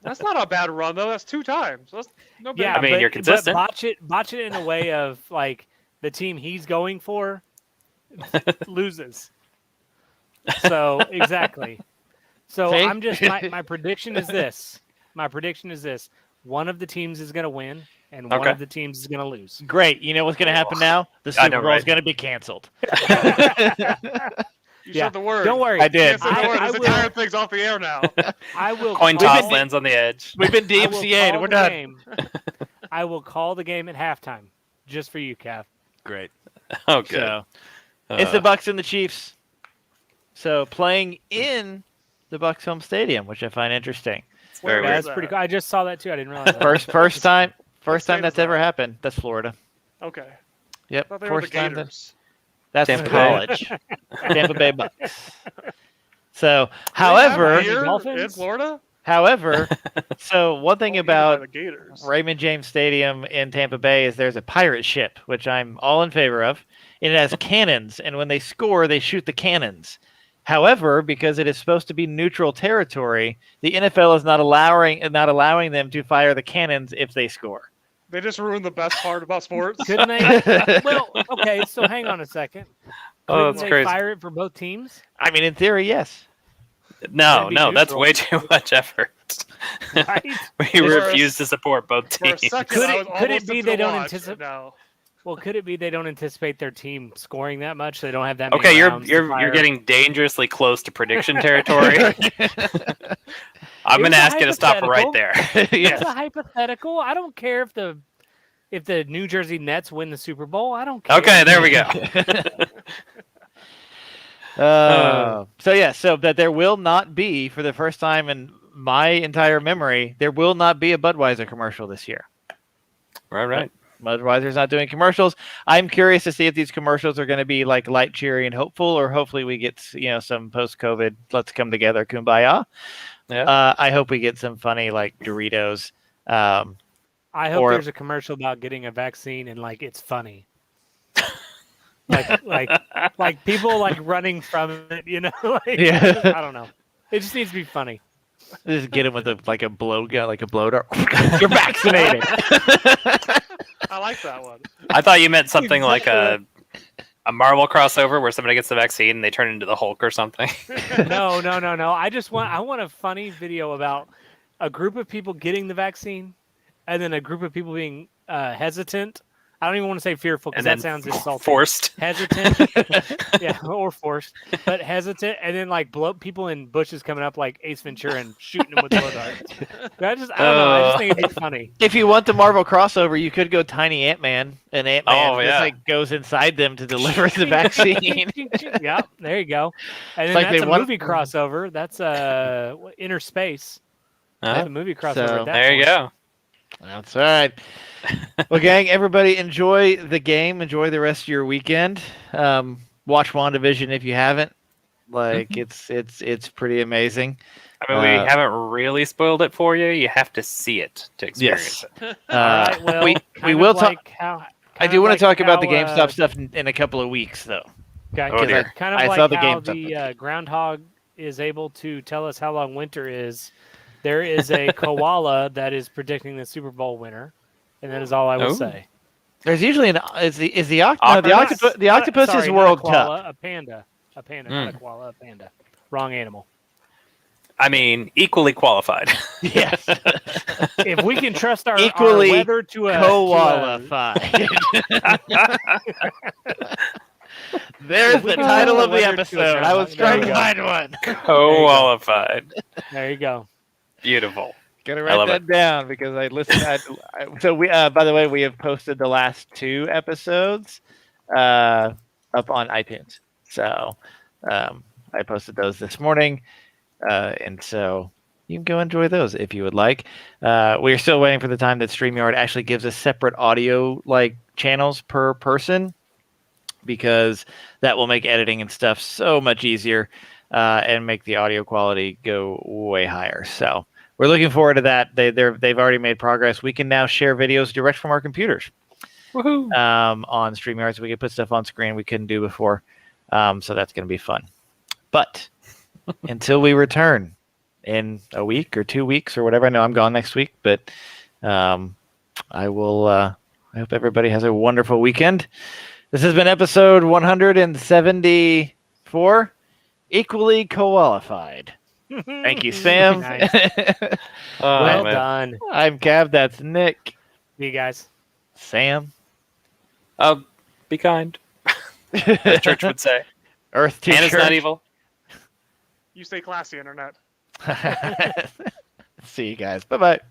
S3: That's not a bad run though. That's 2 times. That's no big.
S2: Yeah,
S4: I mean,
S2: but,
S4: you're consistent.
S2: But botch it in a way of like the team he's going for loses. So exactly. So
S1: See?
S2: I'm just my prediction is this. My prediction is this. One of the teams is going to win, and one
S4: Okay.
S2: of the teams is going to lose.
S1: Great. You know what's going to happen now? The
S4: I
S1: Super
S4: know,
S1: Bowl is
S4: right?
S1: going to be canceled.
S3: You
S2: Yeah.
S3: said the word.
S2: Don't worry.
S1: I did.
S3: You said the word.
S2: I
S3: This
S2: will-
S3: entire thing's off the air now.
S2: I will
S4: Coin
S2: call-
S4: toss lands on the edge.
S1: We've been
S2: I will
S1: DMCA'd.
S2: call
S1: We're
S2: the
S1: done.
S2: game. I will call the game at halftime just for you, Cav.
S1: Great.
S4: Oh, good.
S1: So it's the
S4: Uh,
S1: Bucks and the Chiefs. So playing in the Bucks home stadium, which I find interesting.
S4: very
S3: Where
S4: weird.
S3: is
S2: That's pretty
S3: that?
S2: cool. I just saw that too. I didn't realize that.
S1: First time
S3: state
S1: that's
S3: is that?
S1: ever happened. That's Florida.
S3: Okay.
S1: Yep.
S3: I thought they were the
S1: First time.
S3: Gators.
S1: That's
S4: Tampa Bay.
S1: college. Tampa Bay Bucks. So,
S3: Do they have
S1: however,
S3: beer in
S2: Dolphins?
S3: Florida.
S1: so one thing
S3: Oh, either by
S1: about
S3: the Gators.
S1: Raymond James Stadium in Tampa Bay is there's a pirate ship, which I'm all in favor of. And it has cannons, and when they score, they shoot the cannons. However, because it is supposed to be neutral territory, the NFL is not allowing them to fire the cannons if they score.
S3: They just ruined the best part about sports.
S2: Couldn't they? Well, okay. So hang on a second.
S4: Oh,
S2: Couldn't
S4: that's
S2: they
S4: crazy.
S2: fire it for both teams?
S1: I mean, in theory, yes.
S4: No,
S2: be
S4: no, that's
S2: neutral.
S4: way too much effort.
S2: Right?
S4: We
S3: For a
S4: refuse to support both
S3: For a
S4: teams.
S3: second,
S2: Could
S3: I
S2: it-
S3: was
S2: could it
S3: almost
S2: be
S3: into
S2: they don't
S3: watch,
S2: anticipate-
S3: but no.
S2: Well, could it be they don't anticipate their team scoring that much? They don't have that many
S4: Okay,
S2: rounds to
S4: you're
S2: fire?
S4: getting dangerously close to prediction territory. I'm
S2: It
S4: going
S2: was
S4: to
S2: a
S4: ask you to stop right
S2: hypothetical.
S4: there.
S1: Yes.
S2: It's a hypothetical. I don't care if the New Jersey Nets win the Super Bowl. I don't care.
S4: Okay, there we go.
S1: So that there will not be, for the first time in my entire memory, there will not be a Budweiser commercial this year.
S4: Right.
S1: Budweiser's not doing commercials. I'm curious to see if these commercials are going to be like light, cheery, and hopeful, or hopefully we get some post-COVID let's come together, kumbaya.
S4: Yeah.
S1: I hope we get some funny like Doritos.
S2: I hope
S1: Or-
S2: there's a commercial about getting a vaccine and like it's funny. like people like running from it, you know? Like,
S1: Yeah.
S2: I don't know. It just needs to be funny.
S1: Just get him with a blow gun, like a blow dart. You're vaccinated.
S3: I like that one.
S4: I thought you meant something like a Marvel crossover where somebody gets the vaccine and they turn into the Hulk or something.
S2: No. I want a funny video about a group of people getting the vaccine and then a group of people being hesitant. I don't even want to say fearful because
S4: And
S2: that
S4: then
S2: sounds insulting.
S4: forced.
S2: Hesitant, yeah, or forced, but hesitant, and then like blow people in bushes coming up like Ace Ventura and shooting them with blow darts. I don't know. I just think it'd be funny.
S1: If you want the Marvel crossover, you could go Tiny Ant-Man, and Ant-Man
S4: Oh,
S1: just
S4: yeah.
S1: like goes inside them to deliver the vaccine.
S2: Yeah, there you go. And then
S1: like
S2: that's
S1: they
S2: a
S1: want-
S2: movie crossover. That's Inner Space. That's
S4: Huh?
S2: a movie crossover.
S1: So-
S2: at that
S4: There you
S2: point.
S4: go.
S1: That's all right. Well, gang, everybody enjoy the game. Enjoy the rest of your weekend. Watch WandaVision if you haven't. Like it's pretty amazing.
S4: I mean, we
S1: Uh,
S4: haven't really spoiled it for you. You have to see it to experience it.
S2: All right. Well,
S1: we
S2: kind
S1: will
S2: of
S1: talk.
S2: like how.
S1: I
S2: kind
S1: do
S2: of
S1: want
S2: like
S1: to talk about the
S2: how,
S1: GameStop stuff in a couple of weeks, though.
S2: Okay,
S4: Oh, dear.
S2: kind of
S1: I
S2: like
S1: saw the
S2: how
S1: GameStop
S2: the groundhog is able to tell us how long winter is. There is a koala that is predicting the Super Bowl winner, and that is all I will
S4: Oh.
S2: say.
S1: There's usually the
S4: Octopus?
S1: octopus
S2: Sorry,
S1: is
S2: not
S1: World
S2: a koala,
S1: Cup.
S2: A panda, not a koala, a panda. Wrong animal.
S4: I mean, equally qualified.
S1: Yes,
S2: If we can trust our
S1: Equally
S2: weather to a
S1: koala-fied. There's the
S2: Which
S1: title of the
S2: wonder to
S1: episode. I
S2: know.
S1: was
S2: There
S1: trying
S2: you
S1: to
S2: go.
S1: find one.
S4: Co-qualified.
S2: There you go.
S4: Beautiful.
S1: Gotta
S4: I
S1: write
S4: love
S1: that down because I listened. So we, by the way, we have posted the last 2 episodes up on iTunes. So I posted those this morning, and so you can go enjoy those if you would like. We're still waiting for the time that StreamYard actually gives us separate audio channels per person, because that will make editing and stuff so much easier and make the audio quality go way higher. So we're looking forward to that. They've already made progress. We can now share videos direct from our computers
S4: Woohoo.
S1: on StreamYard, so we can put stuff on screen we couldn't do before. So that's going to be fun. But until we return in a week or 2 weeks or whatever, I know I'm gone next week, but I will. I hope everybody has a wonderful weekend. This has been episode 174, Equally Qualified. Thank you, Sam.
S2: Nice.
S4: Oh,
S2: Well
S4: man.
S2: done.
S1: I'm Cav. That's Nick.
S2: You guys.
S1: Sam.
S4: Be kind, as church would say.
S1: Earth to
S4: Hannah's
S1: Church.
S4: not evil.
S3: You stay classy, internet.
S1: See you guys. Bye bye.